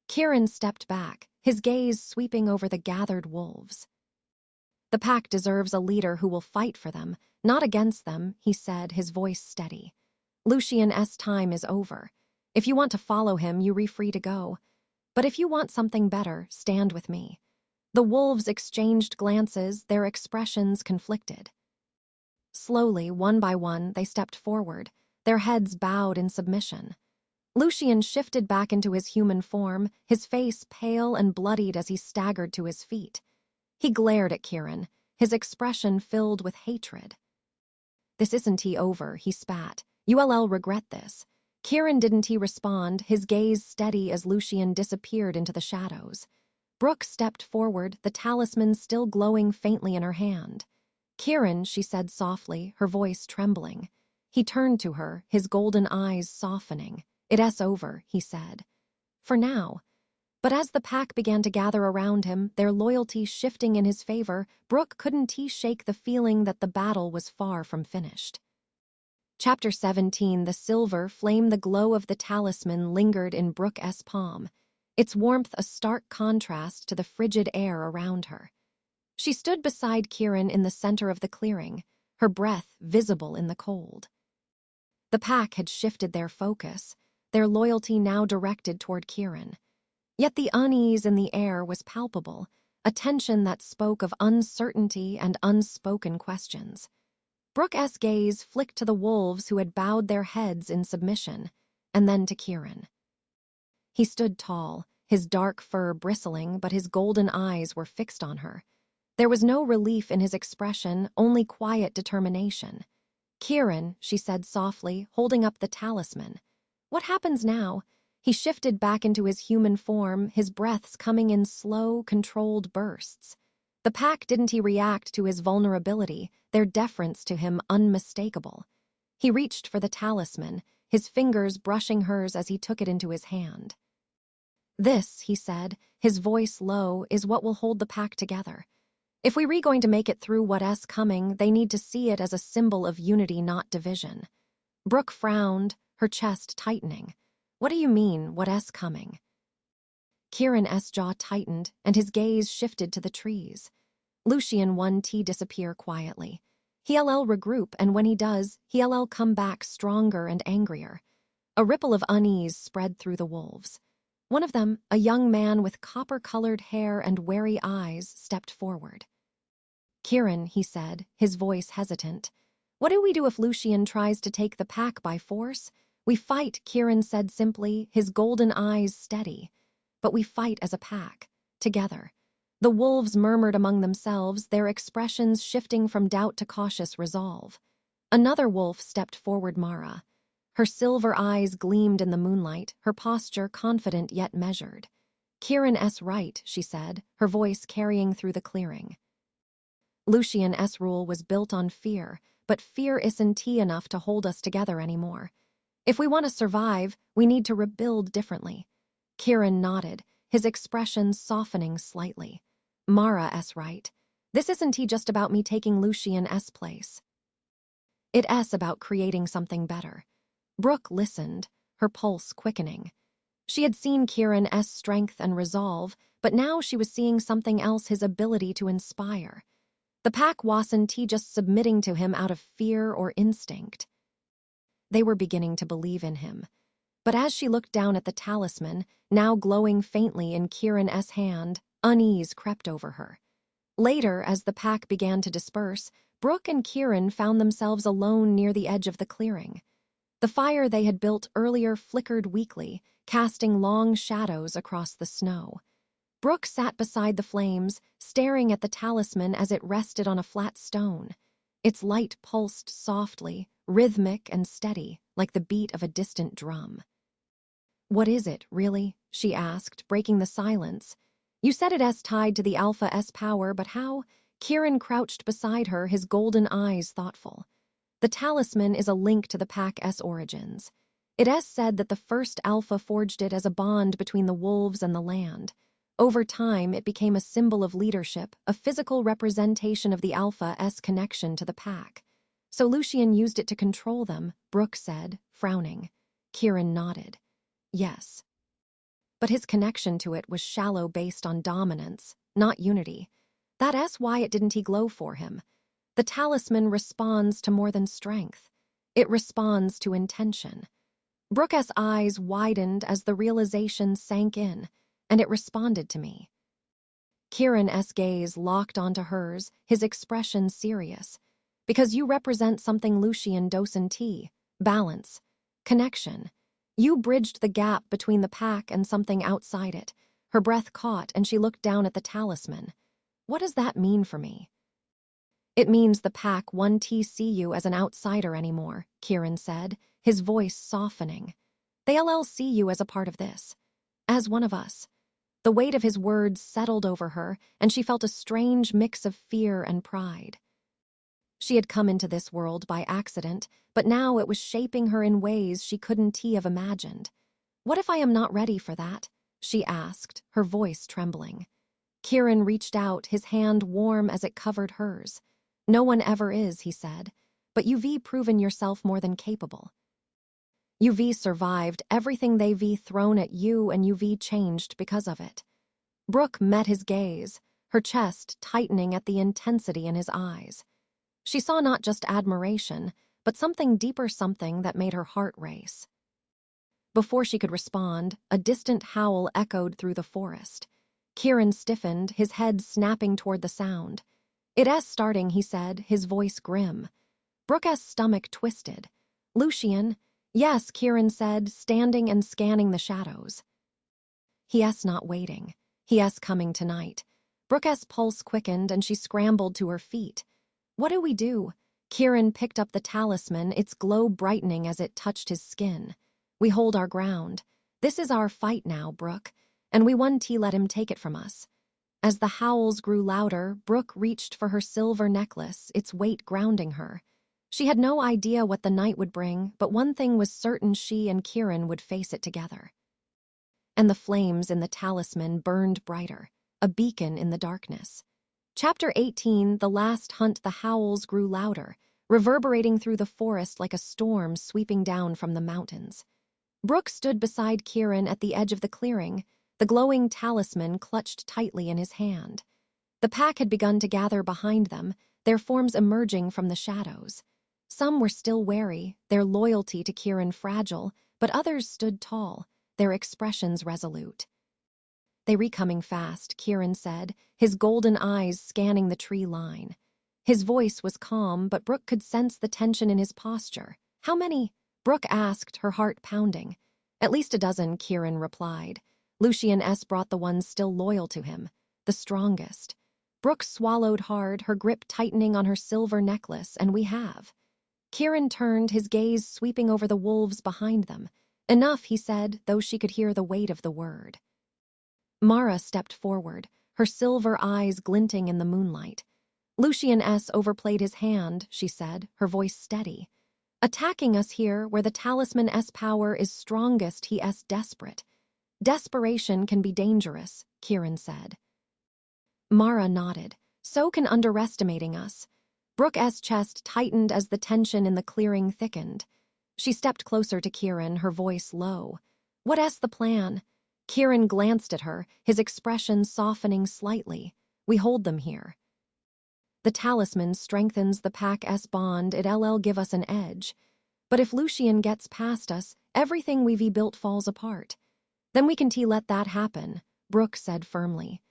Speaker 1: Kieran stepped back, his gaze sweeping over the gathered wolves. The pack deserves a leader who will fight for them, not against them, he said, his voice steady. Lucian's time is over. If you want to follow him, you're free to go. But if you want something better, stand with me. The wolves exchanged glances, their expressions conflicted. Slowly, one by one, they stepped forward, their heads bowed in submission. Lucian shifted back into his human form, his face pale and bloodied as he staggered to his feet. He glared at Kieran, his expression filled with hatred. This isn't over, he spat. You'll regret this. Kieran didn't respond, his gaze steady as Lucian disappeared into the shadows. Brooke stepped forward, the talisman still glowing faintly in her hand. Kieran, she said softly, her voice trembling. He turned to her, his golden eyes softening. It's over, he said. For now. But as the pack began to gather around him, their loyalty shifting in his favor, Brooke couldn't shake the feeling that the battle was far from finished. Chapter 17. The silver flame. The glow of the talisman lingered in Brooke's palm, its warmth a stark contrast to the frigid air around her. She stood beside Kieran in the center of the clearing, her breath visible in the cold. The pack had shifted their focus, their loyalty now directed toward Kieran. Yet the unease in the air was palpable, a tension that spoke of uncertainty and unspoken questions. Brooke's gaze flicked to the wolves who had bowed their heads in submission, and then to Kieran. He stood tall, his dark fur bristling, but his golden eyes were fixed on her. There was no relief in his expression, only quiet determination. "Kieran," she said softly, holding up the talisman. "What happens now?" He shifted back into his human form, his breaths coming in slow, controlled bursts. The pack didn't react to his vulnerability, their deference to him unmistakable. He reached for the talisman, his fingers brushing hers as he took it into his hand. "This," he said, his voice low, "is what will hold the pack together. If we're going to make it through what's coming, they need to see it as a symbol of unity, not division." Brooke frowned, her chest tightening. "What do you mean, what's coming?" Kieran's jaw tightened, and his gaze shifted to the trees. Lucian 1T disappear quietly. He'll regroup, and when he does, he'll come back stronger and angrier. A ripple of unease spread through the wolves. One of them, a young man with copper-colored hair and wary eyes, stepped forward. "Kieran," he said, his voice hesitant. "What do we do if Lucian tries to take the pack by force?" "We fight," Kieran said simply, his golden eyes steady. "But we fight as a pack, together." The wolves murmured among themselves, their expressions shifting from doubt to cautious resolve. Another wolf stepped forward, Mara. Her silver eyes gleamed in the moonlight, her posture confident yet measured. "Kieran's right," she said, her voice carrying through the clearing. Lucian's rule was built on fear, but fear isn't enough to hold us together anymore. If we want to survive, we need to rebuild differently. Kieran nodded, his expression softening slightly. "Mara's right. This isn't just about me taking Lucian's place. It's about creating something better." Brooke listened, her pulse quickening. She had seen Kieran's strength and resolve, but now she was seeing something else, his ability to inspire. The pack wasn't just submitting to him out of fear or instinct. They were beginning to believe in him. But as she looked down at the talisman, now glowing faintly in Kieran's hand, unease crept over her. Later, as the pack began to disperse, Brooke and Kieran found themselves alone near the edge of the clearing. The fire they had built earlier flickered weakly, casting long shadows across the snow. Brooke sat beside the flames, staring at the talisman as it rested on a flat stone. Its light pulsed softly, rhythmic and steady, like the beat of a distant drum. "What is it, really?" she asked, breaking the silence. "You said it's tied to the Alpha's power, but how?" Kieran crouched beside her, his golden eyes thoughtful. "The talisman is a link to the pack's origins. It's said that the first Alpha forged it as a bond between the wolves and the land. Over time, it became a symbol of leadership, a physical representation of the Alpha's connection to the pack. So Lucian used it to control them," Brooke said, frowning. Kieran nodded. "Yes. But his connection to it was shallow, based on dominance, not unity. That's why it didn't glow for him. The talisman responds to more than strength. It responds to intention." Brooke's eyes widened as the realization sank in, and it responded to me. Kieran's gaze locked onto hers, his expression serious. "Because you represent something Lucian doesn't. Balance. Connection. You bridged the gap between the pack and something outside it." Her breath caught, and she looked down at the talisman. "What does that mean for me?" "It means the pack won't see you as an outsider anymore," Kieran said, his voice softening. "They'll see you as a part of this. As one of us." The weight of his words settled over her, and she felt a strange mix of fear and pride. She had come into this world by accident, but now it was shaping her in ways she couldn't have imagined. "What if I am not ready for that?" she asked, her voice trembling. Kieran reached out, his hand warm as it covered hers. No one ever is, he said, but you've proven yourself more than capable. You've survived everything they've thrown at you, and you've changed because of it. Brooke met his gaze, her chest tightening at the intensity in his eyes. She saw not just admiration, but something deeper, something that made her heart race. Before she could respond, a distant howl echoed through the forest. Kieran stiffened, his head snapping toward the sound. "It's starting," he said, his voice grim. Brooke's stomach twisted. "Lucian?" "Yes," Kieran said, standing and scanning the shadows. "He's not waiting. He's coming tonight." Brooke's pulse quickened and she scrambled to her feet. "What do we do?" Kieran picked up the talisman, its glow brightening as it touched his skin. "We hold our ground. This is our fight now, Brooke, and we won't let him take it from us." As the howls grew louder, Brooke reached for her silver necklace, its weight grounding her. She had no idea what the night would bring, but one thing was certain: she and Kieran would face it together. And the flames in the talisman burned brighter, a beacon in the darkness. Chapter 18, The Last Hunt. The howls grew louder, reverberating through the forest like a storm sweeping down from the mountains. Brooke stood beside Kieran at the edge of the clearing, the glowing talisman clutched tightly in his hand. The pack had begun to gather behind them, their forms emerging from the shadows. Some were still wary, their loyalty to Kieran fragile, but others stood tall, their expressions resolute. "They're coming fast," Kieran said, his golden eyes scanning the tree line. His voice was calm, but Brooke could sense the tension in his posture. "How many?" Brooke asked, her heart pounding. "At least a dozen," Kieran replied. Lucian brought the ones still loyal to him, the strongest. Brooke swallowed hard, her grip tightening on her silver necklace. "And we have." Kieran turned, his gaze sweeping over the wolves behind them. "Enough," he said, though she could hear the weight of the word. Mara stepped forward, her silver eyes glinting in the moonlight. "Lucian overplayed his hand," she said, her voice steady. "Attacking us here, where the talisman's power is strongest. He's desperate." "Desperation can be dangerous," Kieran said. Mara nodded. "So can underestimating us." Brooke's chest tightened as the tension in the clearing thickened. She stepped closer to Kieran, her voice low. "What's the plan?" Kieran glanced at her, his expression softening slightly. "We hold them here. The talisman strengthens the pack's bond. It'll give us an edge. But if Lucian gets past us, everything we've built falls apart. Then we can let that happen," Brooke said firmly.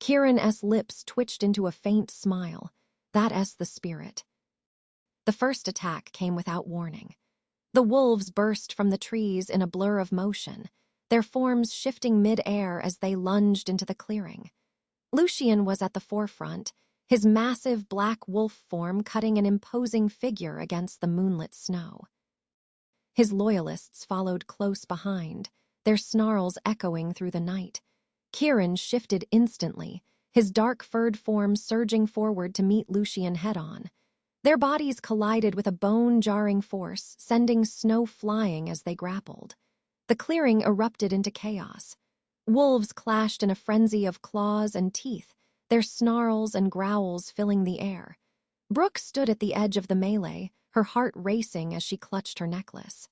Speaker 1: Kieran's lips twitched into a faint smile. "That's the spirit." The first attack came without warning. The wolves burst from the trees in a blur of motion, their forms shifting mid-air as they lunged into the clearing. Lucian was at the forefront, his massive black wolf form cutting an imposing figure against the moonlit snow. His loyalists followed close behind, their snarls echoing through the night. Kieran shifted instantly, his dark furred form surging forward to meet Lucian head-on. Their bodies collided with a bone-jarring force, sending snow flying as they grappled. The clearing erupted into chaos. Wolves clashed in a frenzy of claws and teeth, their snarls and growls filling the air. Brooke stood at the edge of the melee, her heart racing as she clutched her necklace.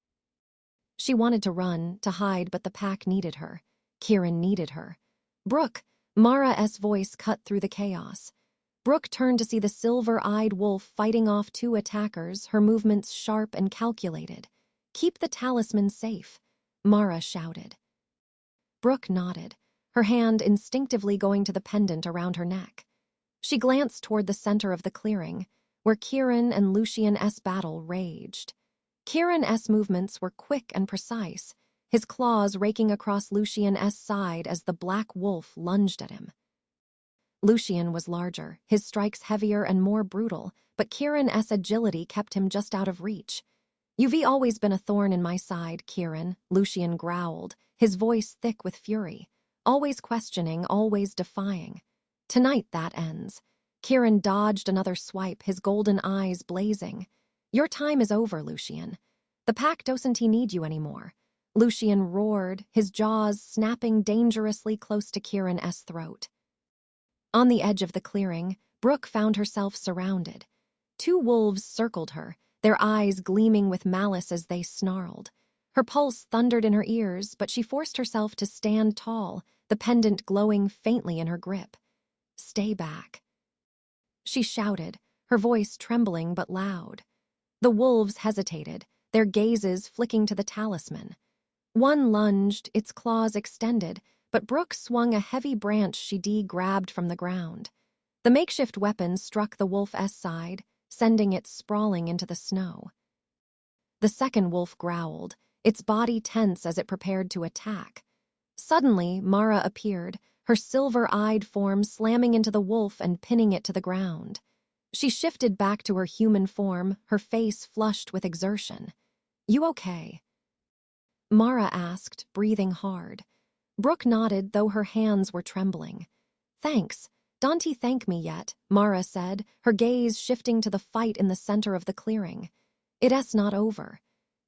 Speaker 1: She wanted to run, to hide, but the pack needed her. Kieran needed her. "Brooke!" Mara's voice cut through the chaos. Brooke turned to see the silver-eyed wolf fighting off two attackers, her movements sharp and calculated. "Keep the talisman safe," Mara shouted. Brooke nodded, her hand instinctively going to the pendant around her neck. She glanced toward the center of the clearing, where Kieran and Lucian's battle raged. Kieran's movements were quick and precise, his claws raking across Lucian's side as the black wolf lunged at him. Lucian was larger, his strikes heavier and more brutal, but Kieran's agility kept him just out of reach. "You've always been a thorn in my side, Kieran," Lucian growled, his voice thick with fury. "Always questioning, always defying. Tonight that ends." Kieran dodged another swipe, his golden eyes blazing. "Your time is over, Lucian. The pack doesn't need you anymore." Lucian roared, his jaws snapping dangerously close to Kieran's throat. On the edge of the clearing, Brooke found herself surrounded. Two wolves circled her, their eyes gleaming with malice as they snarled. Her pulse thundered in her ears, but she forced herself to stand tall, the pendant glowing faintly in her grip. "Stay back," she shouted, her voice trembling but loud. The wolves hesitated, their gazes flicking to the talisman. One lunged, its claws extended, but Brooke swung a heavy branch she grabbed from the ground. The makeshift weapon struck the wolf's side, sending it sprawling into the snow. The second wolf growled, its body tense as it prepared to attack. Suddenly, Mara appeared, her silver-eyed form slamming into the wolf and pinning it to the ground. She shifted back to her human form, her face flushed with exertion. "You okay?" Mara asked, breathing hard. Brooke nodded, though her hands were trembling. "Thanks. Don't he thank me yet," Mara said, her gaze shifting to the fight in the center of the clearing. "It's not over."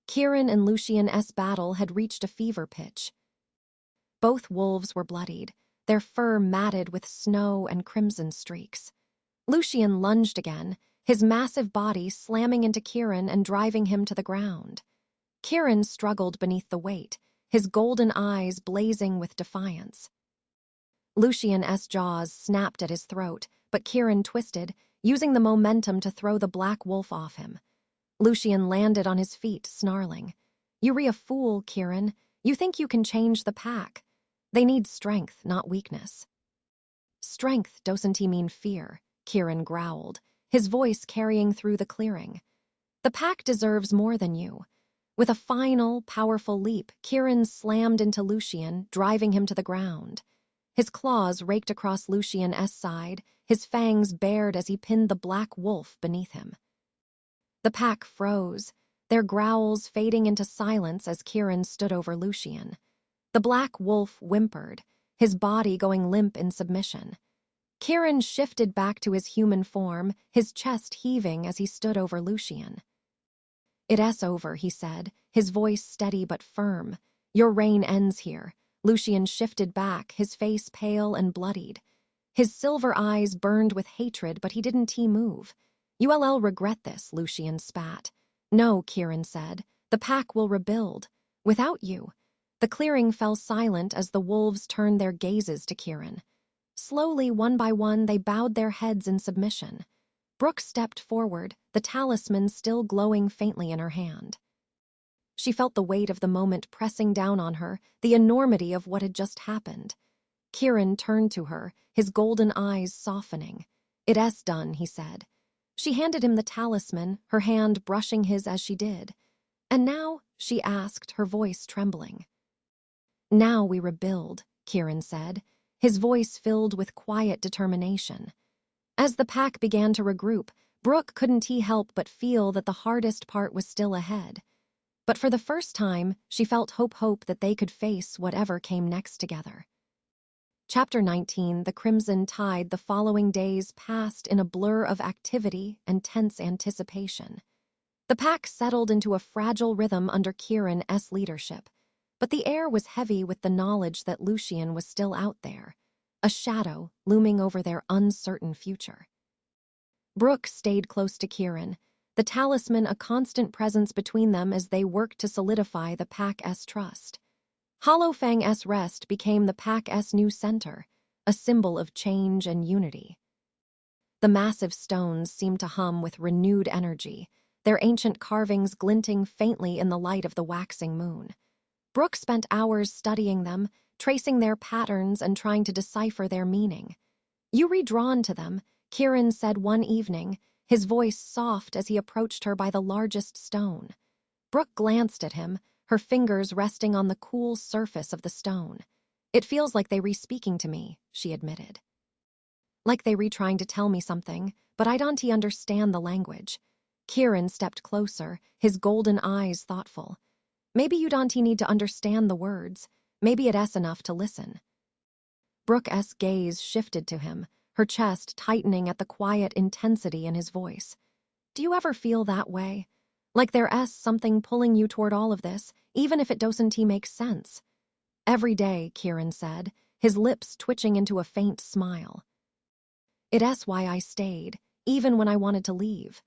Speaker 1: Kieran and Lucian's battle had reached a fever pitch. Both wolves were bloodied, their fur matted with snow and crimson streaks. Lucian lunged again, his massive body slamming into Kieran and driving him to the ground. Kieran struggled beneath the weight, his golden eyes blazing with defiance. Lucian's jaws snapped at his throat, but Kieran twisted, using the momentum to throw the black wolf off him. Lucian landed on his feet, snarling. "You're a fool, Kieran. You think you can change the pack. They need strength, not weakness." "Strength doesn't mean fear," Kieran growled, his voice carrying through the clearing. "The pack deserves more than you." With a final, powerful leap, Kieran slammed into Lucian, driving him to the ground. His claws raked across Lucian's side, his fangs bared as he pinned the black wolf beneath him. The pack froze, their growls fading into silence as Kieran stood over Lucian. The black wolf whimpered, his body going limp in submission. Kieran shifted back to his human form, his chest heaving as he stood over Lucian. "It's over," he said, his voice steady but firm. "Your reign ends here." Lucian shifted back, his face pale and bloodied. His silver eyes burned with hatred, but he didn't move. "You'll regret this," Lucian spat. "No," Kieran said. "The pack will rebuild. Without you." The clearing fell silent as the wolves turned their gazes to Kieran. Slowly, one by one, they bowed their heads in submission. Brooke stepped forward, the talisman still glowing faintly in her hand. She felt the weight of the moment pressing down on her, the enormity of what had just happened. Kieran turned to her, his golden eyes softening. "It's done," he said. She handed him the talisman, her hand brushing his as she did. "And now?" she asked, her voice trembling. "Now we rebuild," Kieran said, his voice filled with quiet determination. As the pack began to regroup, Brooke couldn't help but feel that the hardest part was still ahead. But for the first time, she felt hope that they could face whatever came next together. Chapter 19, The Crimson Tide. The following days passed in a blur of activity and tense anticipation. The pack settled into a fragile rhythm under Kieran's leadership, but the air was heavy with the knowledge that Lucian was still out there, a shadow looming over their uncertain future. Brooke stayed close to Kieran, the talisman a constant presence between them as they worked to solidify the pack's trust. Hollowfang's rest became the pack's new center, a symbol of change and unity. The massive stones seemed to hum with renewed energy, their ancient carvings glinting faintly in the light of the waxing moon. Brooke spent hours studying them, tracing their patterns and trying to decipher their meaning. "You redrawn to them," Kieran said one evening, his voice soft as he approached her by the largest stone. Brooke glanced at him, her fingers resting on the cool surface of the stone. "It feels like they re-speaking to me," she admitted. "Like they re-trying to tell me something, but I don't understand the language." Kieran stepped closer, his golden eyes thoughtful. "Maybe you don't need to understand the words. Maybe it's enough to listen." Brooke's gaze shifted to him, her chest tightening at the quiet intensity in his voice. "Do you ever feel that way? Like there's something pulling you toward all of this, even if it doesn't make sense. Every day, Kieran said, his lips twitching into a faint smile. It's why I stayed, even when I wanted to leave.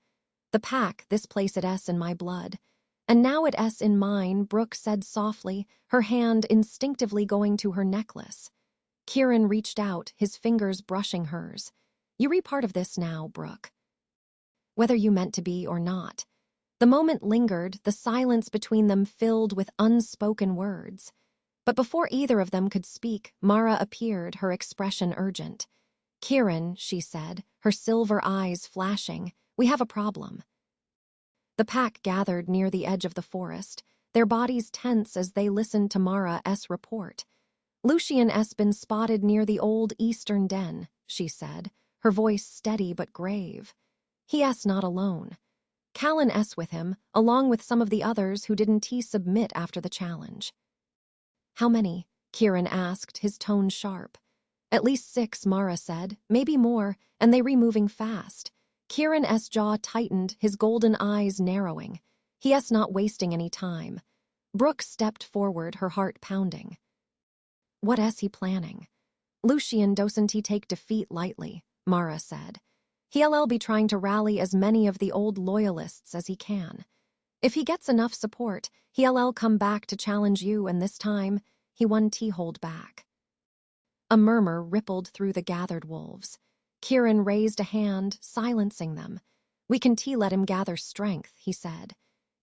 Speaker 1: The pack, this place it's in my blood. And now it's in mine, Brooke said softly, her hand instinctively going to her necklace. Kieran reached out, his fingers brushing hers. You're part of this now, Brooke. Whether you meant to be or not. The moment lingered, the silence between them filled with unspoken words. But before either of them could speak, Mara appeared, her expression urgent. Kieran, she said, her silver eyes flashing, we have a problem. The pack gathered near the edge of the forest, their bodies tense as they listened to Mara's report. Lucian's been spotted near the old eastern den, she said, her voice steady but grave. He's not alone. Callan's with him, along with some of the others who didn't submit after the challenge. How many? Kieran asked, his tone sharp. At least 6, Mara said, maybe more, and they moving fast. Kieran's jaw tightened, his golden eyes narrowing. He's not wasting any time. Brooke stepped forward, her heart pounding. What's he planning? Lucian doesn't take defeat lightly, Mara said. He'll be trying to rally as many of the old loyalists as he can. If he gets enough support, he'll come back to challenge you, and this time, he won't hold back. A murmur rippled through the gathered wolves. Kieran raised a hand, silencing them. We can let him gather strength, he said.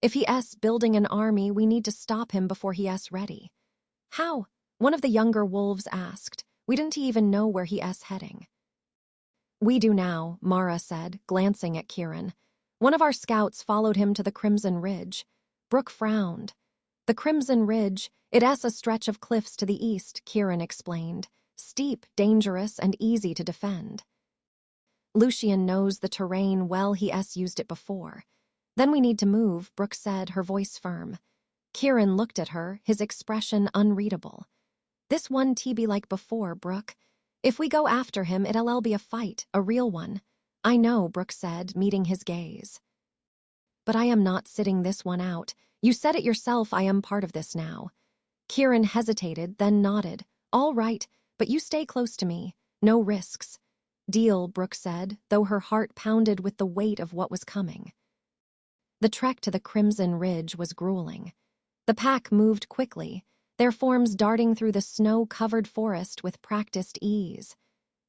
Speaker 1: If he's building an army, we need to stop him before he's ready. How? One of the younger wolves asked. We didn't even know where he's heading. We do now, Mara said, glancing at Kieran. One of our scouts followed him to the Crimson Ridge. Brooke frowned. The Crimson Ridge, it's a stretch of cliffs to the east, Kieran explained. Steep, dangerous, and easy to defend. Lucian knows the terrain well, he's used it before. Then we need to move, Brooke said, her voice firm. Kieran looked at her, his expression unreadable. This won't be like before, Brooke. If we go after him, it'll be a fight, a real one. I know, Brooke said, meeting his gaze. But I am not sitting this one out. You said it yourself, I am part of this now. Kieran hesitated, then nodded. All right, but you stay close to me. No risks. Deal, Brooke said, though her heart pounded with the weight of what was coming. The trek to the Crimson Ridge was grueling. The pack moved quickly, their forms darting through the snow-covered forest with practiced ease.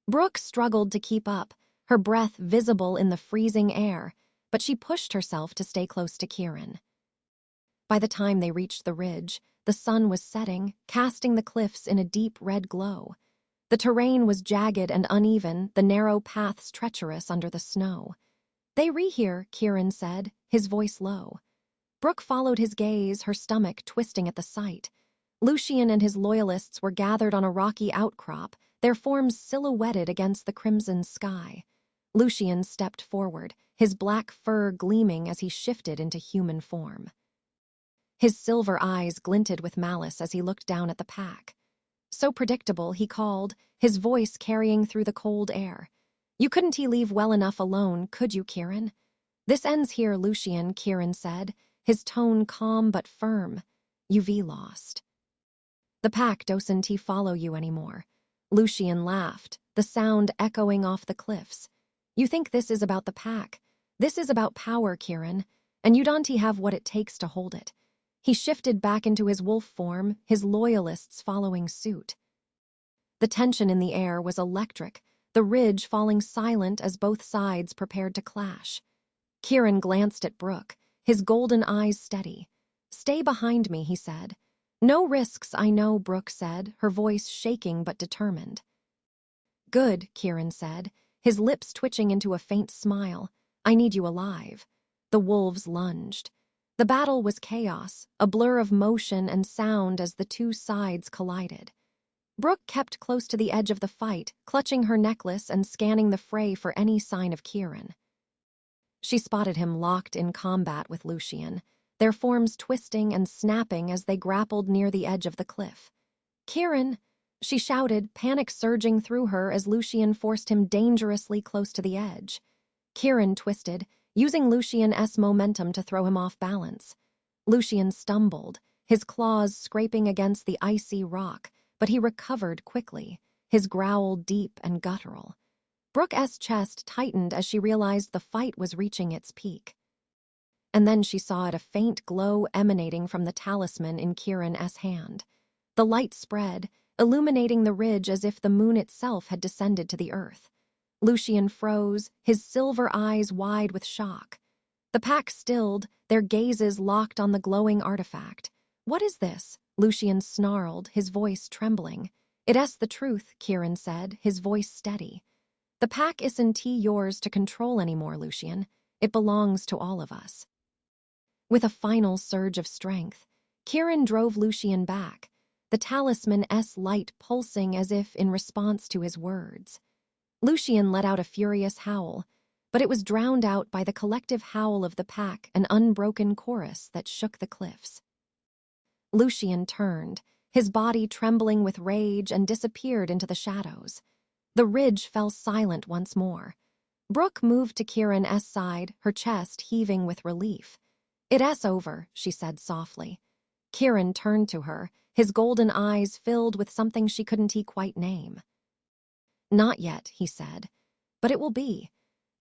Speaker 1: Brooke struggled to keep up, her breath visible in the freezing air, but she pushed herself to stay close to Kieran. By the time they reached the ridge, the sun was setting, casting the cliffs in a deep red glow. The terrain was jagged and uneven, the narrow paths treacherous under the snow. They here, Kieran said, his voice low. Brooke followed his gaze, her stomach twisting at the sight. Lucian and his loyalists were gathered on a rocky outcrop, their forms silhouetted against the crimson sky. Lucian stepped forward, his black fur gleaming as he shifted into human form. His silver eyes glinted with malice as he looked down at the pack. So predictable, he called, his voice carrying through the cold air. You couldn't leave well enough alone, could you, Kieran? This ends here, Lucian, Kieran said, his tone calm but firm. You've lost. The pack doesn't follow you anymore. Lucian laughed, the sound echoing off the cliffs. You think this is about the pack. This is about power, Kieran, and you don't have what it takes to hold it. He shifted back into his wolf form, his loyalists following suit. The tension in the air was electric, the ridge falling silent as both sides prepared to clash. Kieran glanced at Brooke, his golden eyes steady. Stay behind me, he said. No risks, I know, Brooke said, her voice shaking but determined. Good, Kieran said, his lips twitching into a faint smile. I need you alive. The wolves lunged. The battle was chaos, a blur of motion and sound as the two sides collided. Brooke kept close to the edge of the fight, clutching her necklace and scanning the fray for any sign of Kieran. She spotted him locked in combat with Lucian, their forms twisting and snapping as they grappled near the edge of the cliff. Kieran! She shouted, panic surging through her as Lucian forced him dangerously close to the edge. Kieran twisted, using Lucian's momentum to throw him off balance. Lucian stumbled, his claws scraping against the icy rock, but he recovered quickly, his growl deep and guttural. Brooke's chest tightened as she realized the fight was reaching its peak. And then she saw a faint glow emanating from the talisman in Kieran's hand. The light spread, illuminating the ridge as if the moon itself had descended to the earth. Lucian froze, his silver eyes wide with shock. The pack stilled, their gazes locked on the glowing artifact. "What is this?" Lucian snarled, his voice trembling. "It's the truth," Kieran said, his voice steady. "The pack isn't yours to control anymore, Lucian. It belongs to all of us." With a final surge of strength, Kieran drove Lucian back, the talisman's light pulsing as if in response to his words. Lucian let out a furious howl, but it was drowned out by the collective howl of the pack, an unbroken chorus that shook the cliffs. Lucian turned, his body trembling with rage, and disappeared into the shadows. The ridge fell silent once more. Brooke moved to Kieran's side, her chest heaving with relief. "It's over," she said softly. Kieran turned to her, his golden eyes filled with something she couldn't quite name. "Not yet," he said, "but it will be."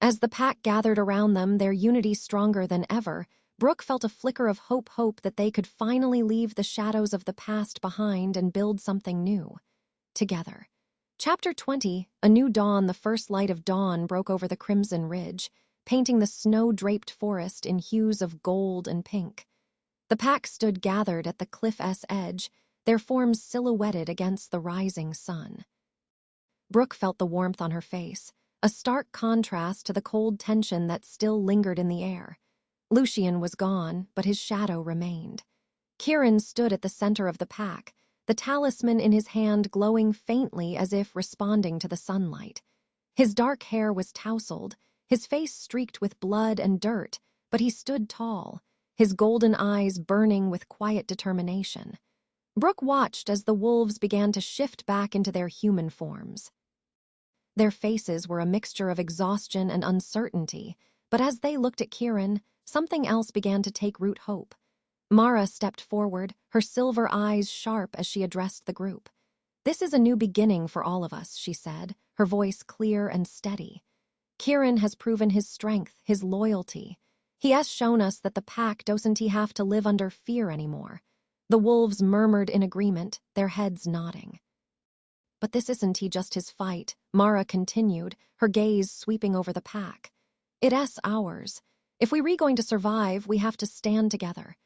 Speaker 1: As the pack gathered around them, their unity stronger than ever, Brooke felt a flicker of hope that they could finally leave the shadows of the past behind and build something new. Together. Chapter 20, A New Dawn. The first light of dawn broke over the crimson ridge, painting the snow-draped forest in hues of gold and pink. The pack stood gathered at the cliff's edge, their forms silhouetted against the rising sun. Brooke felt the warmth on her face, a stark contrast to the cold tension that still lingered in the air. Lucian was gone, but his shadow remained. Kieran stood at the center of the pack, the talisman in his hand glowing faintly as if responding to the sunlight. His dark hair was tousled, his face streaked with blood and dirt, but he stood tall, his golden eyes burning with quiet determination. Brooke watched as the wolves began to shift back into their human forms. Their faces were a mixture of exhaustion and uncertainty, but as they looked at Kieran, something else began to take root: hope. Mara stepped forward, her silver eyes sharp as she addressed the group. "This is a new beginning for all of us," she said, her voice clear and steady. "Kieran has proven his strength, his loyalty. He has shown us that the pack doesn't have to live under fear anymore." The wolves murmured in agreement, their heads nodding. "But this isn't just his fight," Mara continued, her gaze sweeping over the pack. "It's ours. If we're going to survive, we have to stand together."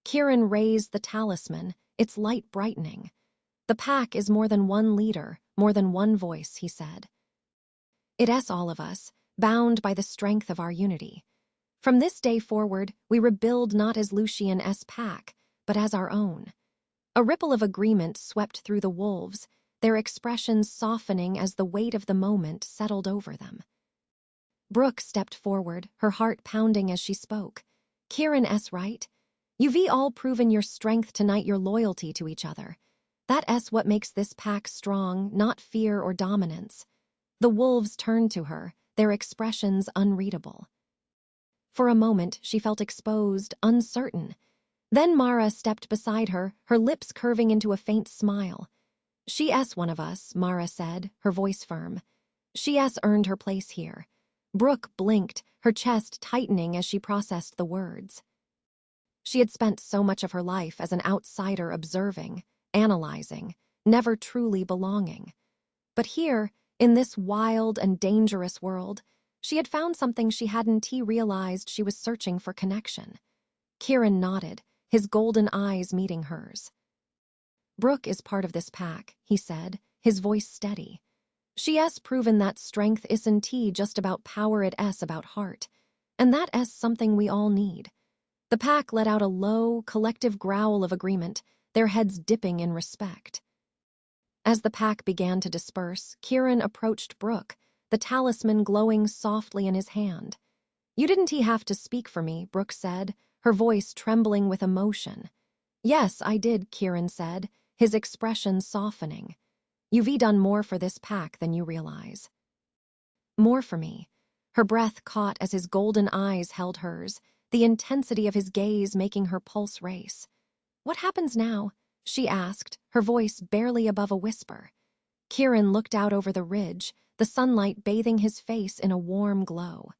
Speaker 1: Kieran raised the talisman, its light brightening. "The pack is more than one leader, more than one voice," he said. "It's all of us, bound by the strength of our unity. From this day forward, we rebuild not as Lucian's pack, but as our own." A ripple of agreement swept through the wolves, their expressions softening as the weight of the moment settled over them. Brooke stepped forward, her heart pounding as she spoke. "Kieran's right. You've all proven your strength tonight, your loyalty to each other. That's what makes this pack strong, not fear or dominance." The wolves turned to her, their expressions unreadable. For a moment, she felt exposed, uncertain. Then Mara stepped beside her, her lips curving into a faint smile. "She's one of us," Mara said, her voice firm. "She's earned her place here." Brooke blinked, her chest tightening as she processed the words. She had spent so much of her life as an outsider, observing, analyzing, never truly belonging. But here, in this wild and dangerous world, she had found something she hadn't realized. She was searching for connection. Kieran nodded, his golden eyes meeting hers. "Brooke is part of this pack," he said, his voice steady. "She's proven that strength isn't just about power, it's about heart. And that's something we all need." The pack let out a low, collective growl of agreement, their heads dipping in respect. As the pack began to disperse, Kieran approached Brooke, the talisman glowing softly in his hand. "You didn't have to speak for me," Brooke said, her voice trembling with emotion. "Yes, I did," Kieran said, his expression softening. "You've done more for this pack than you realize." "More for me." Her breath caught as his golden eyes held hers, the intensity of his gaze making her pulse race. "What happens now?" she asked, her voice barely above a whisper. Kieran looked out over the ridge, the sunlight bathing his face in a warm glow.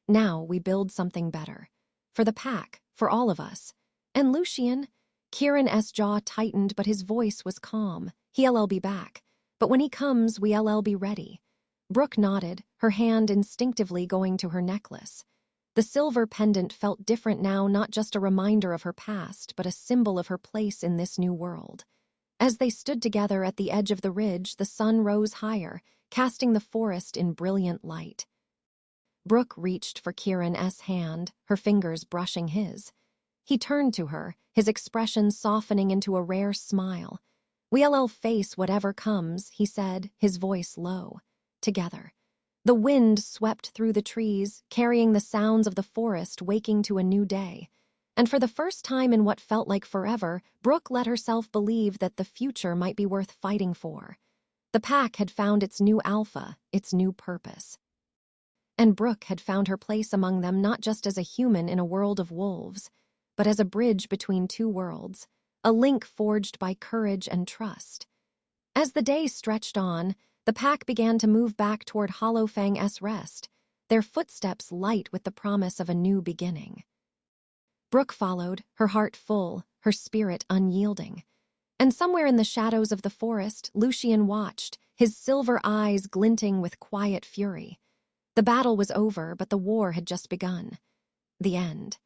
Speaker 1: "Now we build something better. For the pack, for all of us. And Lucian?" Kieran's jaw tightened, but his voice was calm. "He'll be back. But when he comes, we'll be ready." Brooke nodded, her hand instinctively going to her necklace. The silver pendant felt different now, not just a reminder of her past, but a symbol of her place in this new world. As they stood together at the edge of the ridge, the sun rose higher, casting the forest in brilliant light. Brooke reached for Kieran's hand, her fingers brushing his. He turned to her, his expression softening into a rare smile. "We'll face whatever comes," he said, his voice low. "Together." The wind swept through the trees, carrying the sounds of the forest, waking to a new day. And for the first time in what felt like forever, Brooke let herself believe that the future might be worth fighting for. The pack had found its new alpha, its new purpose. And Brooke had found her place among them, not just as a human in a world of wolves, but as a bridge between two worlds, a link forged by courage and trust. As the day stretched on, the pack began to move back toward Hollowfang's rest, their footsteps light with the promise of a new beginning. Brooke followed, her heart full, her spirit unyielding. And somewhere in the shadows of the forest, Lucian watched, his silver eyes glinting with quiet fury. The battle was over, but the war had just begun. The end.